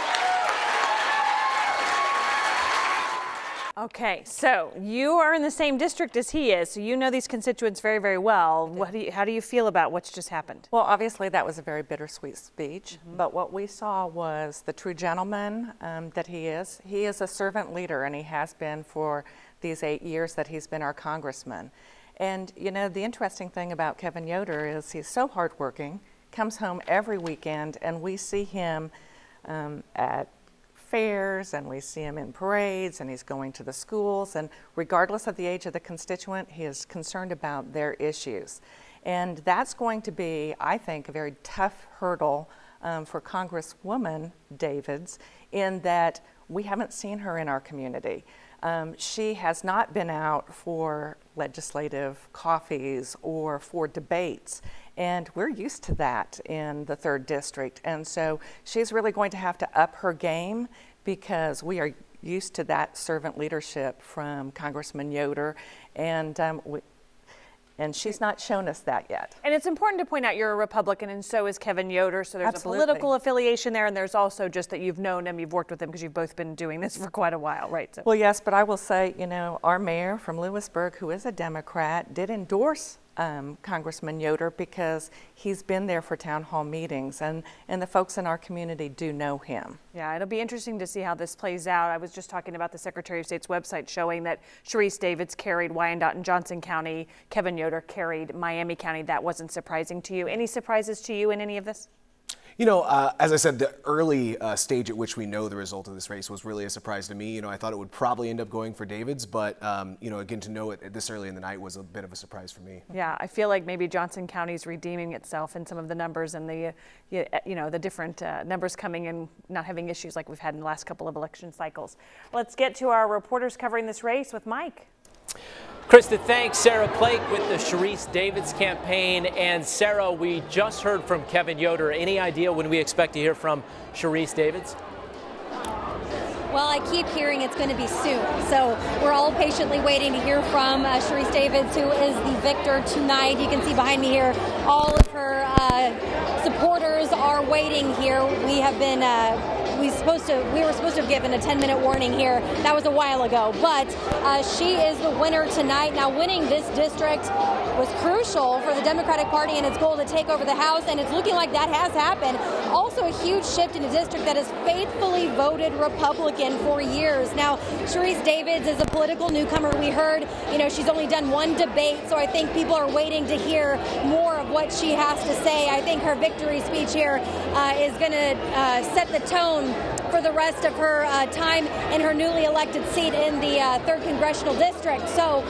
Okay, so you are in the same district as he is, so you know these constituents very, very well. How do you feel about what's just happened? Well, obviously that was a very bittersweet speech, but what we saw was the true gentleman that he is. He is a servant leader, and he has been for these 8 years that he's been our congressman. And you know, the interesting thing about Kevin Yoder is he's so hardworking, comes home every weekend, and we see him at fairs, and we see him in parades, and he's going to the schools, and regardless of the age of the constituent, he is concerned about their issues. And that's going to be, I think, a very tough hurdle for Congresswoman Davids, in that we haven't seen her in our community. She has not been out for legislative coffees or for debates, and we're used to that in the 3rd District. And so she's really going to have to up her game, because we are used to that servant leadership from Congressman Yoder, and she's not shown us that yet. And it's important to point out you're a Republican, and so is Kevin Yoder, so there's Absolutely. a political affiliation there, and there's also just that you've known him, you've worked with him, because you've both been doing this for quite a while, right? So. Well, yes, but I will say, you know, our mayor from Lewisburg, who is a Democrat, did endorse Congressman Yoder, because he's been there for town hall meetings, and the folks in our community do know him. Yeah, it'll be interesting to see how this plays out. I was just talking about the Secretary of State's website showing that Sharice Davids carried Wyandotte and Johnson County. Kevin Yoder carried Miami County. That wasn't surprising to you. Any surprises to you in any of this? You know, as I said, the early stage at which we know the result of this race was really a surprise to me. You know, I thought it would probably end up going for Davids, but, you know, again, to know it this early in the night was a bit of a surprise for me. Yeah, I feel like maybe Johnson County is redeeming itself in some of the numbers and the, you know, the different numbers coming in, not having issues like we've had in the last couple of election cycles. Let's get to our reporters covering this race with Mike. Krista, thanks. Sarah Plake with the Sharice Davids campaign. And Sarah, we just heard from Kevin Yoder. Any idea when we expect to hear from Sharice Davids? Well, I keep hearing it's going to be soon. So we're all patiently waiting to hear from Sharice Davids, who is the victor tonight. You can see behind me here, all of her supporters are waiting here. We have been we were supposed to have given a 10-minute warning here. That was a while ago, but she is the winner tonight. Now, winning this district was crucial for the Democratic Party and its goal to take over the House, and it's looking like that has happened. Also, a huge shift in a district that has faithfully voted Republican for years. Now, Sharice Davids is a political newcomer. We heard, you know, she's only done one debate, so I think people are waiting to hear more of what she has to say. I think her victory speech here is going to set the tone for the rest of her time in her newly elected seat in the 3rd Congressional District. So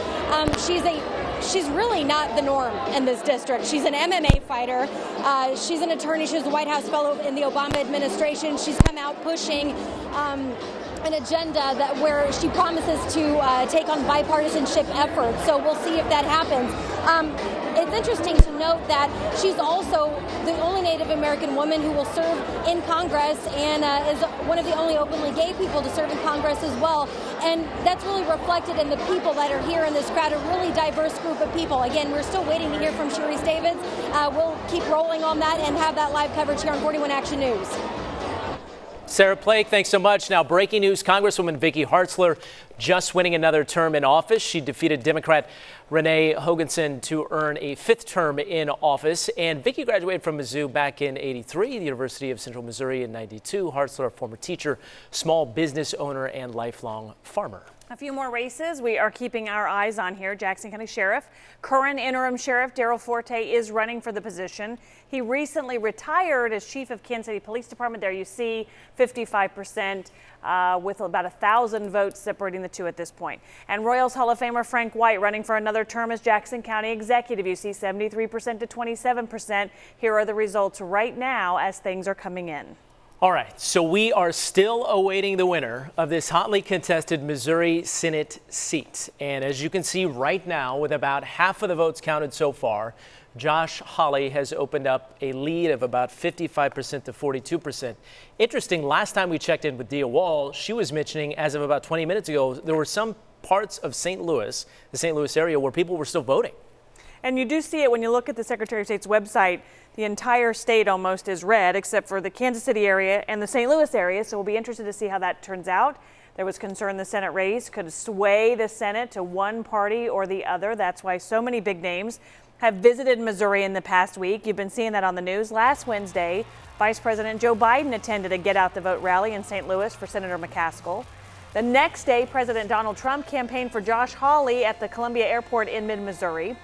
she's really not the norm in this district. She's an MMA fighter. She's an attorney. She's a White House fellow in the Obama administration. She's come out pushing an agenda where she promises to take on bipartisanship efforts. So we'll see if that happens. It's interesting to note that she's also the only Native American woman who will serve in Congress and is one of the only openly gay people to serve in Congress as well. And that's really reflected in the people that are here in this crowd, a really diverse group of people. Again, we're still waiting to hear from Sharice Davids. We'll keep rolling on that and have that live coverage here on 41 Action News. Sarah Plake, thanks so much. Now, breaking news, Congresswoman Vicky Hartzler just winning another term in office. She defeated Democrat Renee Hoganson to earn a 5th term in office. And Vicky graduated from Mizzou back in '83, the University of Central Missouri in '92. Hartzler, a former teacher, small business owner, and lifelong farmer. A few more races we are keeping our eyes on here. Jackson County Sheriff, current interim sheriff Daryl Forte is running for the position. He recently retired as chief of Kansas City Police Department. There you see 55% with about 1,000 votes separating the two at this point. And Royals Hall of Famer Frank White running for another term as Jackson County Executive. You see 73% to 27%. Here are the results right now as things are coming in. All right, so we are still awaiting the winner of this hotly contested Missouri Senate seat. And as you can see right now, with about half of the votes counted so far, Josh Hawley has opened up a lead of about 55% to 42%. Interesting, last time we checked in with Dia Wall, she was mentioning as of about 20 minutes ago, there were some parts of St. Louis, the St. Louis area, where people were still voting. And you do see it when you look at the Secretary of State's website. The entire state almost is red, except for the Kansas City area and the St. Louis area. So we'll be interested to see how that turns out. There was concern the Senate race could sway the Senate to one party or the other. That's why so many big names have visited Missouri in the past week. You've been seeing that on the news. Last Wednesday, Vice President Joe Biden attended a Get Out the Vote rally in St. Louis for Senator McCaskill. The next day, President Donald Trump campaigned for Josh Hawley at the Columbia Airport in mid-Missouri.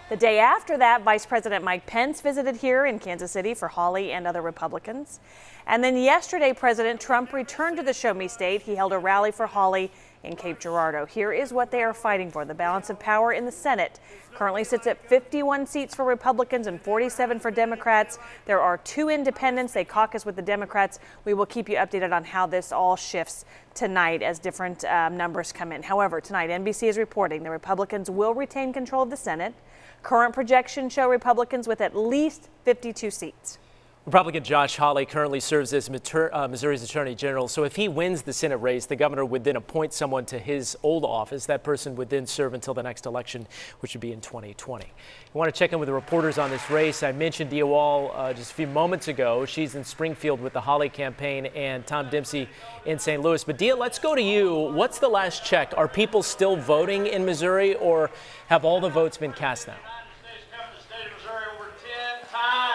The day after that, Vice President Mike Pence visited here in Kansas City for Hawley and other Republicans. And then yesterday, President Trump returned to the Show Me State. He held a rally for Hawley in Cape Girardeau. Here is what they are fighting for. The balance of power in the Senate currently sits at 51 seats for Republicans and 47 for Democrats. There are 2 independents. They caucus with the Democrats. We will keep you updated on how this all shifts tonight as different numbers come in. However, tonight, NBC is reporting the Republicans will retain control of the Senate. Current projections show Republicans with at least 52 seats. Republican Josh Hawley currently serves as Missouri's Attorney General. So if he wins the Senate race, the governor would then appoint someone to his old office. That person would then serve until the next election, which would be in 2020. I want to check in with the reporters on this race. I mentioned Dia Wall just a few moments ago. She's in Springfield with the Hawley campaign and Tom Dempsey in St. Louis. But Dia, let's go to you. What's the last check? Are people still voting in Missouri, or have all the votes been cast now?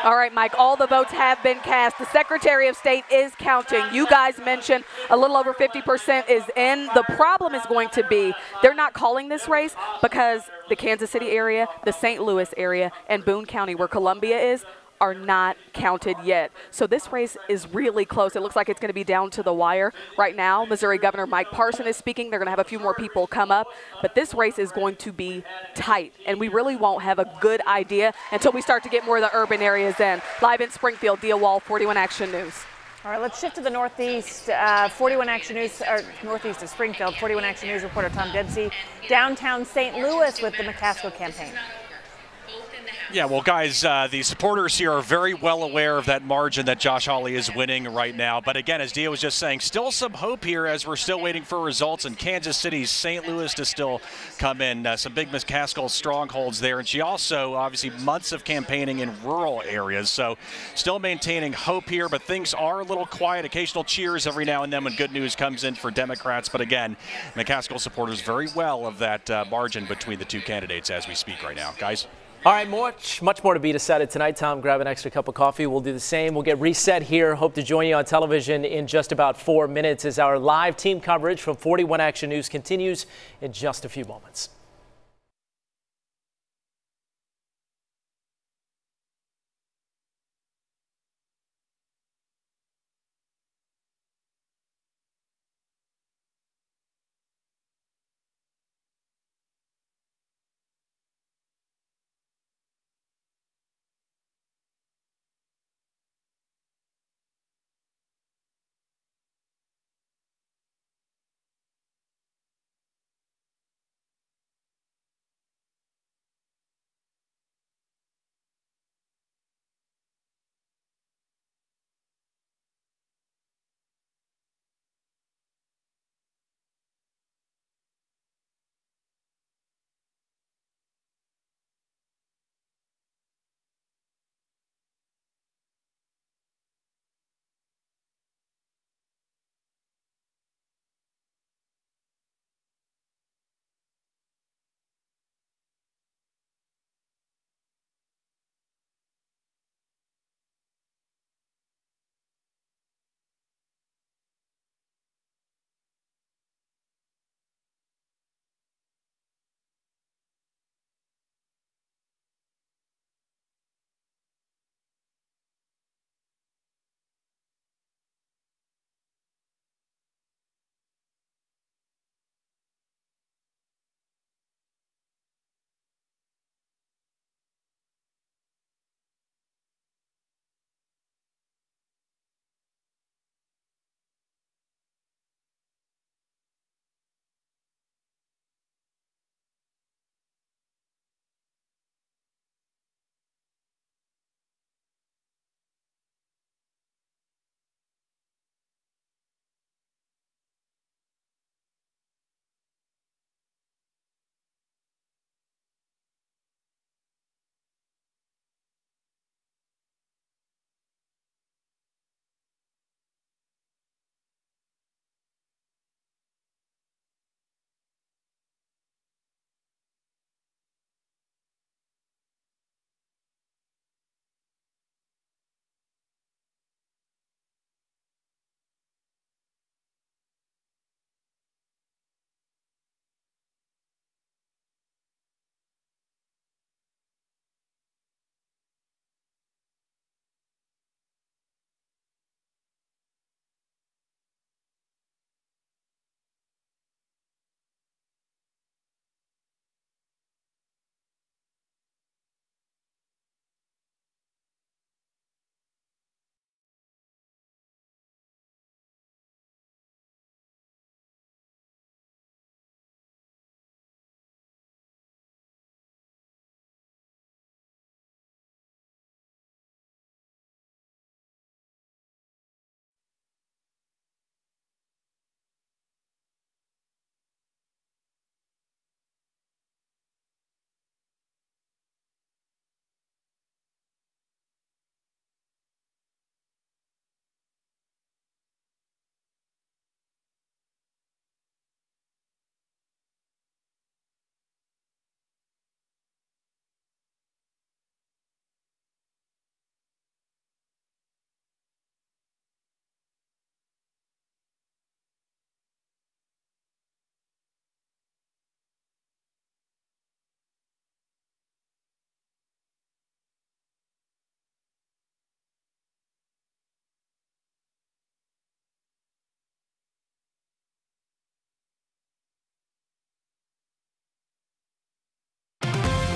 All right, Mike, all the votes have been cast. The Secretary of State is counting. You guys mentioned a little over 50% is in. The problem is going to be they're not calling this race because the Kansas City area, the St. Louis area, and Boone County, where Columbia is, are not counted yet. So this race is really close. It looks like it's going to be down to the wire right now. Missouri Governor Mike Parson is speaking. They're going to have a few more people come up, but this race is going to be tight, and we really won't have a good idea until we start to get more of the urban areas in. Live in Springfield, Dia Wall, 41 Action News. All right, let's shift to the Northeast. 41 Action News, or Northeast of Springfield. 41 Action News reporter Tom Dempsey, downtown St. Louis with the McCaskill campaign. Yeah, well, guys, the supporters here are very well aware of that margin that Josh Hawley is winning right now. But again, as Dia was just saying, still some hope here as we're still waiting for results in Kansas City, St. Louis to still come in. Some big McCaskill strongholds there. And she also, obviously, months of campaigning in rural areas. So still maintaining hope here, but things are a little quiet. Occasional cheers every now and then when good news comes in for Democrats. But again, McCaskill supporters very well of that margin between the two candidates as we speak right now. Guys? All right, much more to be decided tonight. Tom, grab an extra cup of coffee. We'll do the same. We'll get reset here. Hope to join you on television in just about 4 minutes as our live team coverage from 41 Action News continues in just a few moments.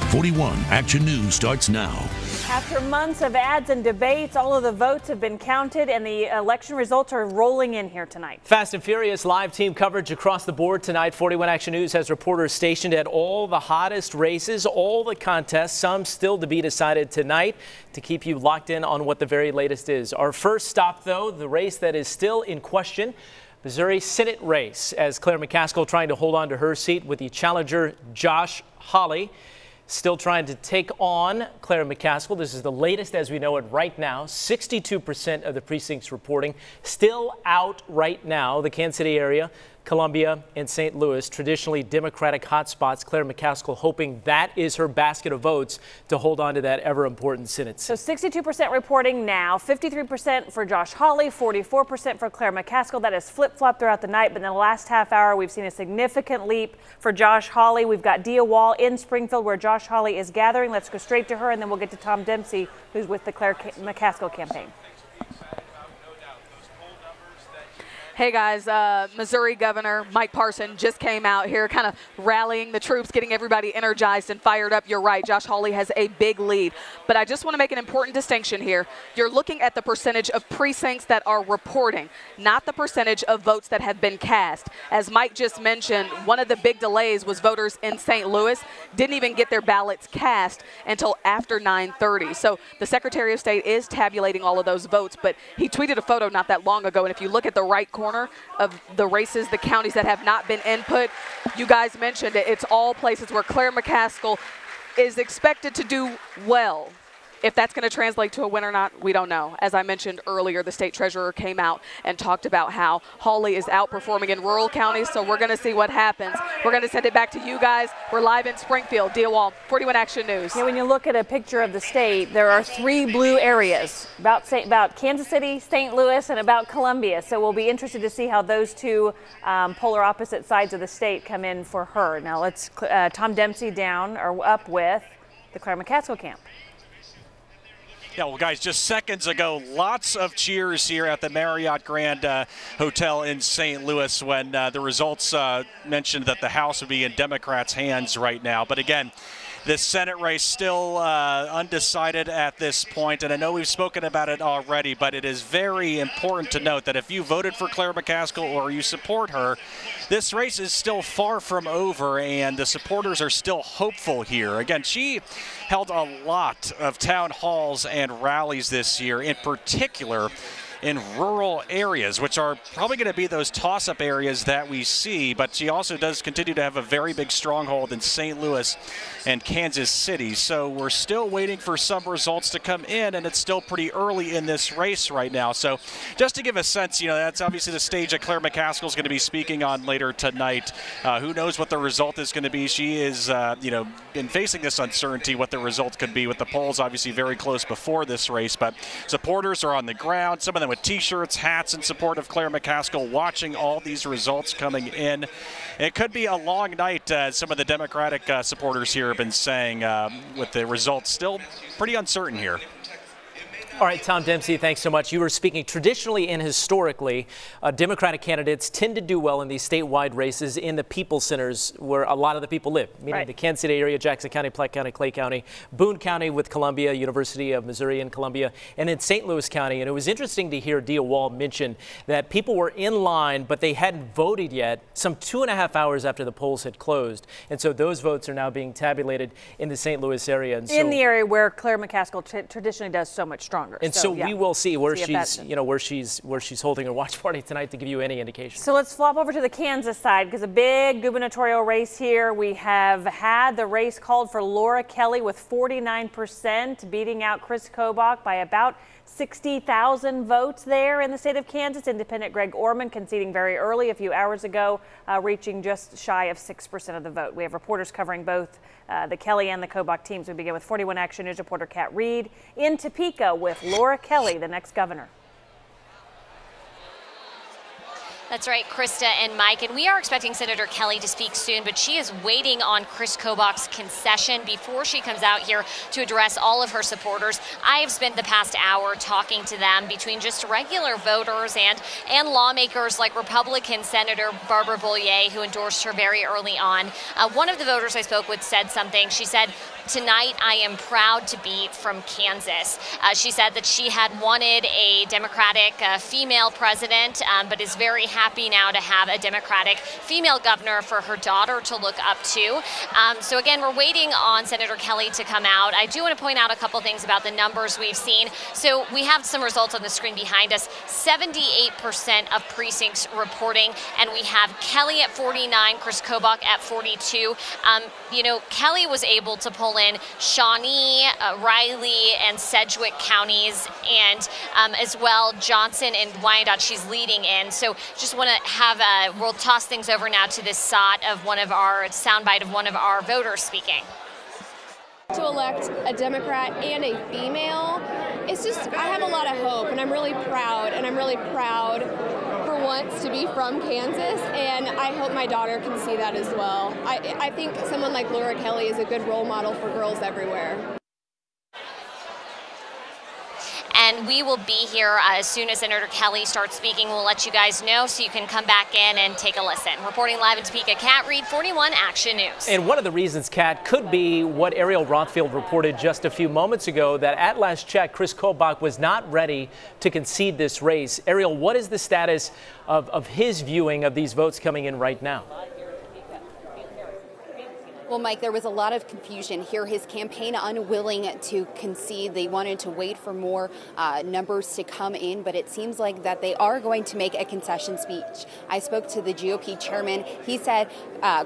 41 Action News starts now. After months of ads and debates, all of the votes have been counted and the election results are rolling in here tonight. Fast and Furious live team coverage across the board tonight. 41 Action News has reporters stationed at all the hottest races, all the contests, some still to be decided tonight, to keep you locked in on what the very latest is. Our first stop, though, the race that is still in question, Missouri Senate race, as Claire McCaskill trying to hold on to her seat with the challenger Josh Hawley. Still trying to take on Claire McCaskill. This is the latest as we know it right now. 62% of the precincts reporting still out right now. The Kansas City area, Columbia, and St. Louis, traditionally Democratic hotspots. Claire McCaskill hoping that is her basket of votes to hold on to that ever important Senate seat. So 62% reporting now, 53% for Josh Hawley, 44% for Claire McCaskill. That has flip-flopped throughout the night, but in the last half hour, we've seen a significant leap for Josh Hawley. We've got Dia Wall in Springfield, where Josh Hawley is gathering. Let's go straight to her, and then we'll get to Tom Dempsey, who's with the Claire McCaskill campaign. Hey guys, Missouri Governor Mike Parson just came out here kind of rallying the troops, getting everybody energized and fired up. You're right, Josh Hawley has a big lead. But I just want to make an important distinction here. You're looking at the percentage of precincts that are reporting, not the percentage of votes that have been cast. As Mike just mentioned, one of the big delays was voters in St. Louis didn't even get their ballots cast until after 9:30. So the Secretary of State is tabulating all of those votes, but he tweeted a photo not that long ago, and if you look at the right corner of the races, the counties that have not been input, you guys mentioned it, it's all places where Claire McCaskill is expected to do well. If that's going to translate to a win or not, we don't know. As I mentioned earlier, the state treasurer came out and talked about how Hawley is outperforming in rural counties, so we're going to see what happens. We're going to send it back to you guys. We're live in Springfield. Dia Wall, 41 Action News. Yeah, when you look at a picture of the state, there are 3 blue areas, about Kansas City, St. Louis, and about Columbia. So we'll be interested to see how those two polar opposite sides of the state come in for her. Now let's Tom Dempsey down or up with the Claire McCaskill camp. Yeah, well, guys, just seconds ago, lots of cheers here at the Marriott Grand Hotel in St. Louis when the results mentioned that the House would be in Democrats' hands right now. But again, this Senate race still undecided at this point, and I know we've spoken about it already, but it is very important to note that if you voted for Claire McCaskill or you support her, this race is still far from over, and the supporters are still hopeful here. Again, she held a lot of town halls and rallies this year, in particular in rural areas, which are probably going to be those toss-up areas that we see, but she also does continue to have a very big stronghold in St. Louis and Kansas City. So we're still waiting for some results to come in, and it's still pretty early in this race right now. So just to give a sense, that's obviously the stage that Claire McCaskill is going to be speaking on later tonight. Who knows what the result is going to be? She is, been facing this uncertainty what the result could be, with the polls obviously very close before this race, but supporters are on the ground, some of them with T-shirts, hats in support of Claire McCaskill, watching all these results coming in. It could be a long night, as some of the Democratic supporters here have been saying, with the results still pretty uncertain here. All right, Tom Dempsey, thanks so much. You were speaking traditionally and historically, Democratic candidates tend to do well in these statewide races in the people centers where a lot of the people live, meaning the Kansas City area, Jackson County, Platte County, Clay County, Boone County with Columbia, University of Missouri in Columbia, and in St. Louis County. And it was interesting to hear Dia Wall mention that people were in line, but they hadn't voted yet, some 2.5 hours after the polls had closed. And so those votes are now being tabulated in the St. Louis area. And in the area where Claire McCaskill traditionally does so much stronger. And so we will see where she's holding her watch party tonight to give you any indication. So let's flop over to the Kansas side, because a big gubernatorial race here. We have had the race called for Laura Kelly with 49%, beating out Chris Kobach by about 60,000 votes there in the state of Kansas. Independent Greg Orman conceding very early a few hours ago, reaching just shy of 6% of the vote. We have reporters covering both the Kelly and the Kobach teams. We begin with 41 Action News reporter Kat Reed in Topeka with Laura Kelly, the next governor. That's right, Krista and Mike. And we are expecting Senator Kelly to speak soon, but she is waiting on Chris Kobach's concession before she comes out here to address all of her supporters. I have spent the past hour talking to them, between just regular voters and lawmakers like Republican Senator Barbara Bollier, who endorsed her very early on. One of the voters I spoke with said something. She said, "Tonight, I am proud to be from Kansas." She said that she had wanted a Democratic female president, but is very happy now to have a Democratic female governor for her daughter to look up to. So again, we're waiting on Senator Kelly to come out. I do want to point out a couple things about the numbers we've seen. So we have some results on the screen behind us. 78% of precincts reporting, and we have Kelly at 49, Chris Kobach at 42. You know, Kelly was able to pull in Shawnee, Riley, and Sedgwick counties, and as well Johnson and Wyandotte she's leading in. So just want to have we'll toss things over now to this soundbite of one of our voters speaking. To elect a Democrat and a female, it's just, I have a lot of hope, and I'm really proud, for once to be from Kansas, and I hope my daughter can see that as well. I think someone like Laura Kelly is a good role model for girls everywhere. And we will be here as soon as Senator Kelly starts speaking. We'll let you guys know so you can come back in and take a listen. Reporting live in Topeka, Kat Reed, 41 Action News. And one of the reasons, Kat, could be what Ariel Rothfield reported just a few moments ago, that at last check, Chris Kobach was not ready to concede this race. Ariel, what is the status of his viewing of these votes coming in right now? Well, Mike, there was a lot of confusion here. His campaign unwilling to concede. They wanted to wait for more numbers to come in, but it seems like that they are going to make a concession speech. I spoke to the GOP chairman. He said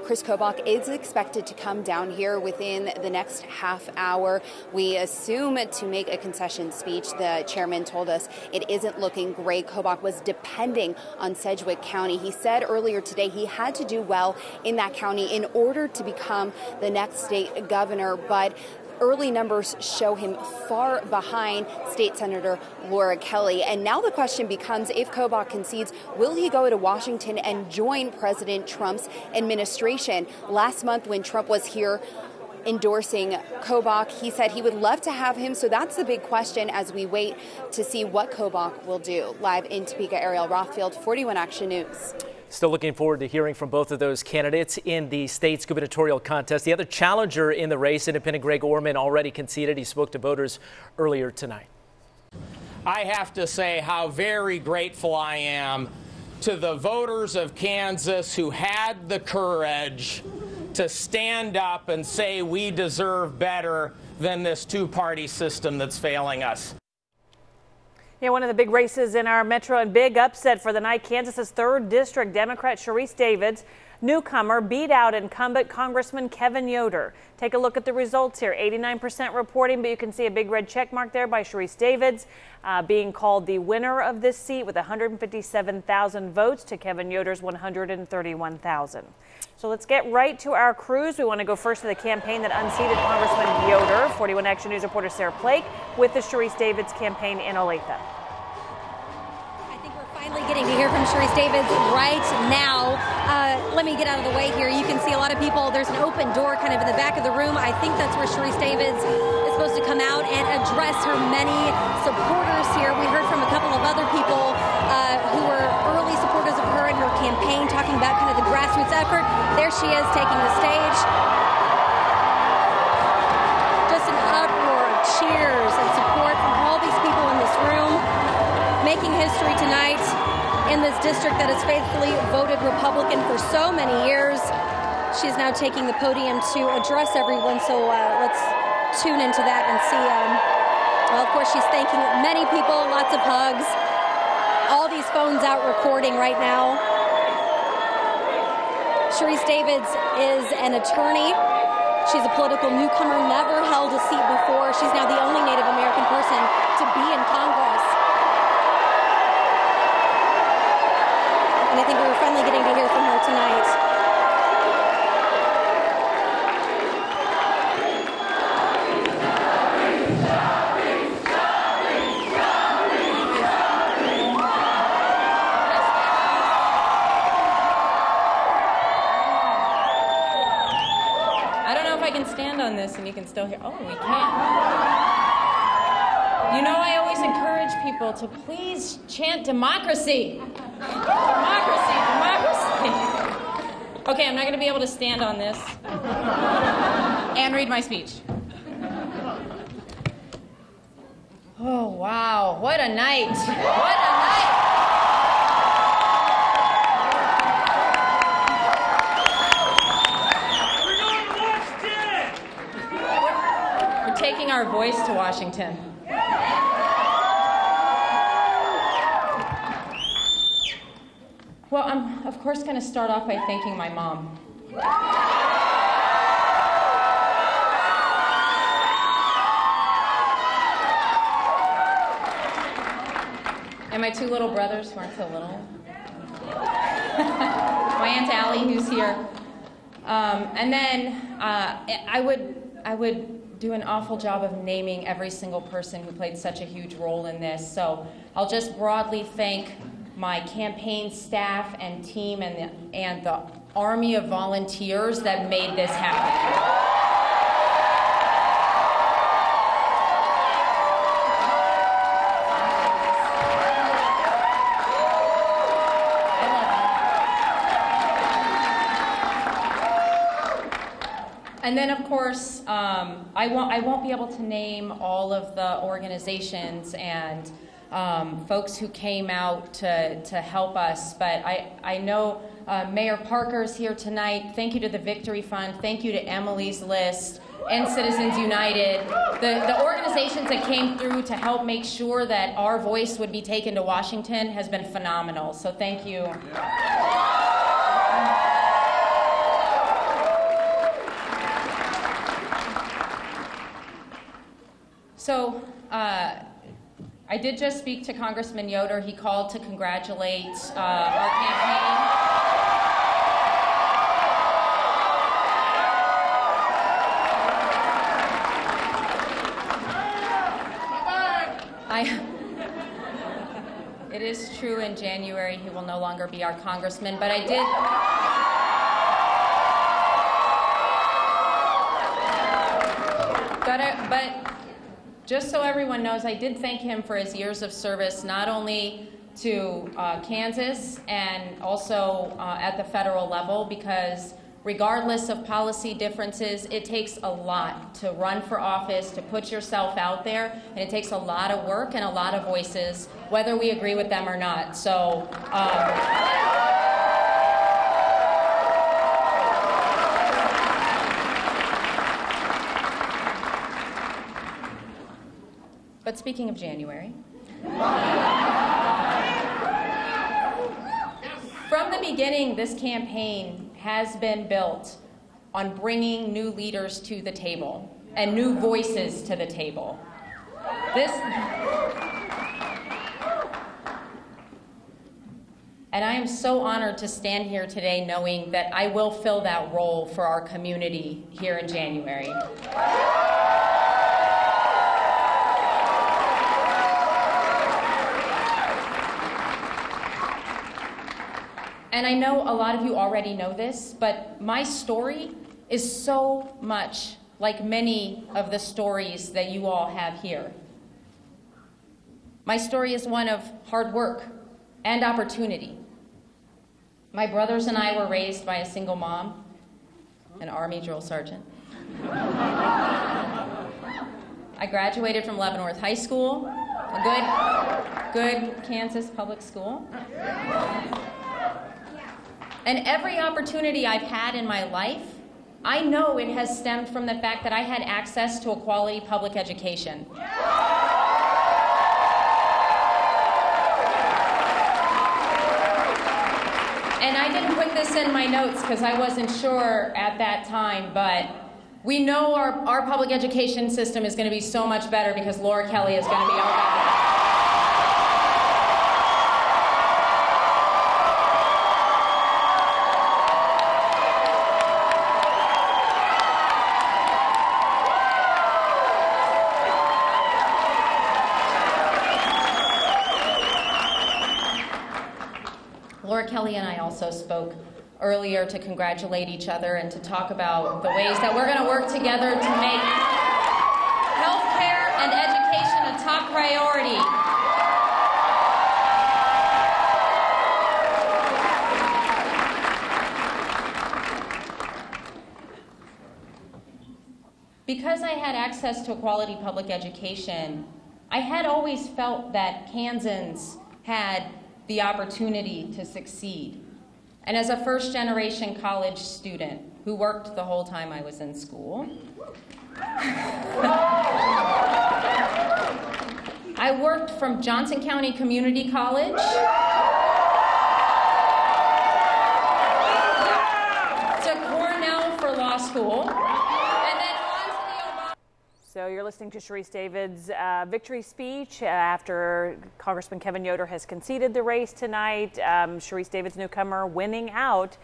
Chris Kobach is expected to come down here within the next half hour. We assume to make a concession speech. The chairman told us it isn't looking great. Kobach was depending on Sedgwick County. He said earlier today he had to do well in that county in order to become the next state governor, but early numbers show him far behind State Senator Laura Kelly. And now the question becomes, if Kobach concedes, will he go to Washington and join President Trump's administration? Last month when Trump was here endorsing Kobach, he said he would love to have him. So that's the big question as we wait to see what Kobach will do. Live in Topeka, Ariel Rothfield, 41 Action News. Still looking forward to hearing from both of those candidates in the state's gubernatorial contest. The other challenger in the race, Independent Greg Orman, already conceded. He spoke to voters earlier tonight. I have to say how very grateful I am to the voters of Kansas who had the courage to stand up and say we deserve better than this two-party system that's failing us. Yeah, one of the big races in our metro and big upset for the night, Kansas's 3rd District Democrat Sharice Davids, newcomer, beat out incumbent Congressman Kevin Yoder. Take a look at the results here. 89% reporting, but you can see a big red check mark there by Sharice Davids, being called the winner of this seat with 157,000 votes to Kevin Yoder's 131,000. So let's get right to our cruise. We want to go first to the campaign that unseated Congressman Yoder. 41 Action News reporter Sarah Plake with the Sharice Davids campaign in Olathe. I think we're finally getting to hear from Sharice Davids right now. Let me get out of the way here. You can see a lot of people. There's an open door kind of in the back of the room. I think that's where Sharice Davids is supposed to come out and address her many supporters here. We heard from a couple of other people who were early supporters of her and her campaign, talking about kind of the grassroots effort. There she is taking the stage. Just an uproar of cheers and support from all these people in this room, making history tonight in this district that has faithfully voted Republican for so many years. She's now taking the podium to address everyone, so let's tune into that and see. Well, of course, she's thanking many people, lots of hugs. All these phones out recording right now. Sharice Davids is an attorney. She's a political newcomer, never held a seat before. She's now the only Native American person to be in Congress. And I think we're finally getting to hear from her tonight. can stand on this and you can still hear. Oh, we can't. You know, I always encourage people to please chant democracy. Democracy, democracy. Okay, I'm not going to be able to stand on this and read my speech. Oh, wow. What a night. What a night. We're taking our voice to Washington. Well, I'm, of course, going to start off by thanking my mom. And my two little brothers who aren't so little. My Aunt Allie, who's here. And then I would do an awful job of naming every single person who played such a huge role in this. So I'll just broadly thank my campaign staff and team and the army of volunteers that made this happen. And then, of course, I won't be able to name all of the organizations and folks who came out to help us, but I know Mayor Parker's here tonight. Thank you to the Victory Fund. Thank you to Emily's List and Citizens United. The organizations that came through to help make sure that our voice would be taken to Washington has been phenomenal, so thank you. So I did just speak to Congressman Yoder. He called to congratulate our campaign. It is true in January he will no longer be our congressman, but I did. But just so everyone knows, I did thank him for his years of service, not only to Kansas and also at the federal level, because regardless of policy differences, it takes a lot to run for office, to put yourself out there, and it takes a lot of work and a lot of voices, whether we agree with them or not. So. But speaking of January, from the beginning, this campaign has been built on bringing new leaders to the table and new voices to the table. And I am so honored to stand here today knowing that I will fill that role for our community here in January. And I know a lot of you already know this, but my story is so much like many of the stories that you all have here. My story is one of hard work and opportunity. My brothers and I were raised by a single mom, an Army drill sergeant. I graduated from Leavenworth High School, a good Kansas public school. And every opportunity I've had in my life, I know it has stemmed from the fact that I had access to a quality public education. And I didn't put this in my notes because I wasn't sure at that time, but we know our public education system is going to be so much better because Laura Kelly is going to be our governor. Laura Kelly and I also spoke earlier to congratulate each other and to talk about the ways that we're going to work together to make healthcare and education a top priority. Because I had access to a quality public education, I had always felt that Kansans had the opportunity to succeed. And as a first-generation college student who worked the whole time I was in school, I worked from Johnson County Community College to Cornell for law school. So you're listening to Sharice Davids' victory speech after Congressman Kevin Yoder has conceded the race tonight. Sharice Davids, newcomer, winning out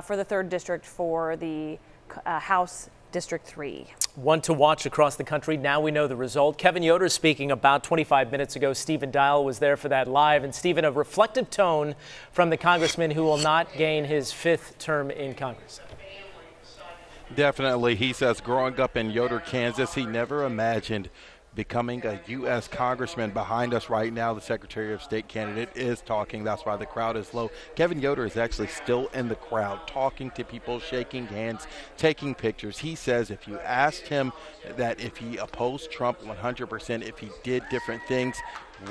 for the 3rd District for the House District 3. One to watch across the country. Now we know the result. Kevin Yoder speaking about 25 minutes ago. Stephen Dial was there for that live. And Stephen, a reflective tone from the congressman who will not gain his 5th term in Congress. Definitely. He says growing up in Yoder, Kansas, he never imagined becoming a U.S. congressman. Behind us right now, the Secretary of State candidate is talking. That's why the crowd is low. Kevin Yoder is actually still in the crowd, talking to people, shaking hands, taking pictures. He says if you asked him that if he opposed Trump 100%, if he did different things,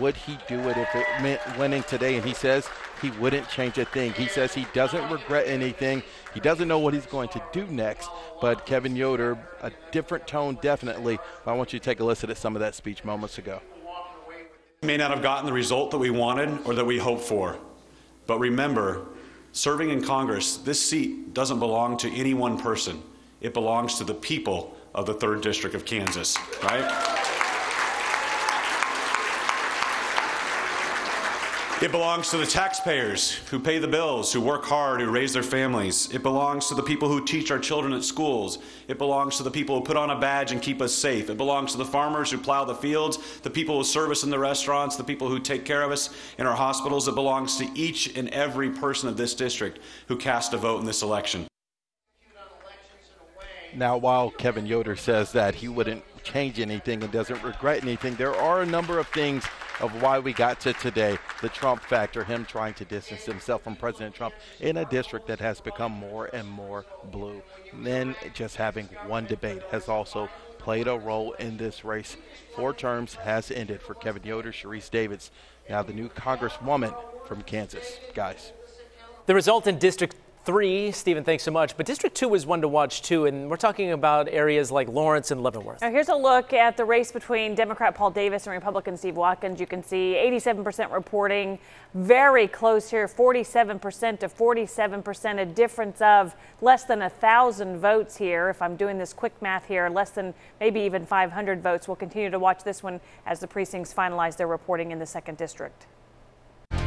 would he do it if it meant winning today? And he says he wouldn't change a thing. He says he doesn't regret anything. He doesn't know what he's going to do next. But Kevin Yoder, a different tone, definitely. I want you to take a listen at some of that speech moments ago. We may not have gotten the result that we wanted or that we hoped for. But remember, serving in Congress, this seat doesn't belong to any one person. It belongs to the people of the 3rd District of Kansas, right? It belongs to the taxpayers who pay the bills, who work hard, who raise their families. It belongs to the people who teach our children at schools. It belongs to the people who put on a badge and keep us safe. It belongs to the farmers who plow the fields, the people who serve us in the restaurants, the people who take care of us in our hospitals. It belongs to each and every person of this district who cast a vote in this election. Now, while Kevin Yoder says that he wouldn't change anything and doesn't regret anything, there are a number of things of why we got to today. The Trump factor, him trying to distance himself from President Trump in a district that has become more and more blue. And then just having one debate has also played a role in this race. 4 terms has ended for Kevin Yoder. Sharice Davids, now the new Congresswoman from Kansas. Guys. The result in District 3, Stephen, thanks so much. But District 2 was one to watch, too, and we're talking about areas like Lawrence and Leavenworth. Now here's a look at the race between Democrat Paul Davis and Republican Steve Watkins. You can see 87% reporting, very close here, 47% to 47%, a difference of less than 1,000 votes here. If I'm doing this quick math here, less than maybe even 500 votes. We'll continue to watch this one as the precincts finalize their reporting in the 2nd District.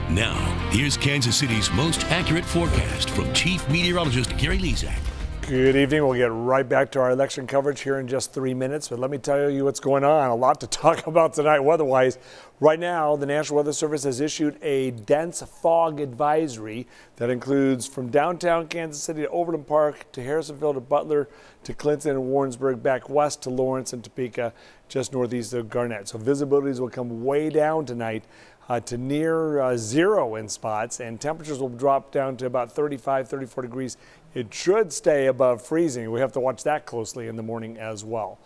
Now, here's Kansas City's most accurate forecast from Chief Meteorologist Gary Lezak. Good evening. We'll get right back to our election coverage here in just 3 minutes. But let me tell you what's going on. A lot to talk about tonight weather-wise. Right now, the National Weather Service has issued a dense fog advisory that includes from downtown Kansas City to Overland Park to Harrisonville to Butler to Clinton and Warrensburg, back west to Lawrence and Topeka, just northeast of Garnett. So visibilities will come way down tonight to near 0 in spots, and temperatures will drop down to about 35, 34 degrees. It should stay above freezing. We have to watch that closely in the morning as well.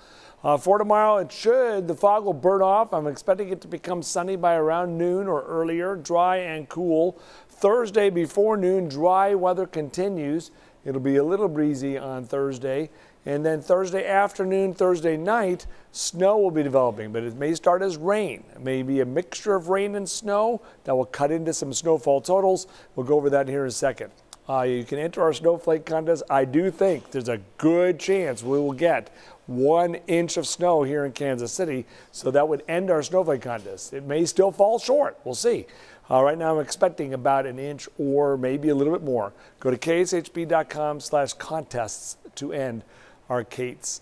For tomorrow, the fog will burn off. I'm expecting it to become sunny by around noon or earlier, dry and cool. Thursday before noon, dry weather continues. It'll be a little breezy on Thursday. And then Thursday afternoon, Thursday night, snow will be developing, but it may start as rain. It may be a mixture of rain and snow that will cut into some snowfall totals. We'll go over that here in a second. You can enter our snowflake contest. I do think there's a good chance we will get 1 inch of snow here in Kansas City, so that would end our snowflake contest. It may still fall short. We'll see. Right now I'm expecting about 1 inch or maybe a little bit more. Go to kshb.com/contests to end our Kate's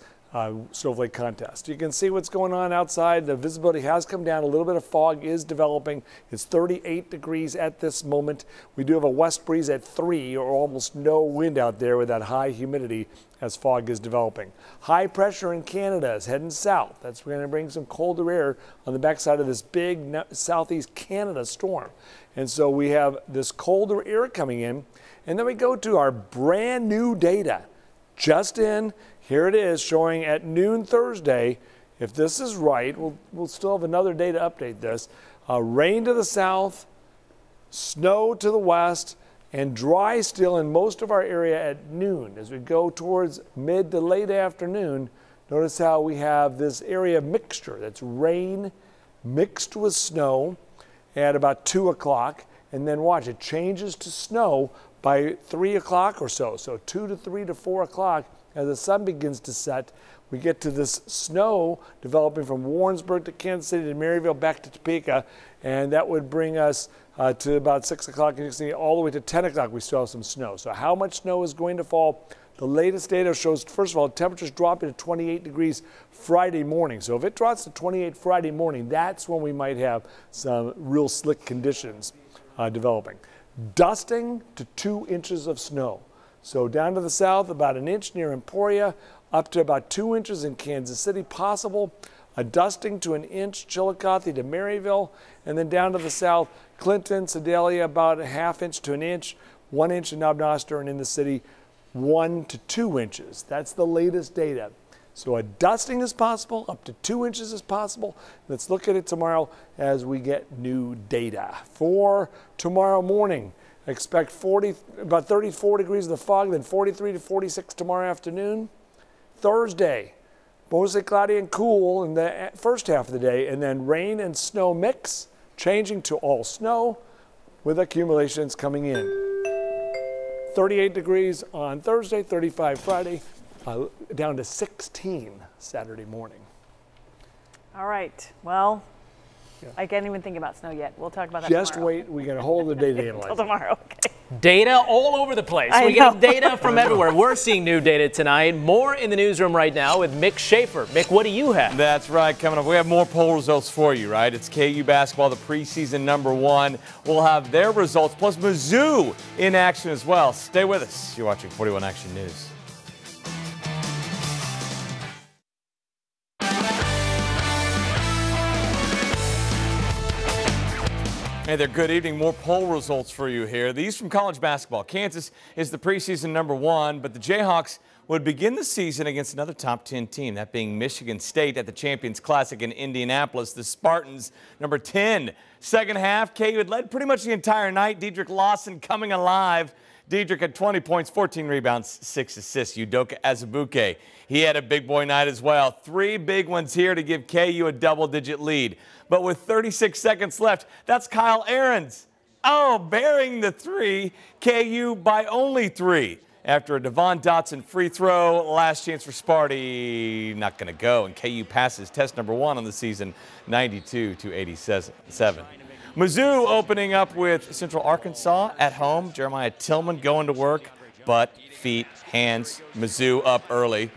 snowflake contest. You can see what's going on outside. The visibility has come down. A little bit of fog is developing. It's 38 degrees at this moment. We do have a west breeze at 3, or almost no wind out there with that high humidity as fog is developing. High pressure in Canada is heading south. That's going to bring some colder air on the backside of this big southeast Canada storm. And so we have this colder air coming in. And then we go to our brand new data. Just in. Here it is, showing at noon Thursday. If this is right, we'll still have another day to update this. Rain to the south, snow to the west, and dry still in most of our area at noon. As we go towards mid to late afternoon, notice how we have this area mixture. That's rain mixed with snow at about 2 o'clock. And then watch, it changes to snow by 3 o'clock or so. So 2 to 3 to 4 o'clock. As the sun begins to set, we get to this snow developing from Warrensburg to Kansas City to Maryville back to Topeka, and that would bring us to about 6 o'clock, and you can see all the way to 10 o'clock we still have some snow. So how much snow is going to fall? The latest data shows, first of all, temperatures dropping to 28 degrees Friday morning. So if it drops to 28 Friday morning, that's when we might have some real slick conditions developing. Dusting to 2 inches of snow. So down to the south, about 1 inch near Emporia, up to about 2 inches in Kansas City, possible. A dusting to 1 inch, Chillicothe to Maryville, and then down to the south, Clinton, Sedalia, about 1/2 inch to 1 inch, 1 inch in Knob-Noster, and in the city, 1 to 2 inches. That's the latest data. So a dusting is possible, up to 2 inches is possible. Let's look at it tomorrow as we get new data. For tomorrow morning, expect about 34 degrees in the fog, then 43 to 46 tomorrow afternoon. Thursday, mostly cloudy and cool in the first half of the day, and then rain and snow mix, changing to all snow with accumulations coming in. 38 degrees on Thursday, 35 Friday, down to 16 Saturday morning. All right. Well, I can't even think about snow yet. We'll talk about that tomorrow. Just wait. We got a whole other day to analyze. Until tomorrow. Okay. Data all over the place. We're getting data from everywhere. We're seeing new data tonight. More in the newsroom right now with Mick Schaefer. Mick, what do you have? That's right. Coming up, we have more poll results for you, right? It's KU basketball, the preseason #1. We'll have their results, plus Mizzou in action as well. Stay with us. You're watching 41 Action News. Hey there, good evening. More poll results for you here. These from college basketball. Kansas is the preseason #1, but the Jayhawks would begin the season against another top 10 team, that being Michigan State at the Champions Classic in Indianapolis. The Spartans, #10. Second half, KU had led pretty much the entire night. Dedrick Lawson coming alive. Dedrick had 20 points, 14 rebounds, 6 assists. Udoka Azubuike, he had a big boy night as well. 3 big ones here to give KU a double-digit lead. But with 36 seconds left, that's Kyle Ahrens. Oh, bearing the 3, KU by only 3. After a Devon Dotson free throw, last chance for Sparty, not going to go. And KU passes test #1 on the season, 92-87. Mizzou opening up with Central Arkansas at home. Jeremiah Tillman going to work, butt, feet, hands. Mizzou up early.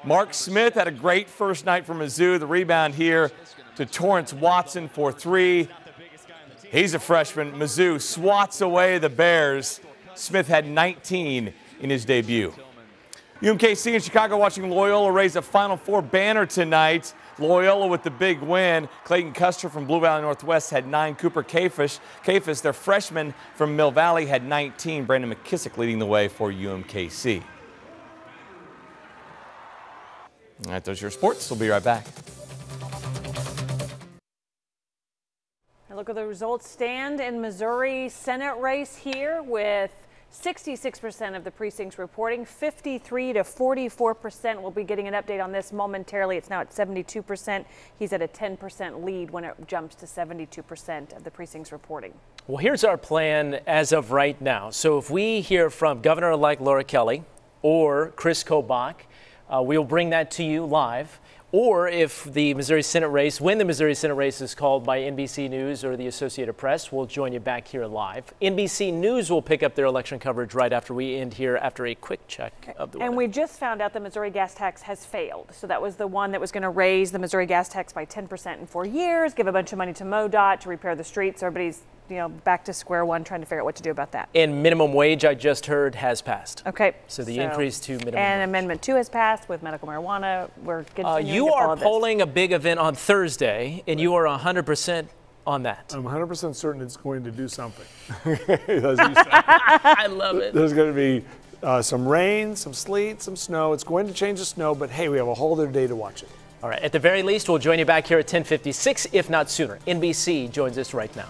Mark Smith had a great first night for Mizzou. The rebound here to Torrance Watson for 3. He's a freshman. Mizzou swats away the Bears. Smith had 19 in his debut. UMKC in Chicago watching Loyola raise a Final Four banner tonight. Loyola with the big win. Clayton Custer from Blue Valley Northwest had 9. Cooper Cafis, their freshman from Mill Valley, had 19. Brandon McKissick leading the way for UMKC. All right, those are your sports. We'll be right back. Look at the results stand in Missouri Senate race here with 66% of the precincts reporting, 53 to 44%. We'll be getting an update on this momentarily. It's now at 72%. He's at a 10% lead when it jumps to 72% of the precincts reporting. Well, here's our plan as of right now. So if we hear from Governor-elect Laura Kelly or Chris Kobach, we'll bring that to you live. or if the Missouri Senate race, when the Missouri Senate race is called by NBC News or the Associated Press, we'll join you back here live. NBC News will pick up their election coverage right after we end here after a quick check of the weather. And we just found out the Missouri gas tax has failed. So that was the one that was going to raise the Missouri gas tax by 10% in 4 years, give a bunch of money to MoDOT to repair the streets. Everybody's, back to square one trying to figure out what to do about that. And minimum wage, I just heard, has passed. Okay. So the increase to minimum and wage. Amendment 2 has passed with medical marijuana. We're continuing You to follow are this. polling a big event on Thursday, and you are 100% on that. I'm 100% certain it's going to do something. I love it. There's going to be some rain, some sleet, some snow. It's going to change the snow, but hey, we have a whole other day to watch it. All right, at the very least, we'll join you back here at 10:56, if not sooner. NBC joins us right now.